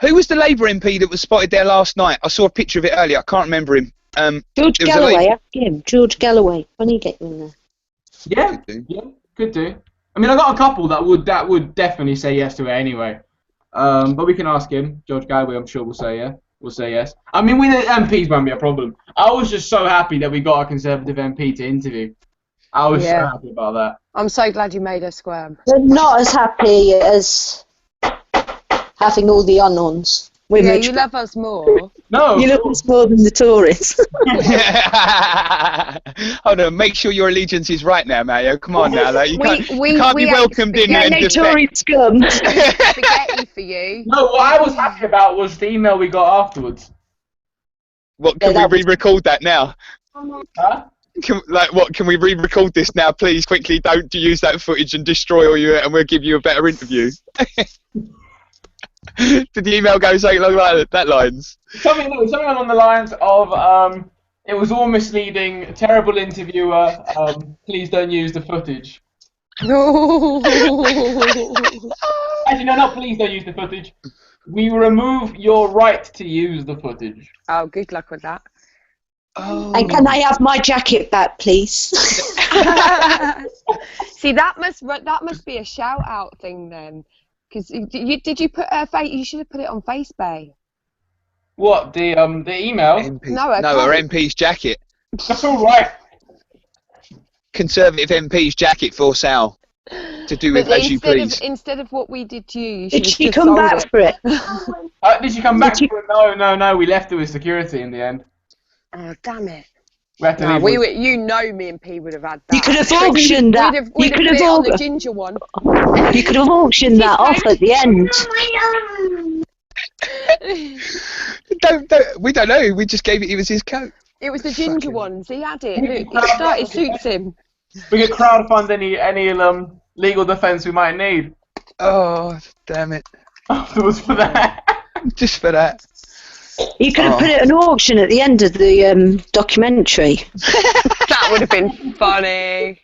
Who was the Labour MP that was spotted there last night? I saw a picture of it earlier. I can't remember him. George Galloway, ask him. George Galloway. When you get you in there. Yeah, could do. I mean, I got a couple that would definitely say yes to it anyway. But we can ask him. George Galloway, I'm sure will say yeah. We'll say yes. I mean, the MPs won't be a problem. I was just so happy that we got a Conservative MP to interview. I was so happy about that. I'm so glad you made her squirm. They're not as happy as having all the unknowns. You love us more. No. You love us more than the Tories. Hold on, make sure your allegiance is right now, Matteo. Come on now, you can't be welcomed in and no Tory scum. Spaghetti for you. No, what I was happy about was the email we got afterwards. What, Yeah, can that we was- re-record that now? Huh? Can we re-record this now, please? Quickly, don't use that footage and destroy all you, and we'll give you a better interview. Did the email go something along that lines? Something along the lines of it was all misleading. Terrible interviewer. Please don't use the footage. Actually, no, not please don't use the footage. We remove your right to use the footage. Oh, good luck with that. Oh. And can I have my jacket back, please? See, that must be a shout out thing then, because did you put her face? You should have put it on Facebook. What, the email? MP. No, her MP's jacket. All right. Conservative MP's jacket for sale. To do with But as you please. instead of what we did to you, should Did have she just come sold back it. for it? Did she come back? Did No. We left it with security in the end. Oh, damn it. We had to No, leave. me and P would have had that. You could have auctioned that. We'd have put it on the ginger one. You could have auctioned that off at the end. We don't know. We just gave it was his coat. It was the ginger ones. He had it. Look, it suits him. We could crowdfund any legal defence we might need Oh, damn it. afterwards for that. Just for that. You could have put it at an auction at the end of the documentary. That would have been funny.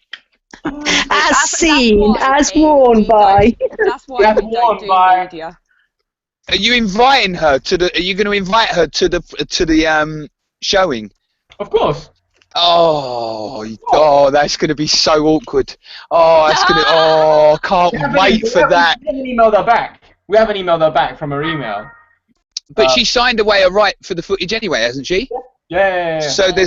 As seen, why, as Pete, worn by. That's why we don't do media. Are you inviting her to the? Are you going to invite her to the showing? Of course. Oh, that's going to be so awkward. Can't wait for that. We haven't emailed her back. We haven't emailed her back from her email. But she signed away a right for the footage anyway, hasn't she? Yeah. So there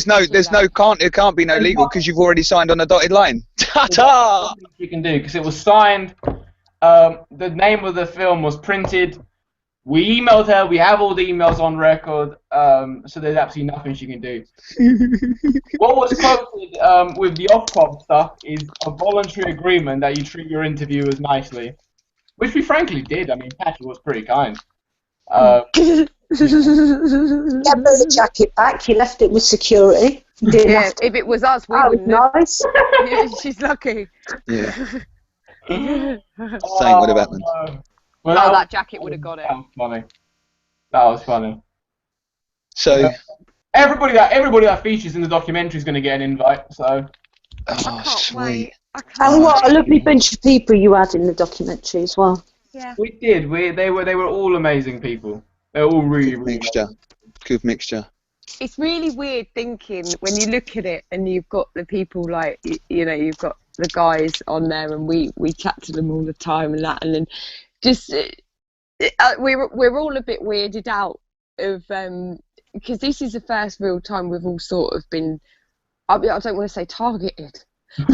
can't be no legal because you've already signed on a dotted line. Ta-ta! We can do because it was signed. The name of the film was printed. We emailed her. We have all the emails on record. So there's absolutely nothing she can do. What was quoted with the off-pop stuff is a voluntary agreement that you treat your interviewers nicely, which we frankly did. I mean, Patrick was pretty kind. You gave her the jacket back. You left it with security. You didn't Yeah, have to. if it was us, we That was wouldn't have. nice. Yeah, she's lucky. Yeah. Saying would have happened. Well, That jacket would have got it. That was funny. That was funny. So. Everybody that features in the documentary is going to get an invite. So. Oh, Can't sweet. wait. I can't And what a wait. lovely bunch of people you had in the documentary as well. Yeah. We did. They were all amazing people. They were all really Mixture. Good mixture. It's really weird thinking when you look at it and you've got the people like you've got the guys on there and we chat to them all the time and that, and then just we're all a bit weirded out of because this is the first real time we've all sort of been, I don't want to say targeted. Don't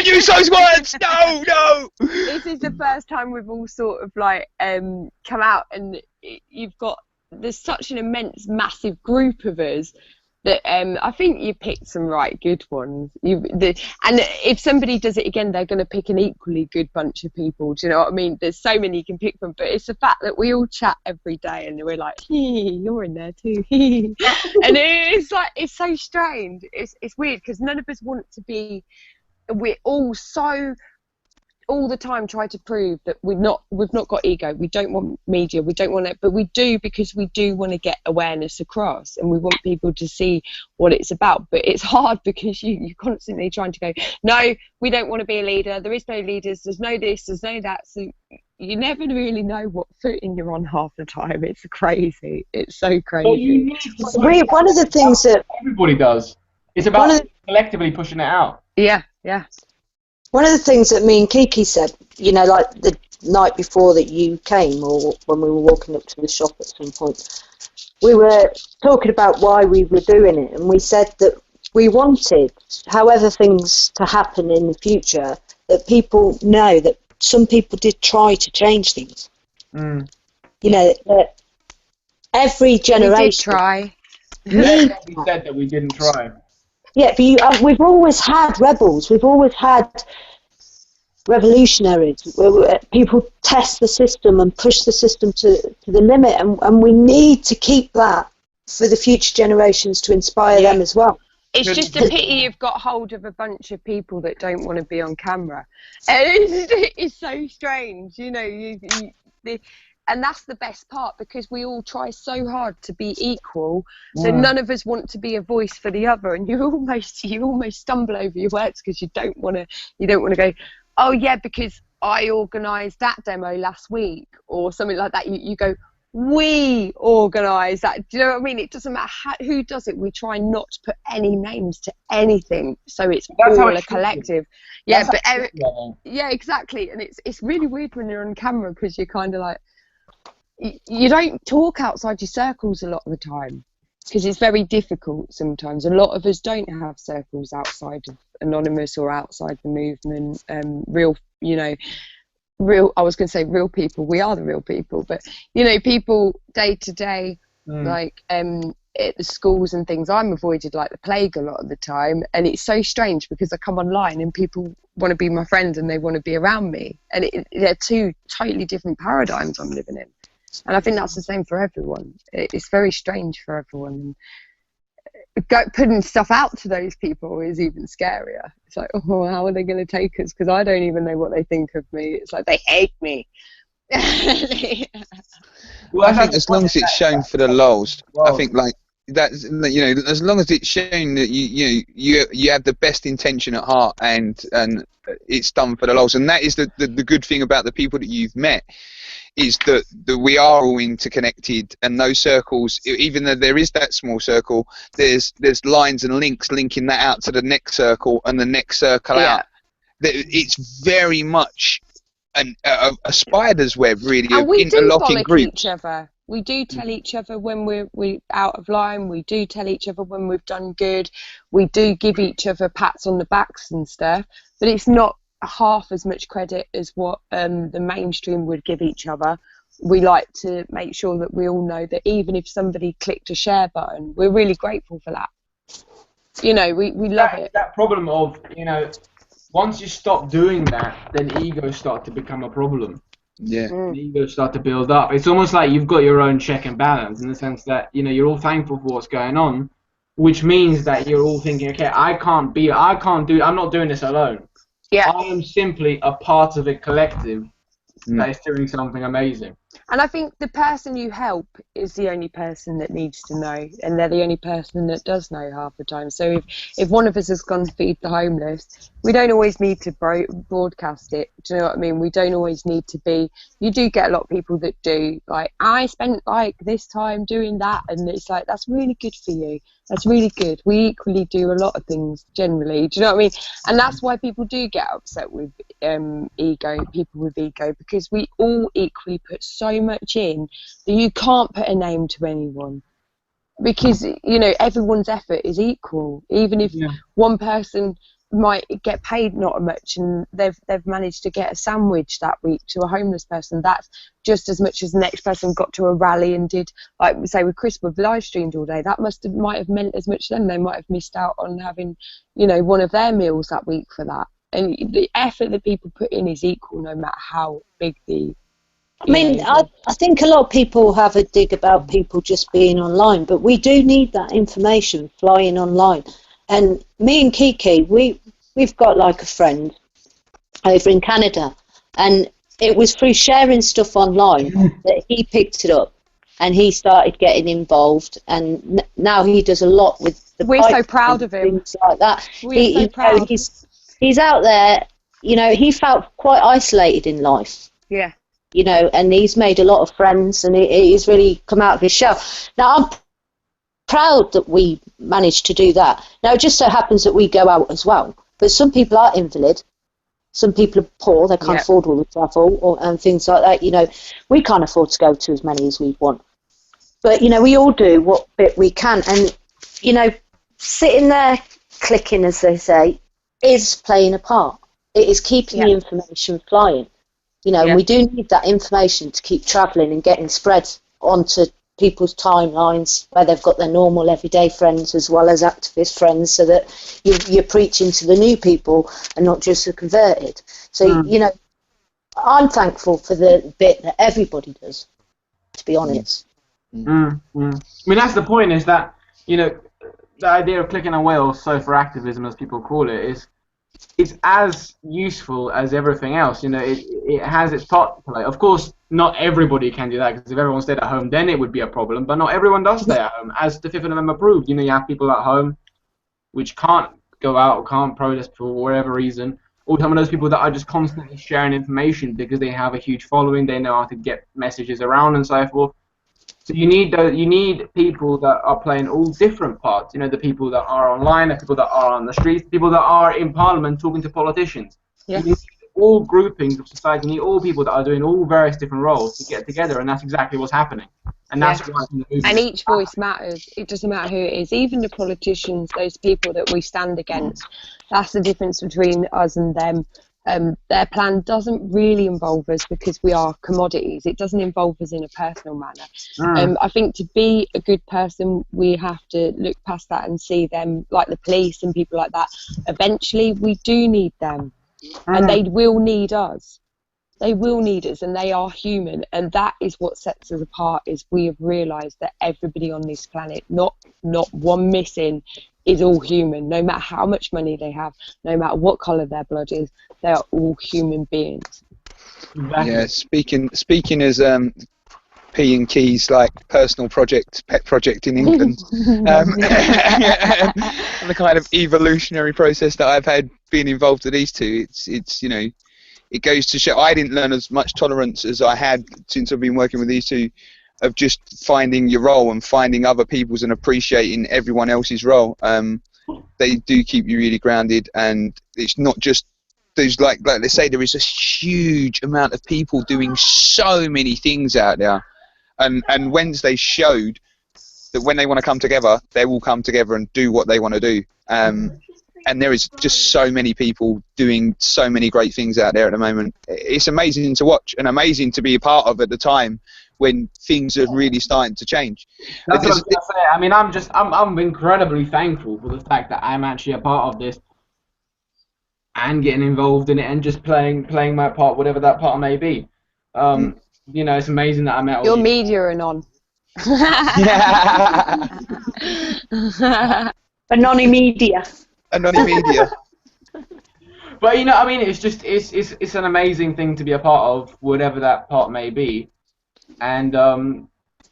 use those words. No. This is the first time we've all sort of like come out, and there's such an immense, massive group of us that I think you picked some right good ones. And if somebody does it again, they're going to pick an equally good bunch of people. Do you know what I mean? There's so many you can pick from, but it's the fact that we all chat every day and we're like, you're in there too. And it's like, it's so strange. It's weird because none of us want to be. We're all so all the time try to prove that we've not got ego. We don't want media. We don't want it, but we do because we do want to get awareness across, and we want people to see what it's about. But it's hard because you're constantly trying to go, no, we don't want to be a leader. There is no leaders. There's no this. There's no that. So you never really know what footing you're on half the time. It's crazy. It's so crazy. One of the things that everybody does. It's about collectively pushing it out. Yeah. One of the things that me and Kiki said, like the night before that you came, or when we were walking up to the shop at some point, we were talking about why we were doing it, and we said that we wanted, however things to happen in the future, that people know that some people did try to change things. Mm. That every generation. We did try. We said that we didn't try. Yeah, but we've always had rebels. We've always had revolutionaries. People test the system and push the system to the limit, and we need to keep that for the future generations to inspire them as well. It's just a pity you've got hold of a bunch of people that don't want to be on camera. And it's so strange, you know. And that's the best part, because we all try so hard to be equal, so none of us want to be a voice for the other, and you almost stumble over your words because you don't want to go, oh yeah, because I organised that demo last week or something like that. You go, we organise that. Do you know what I mean? It doesn't matter who does it. We try not to put any names to anything, so it's all a collective. Yeah, but yeah, exactly. And it's really weird when you're on camera, because you're kind of like, you don't talk outside your circles a lot of the time, because it's very difficult sometimes. A lot of us don't have circles outside of Anonymous or outside the movement. I was going to say real people. We are the real people, but you know, people day to day, like at the schools and things. I'm avoided like the plague a lot of the time, and it's so strange because I come online and people want to be my friends and they want to be around me, and they're two totally different paradigms I'm living in. And I think that's the same for everyone. It's very strange for everyone. Putting stuff out to those people is even scarier. It's like, oh, how are they going to take us? Because I don't even know what they think of me. It's like they hate me. Well, I think as long as it's shown for the lols, I think like that's, you know, as long as it's shown that you have the best intention at heart, and it's done for the lols, and that is the good thing about the people that you've met, is that we are all interconnected, and those circles, even though there is that small circle, there's lines and links linking that out to the next circle and the next circle out. It's very much a spider's web, really, and of we interlocking do groups. each other. We do tell each other when we're out of line. We do tell each other when we've done good. We do give each other pats on the backs and stuff, but it's not half as much credit as what the mainstream would give each other. We like to make sure that we all know that even if somebody clicked a share button, we're really grateful for that. You know, we love it. That problem of, you know, once you stop doing that, then egos start to become a problem. Yeah. The egos start to build up. It's almost like you've got your own check and balance, in the sense that, you know, you're all thankful for what's going on, which means that you're all thinking, okay, I'm not doing this alone. Yeah. I am simply a part of a collective that is doing something amazing. And I think the person you help is the only person that needs to know, and they're the only person that does know half the time. So if one of us has gone to feed the homeless, we don't always need to broadcast it. Do you know what I mean? We don't always need to be. You do get a lot of people that do, like, I spent like this time doing that, and it's like, that's really good for you. That's really good. We equally do a lot of things generally. Do you know what I mean? And that's why people do get upset with people with ego, because we all equally put so much in that you can't put a name to anyone, because, you know, everyone's effort is equal. Even if one person might get paid not much and they've managed to get a sandwich that week to a homeless person, that's just as much as the next person got to a rally and did, like say with Chris, we've live streamed all day. That might have meant as much to them. They might have missed out on having, you know, one of their meals that week for that. And the effort that people put in is equal, no matter how big the... I mean, I think a lot of people have a dig about people just being online, but we do need that information flying online. And me and Kiki, we've got like a friend over in Canada, and it was through sharing stuff online that he picked it up, and he started getting involved, and now he does a lot with the We're so proud of him. Things like that. We're so proud. He's out there, you know, he felt quite isolated in life. Yeah. You know, and he's made a lot of friends, and he's really come out of his shell. Now, I'm proud that we managed to do that. Now, it just so happens that we go out as well. But some people are invalid. Some people are poor. They can't afford all the travel and things like that. You know, we can't afford to go to as many as we want. But, you know, we all do what bit we can. And, you know, sitting there clicking, as they say, is playing a part. It is keeping the information flying. You know, we do need that information to keep travelling and getting spread onto people's timelines where they've got their normal everyday friends as well as activist friends, so that you're preaching to the new people and not just the converted. So, you know, I'm thankful for the bit that everybody does, to be honest. I mean, that's the point, is that, you know, the idea of clicking a whale, social activism as people call it, is as useful as everything else. You know, it has its part to play. Of course, not everybody can do that, because if everyone stayed at home, then it would be a problem. But not everyone does stay at home, as the 5th of November proved. You know, you have people at home which can't go out or can't protest for whatever reason, or some of those people that are just constantly sharing information because they have a huge following, they know how to get messages around and so forth. So you need people that are playing all different parts. You know, the people that are online, the people that are on the streets, the people that are in Parliament talking to politicians. Yes. You need all groupings of society. You need all people that are doing all various different roles to get together, and that's exactly what's happening. And that's why the movement. And each voice matters. It doesn't matter who it is. Even the politicians, those people that we stand against, that's the difference between us and them. Their plan doesn't really involve us because we are commodities. It doesn't involve us in a personal manner. I think to be a good person, we have to look past that and see them, like the police and people like that. Eventually, we do need them, and they will need us. They will need us, and they are human, and that is what sets us apart. Is we have realised that everybody on this planet, not one missing, is all human. No matter how much money they have, no matter what colour their blood is, they are all human beings. Yeah, speaking as P and Key's like personal pet project in England, and the kind of evolutionary process that I've had being involved with these two, it's you know, it goes to show I didn't learn as much tolerance as I had since I've been working with these two, of just finding your role and finding other people's and appreciating everyone else's role. They do keep you really grounded, and it's not just there's like they say, there is a huge amount of people doing so many things out there, and Wednesday showed that when they want to come together, they will come together and do what they want to do. And there is just so many people doing so many great things out there at the moment. It's amazing to watch and amazing to be a part of at the time when things are really starting to change. That's what I was going to say. I mean, I'm incredibly thankful for the fact that I'm actually a part of this and getting involved in it and just playing my part, whatever that part may be. You know, it's amazing that I met all Your you. media are on. Anonymedia. Anonymedia. But you know, I mean, it's an amazing thing to be a part of, whatever that part may be, and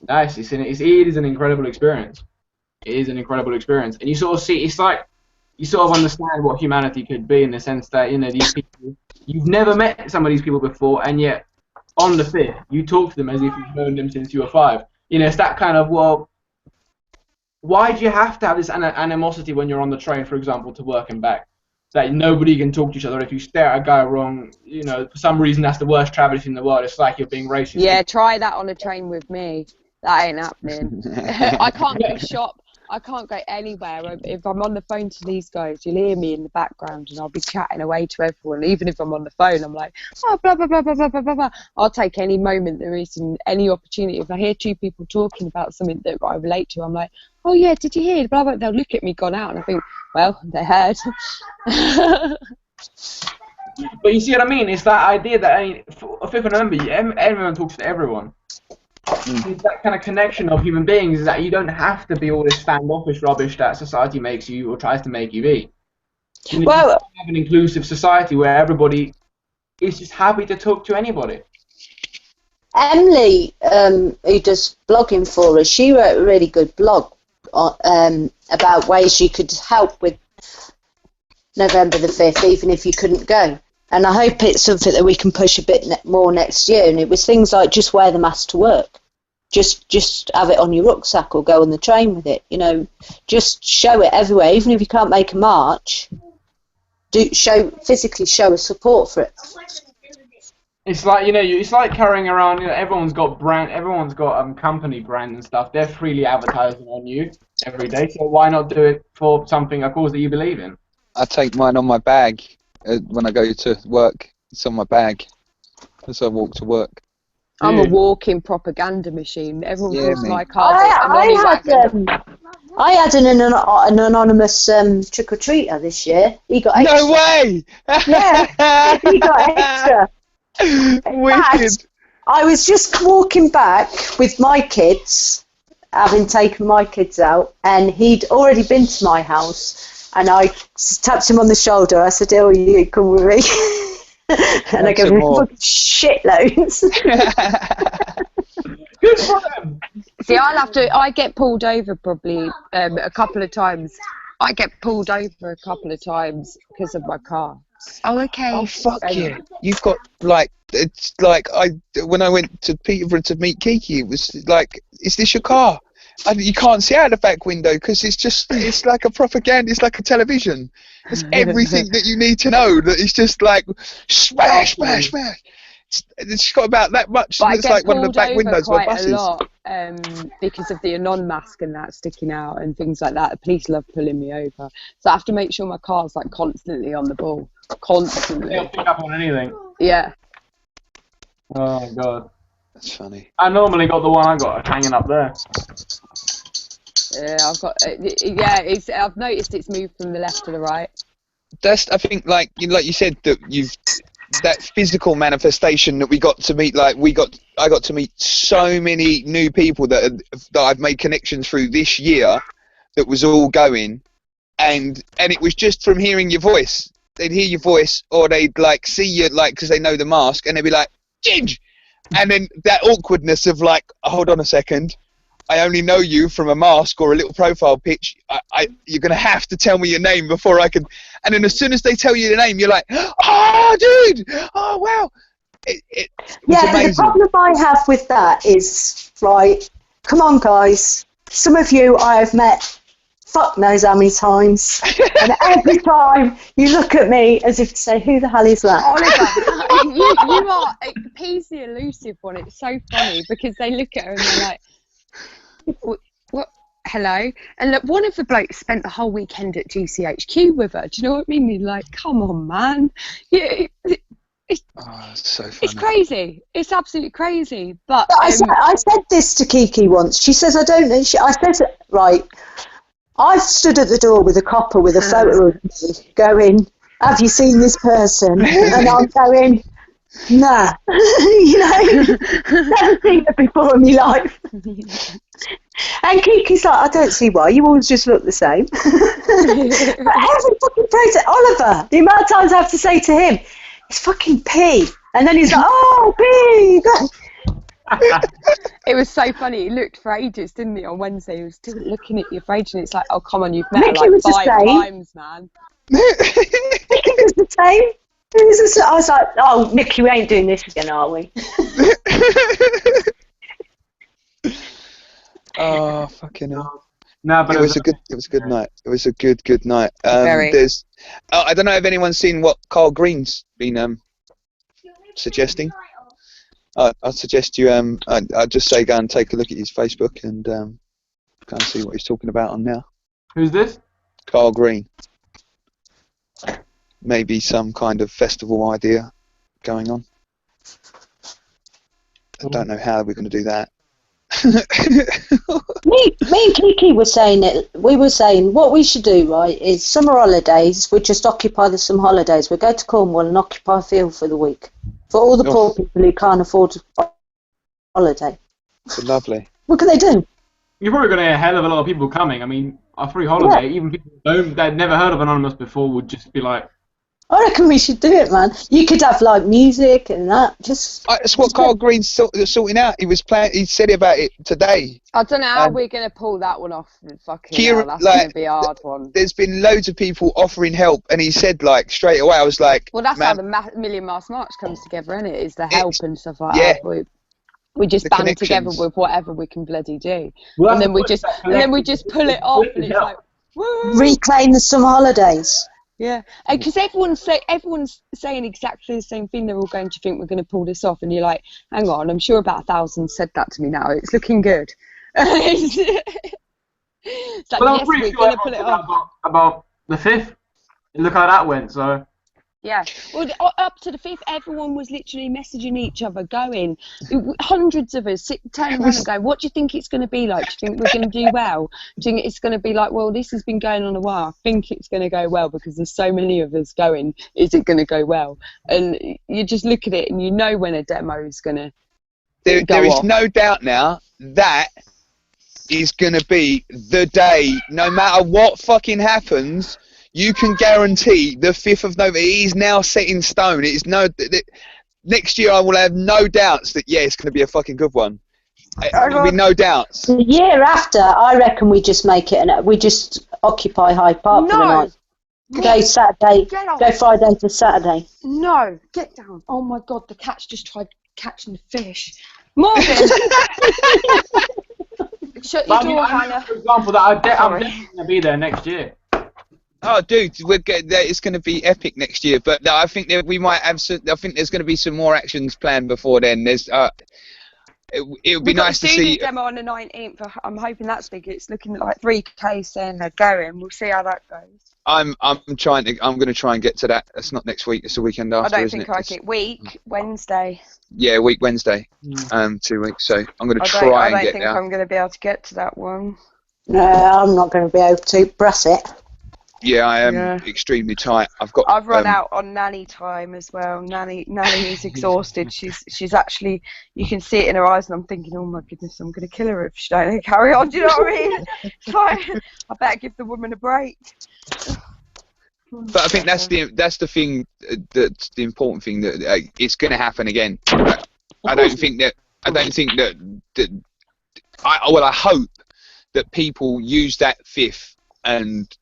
nice. It is an incredible experience. It is an incredible experience, and you sort of see, it's like you sort of understand what humanity could be in the sense that, you know, these people, you've never met some of these people before, and yet on the 5th you talk to them as if you've known them since you were 5. You know, it's that kind of, well, why do you have to have this animosity when you're on the train, for example, to work and back? That nobody can talk to each other. If you stare at a guy wrong, you know, for some reason that's the worst travellers in the world. It's like you're being racist. Yeah, try that on a train with me. That ain't happening. I can't go shop. I can't go anywhere. If I'm on the phone to these guys, you'll hear me in the background and I'll be chatting away to everyone. Even if I'm on the phone, I'm like, oh, blah, blah, blah, blah, blah, blah, blah, blah. I'll take any moment there is and any opportunity. If I hear two people talking about something that I relate to, I'm like, oh, yeah, did you hear? Blah, blah. They'll look at me gone out and I think, well, they heard. But you see what I mean? It's that idea that, I mean, for 5th of November, everyone talks to everyone. It's that kind of connection of human beings, is that you don't have to be all this standoffish rubbish that society makes you or tries to make you be. You know, Well, you have an inclusive society where everybody is just happy to talk to anybody. Emily, who does blogging for us, she wrote a really good blog about ways you could help with November the 5th, even if you couldn't go. And I hope it's something that we can push a bit more next year. And it was things like just wear the mask to work. Just have it on your rucksack or go on the train with it. You know, just show it everywhere. Even if you can't make a march, physically show a support for it. It's like, you know, it's like carrying around, you know, everyone's got company brand and stuff. They're freely advertising on you every day. So why not do it for something, a cause that you believe in? I take mine on my bag when I go to work. It's on my bag as I walk to work. I'm a walking propaganda machine. Everyone Yeah, calls mate. my car I had an anonymous trick or treater this year. He got extra. No way! Yeah, he got extra. In Wicked. fact, I was just walking back with my kids, having taken my kids out, and he'd already been to my house, and I tapped him on the shoulder. I said, "Oh, you come with me," and I gave him shitloads. Good for him. See, I get pulled over probably a couple of times. I get pulled over a couple of times because of my car. Oh, okay. Oh, fuck yeah. You've got, like, it's like, when I went to Peterborough to meet Kiki, it was like, is this your car? You can't see out the back window because it's like a propaganda, it's like a television. It's everything that you need to know. That it's just like, smash, smash, smash. It's got about that much. But It's like one of the back windows of a buses. a lot because of the anon mask and that sticking out and things like that. The police love pulling me over, so I have to make sure my car's like constantly on the ball, constantly. They don't pick up on anything. Yeah. Oh god. That's funny. I normally got the one I got hanging up there. Yeah, I've got. I've noticed it's moved from the left to the right. That's, I think, like you said, that physical manifestation that we got to meet. Like I got to meet so many new people that I've made connections through this year. That was all going, and it was just from hearing your voice. They'd hear your voice, or they'd like see you, like, because they know the mask, and they'd be like, "Ginge," and then that awkwardness of like, hold on a second. I only know you from a mask or a little profile pitch. You're going to have to tell me your name before I can... And then as soon as they tell you the name, you're like, oh, dude! Oh, wow! It was amazing. The problem I have with that is, right, come on, guys. Some of you I have met fuck knows how many times. And every time you look at me as if to say, who the hell is that? Oliver, you are... He's the elusive one. It's so funny because they look at her and they're like, what? Hello? And look, one of the blokes spent the whole weekend at GCHQ with her. Do you know what I mean? You're like, come on, man. Yeah, it's so funny. It's crazy. It's absolutely crazy. But I said this to Kiki once. She says, I don't know. I said, right, I've stood at the door with a copper with a photo of me going, have you seen this person? And I'm going, nah, you know, never seen her before in my life. And Kiki's like, I don't see why, you always just look the same. But every fucking process, Oliver, the amount of times I have to say to him, it's fucking P. And then he's like, oh, P. It was so funny. He looked for ages, didn't he, on Wednesday? He was still looking at you for ages, and it's like, oh, come on, you've met her like 5 times, man. Mickey was the same. I was like, oh, Nick, you ain't doing this again, are we? Oh, fucking hell. No, but it was a good night. It was a good night. Very. I don't know if anyone's seen what Carl Green's been suggesting. I'd suggest you I'd just say go and take a look at his Facebook and go and see what he's talking about on now. Who's this? Carl Green. Maybe some kind of festival idea going on. I don't know how we're going to do that. me and Kiki were saying it. We were saying what we should do, right, is summer holidays. We just occupy the summer holidays. We go to Cornwall and occupy a field for the week for all the poor people who can't afford a holiday. Lovely. What can they do? You're probably going to get a hell of a lot of people coming. I mean, a free holiday, even people that never heard of Anonymous before would just be like, I reckon we should do it, man. You could have like music and that. That's what Carl Green's sorting out. He was playing. He said about it today. I don't know how we're gonna pull that one off. Fucking hell, that's gonna be a hard one. There's been loads of people offering help, and he said like straight away. I was like, well, that's how the Million Mask March comes together, isn't it? Is the help and stuff like that. We just band together with whatever we can bloody do, well, and then we just pull it off, and it's like, woo! Reclaim the summer holidays. Yeah, because everyone's saying exactly the same thing. They're all going, do you think we're going to pull this off? And you're like, hang on, I'm sure about 1,000 said that to me now. It's looking good. It's like, well, yes, we're going to pull it off. About the 5th. Look how that went, so... Yeah. Well, up to the 5th, everyone was literally messaging each other, going, hundreds of us turning around and going, what do you think it's going to be like? Do you think we're going to do well? Do you think it's going to be like, well, this has been going on a while. I think it's going to go well because there's so many of us going. Is it going to go well? And you just look at it and you know when a demo is going to There is no doubt now that is going to be the day, no matter what fucking happens. You can guarantee the 5th of November. It is now set in stone. It is next year I will have no doubts that it's going to be a fucking good one. There will be no doubts. The year after, I reckon we just make it, and we just occupy Hyde Park for the night. Go Saturday, go Friday to Saturday. No, get down. Oh my God, the cat's just tried catching the fish. Morgan! Shut your door, Hannah. For example, that I'm definitely going to be there next year. Oh, dude, it's going to be epic next year. But no, I think that we might have. I think there's going to be some more actions planned before then. There's. It would be nice to see. Demo on the 19th. I'm hoping that's big. It's looking like 3K saying they're going. We'll see how that goes. I'm going to try and get to that. It's not next week. It's the weekend after. I don't think I get Wednesday. Yeah, week Wednesday. 2 weeks. So I'm going to try and get there. I don't think I'm going to be able to get to that one. No, I'm not going to be able to. Brass it. Yeah, I am extremely tight. I've run out on nanny time as well. Nanny is exhausted. She's actually, you can see it in her eyes, and I'm thinking, oh my goodness, I'm going to kill her if she don't carry on. Do you know what I mean? It's fine. I better give the woman a break. But I think that's the thing. That's the important thing, that it's going to happen again. I hope that people use that 5th and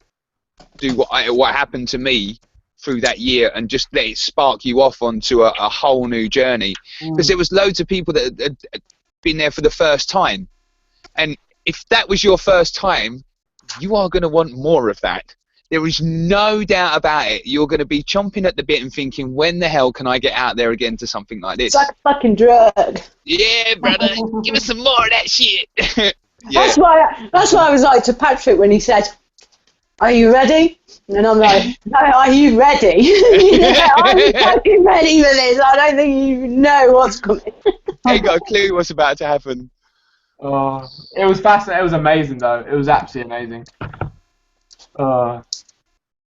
do what happened to me through that year and just let it spark you off onto a whole new journey. Because there was loads of people that had been there for the first time, and if that was your first time, you are going to want more of that. There is no doubt about it. You're going to be chomping at the bit and thinking, when the hell can I get out there again to something like this? It's like a fucking drug. Yeah, brother, give us some more of that shit. That's why I was like to Patrick when he said, are you ready? And I'm like, no, are you ready? Yeah, I'm fucking ready for this. I don't think you know what's coming. I ain't got a clue what's about to happen. Oh, it was fascinating. It was amazing, though. It was absolutely amazing.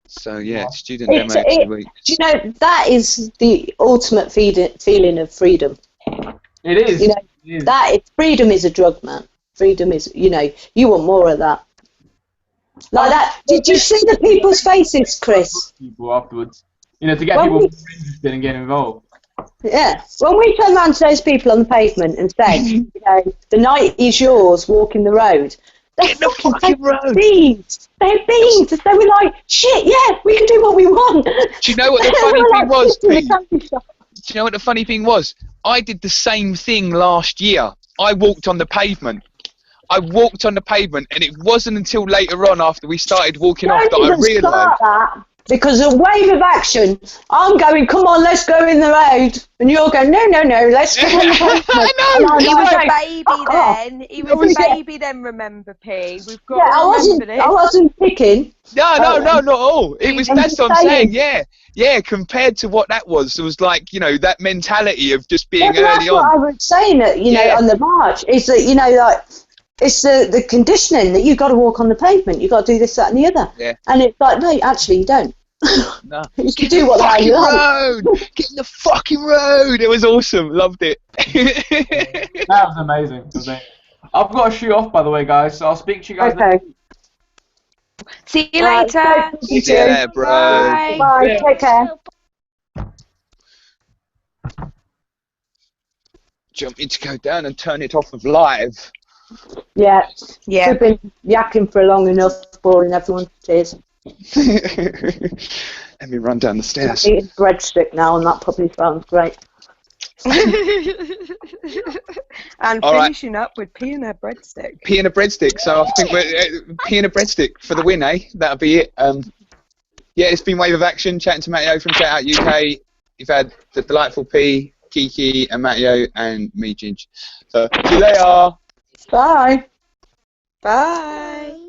So, yeah, student demo next week. Do you know, that is the ultimate feeling of freedom. It is. You know, freedom is a drug, man. Freedom is, you want more of that. Like that. Did you see the people's faces, Chris? People afterwards, to get people more interested and get involved. Yeah. When we turn around to those people on the pavement and say, the night is yours, walking the road. They're fucking beans. They're beans. They were like, shit, yeah, we can do what we want. Do you know what the funny thing was, Pete? Do you know what the funny thing was? I did the same thing last year. I walked on the pavement. And it wasn't until later on, after we started walking off, that I realised. Because a wave of action, I'm going, come on, let's go in the road. And you're going, no, let's go on the pavement. I know. He was a baby then. He was a baby then, remember, P. We've got to remember this. I wasn't picking. No, not at all. That's what I'm saying, yeah. Yeah, compared to what that was, it was like, that mentality of just being early on. That's what I was saying, on the march, is that, like, it's the conditioning that you've got to walk on the pavement. You've got to do this, that, and the other. Yeah. And it's like, no, actually, you don't. No. You can do what the hell you want. Get in the fucking road. It was awesome. Loved it. That was amazing. I've got to shoot off, by the way, guys. So I'll speak to you guys later. See you later. See you later, bro. Bye. Bye. Take care. Do you want me to go down and turn it off of live? Yeah. We've been yakking for long enough, boring everyone to tears. Let me run down the stairs. I'm eating breadstick now, and that probably sounds great. And finishing up with pea and a breadstick. Pea and a breadstick. So I think we're pea and a breadstick for the win, eh? That'll be it. Yeah, it's been Wave of Action, chatting to Matteo from Shoutout UK. You've had the delightful P, Kiki, and Matteo, and me, Ginge. So see you later. Bye. Bye.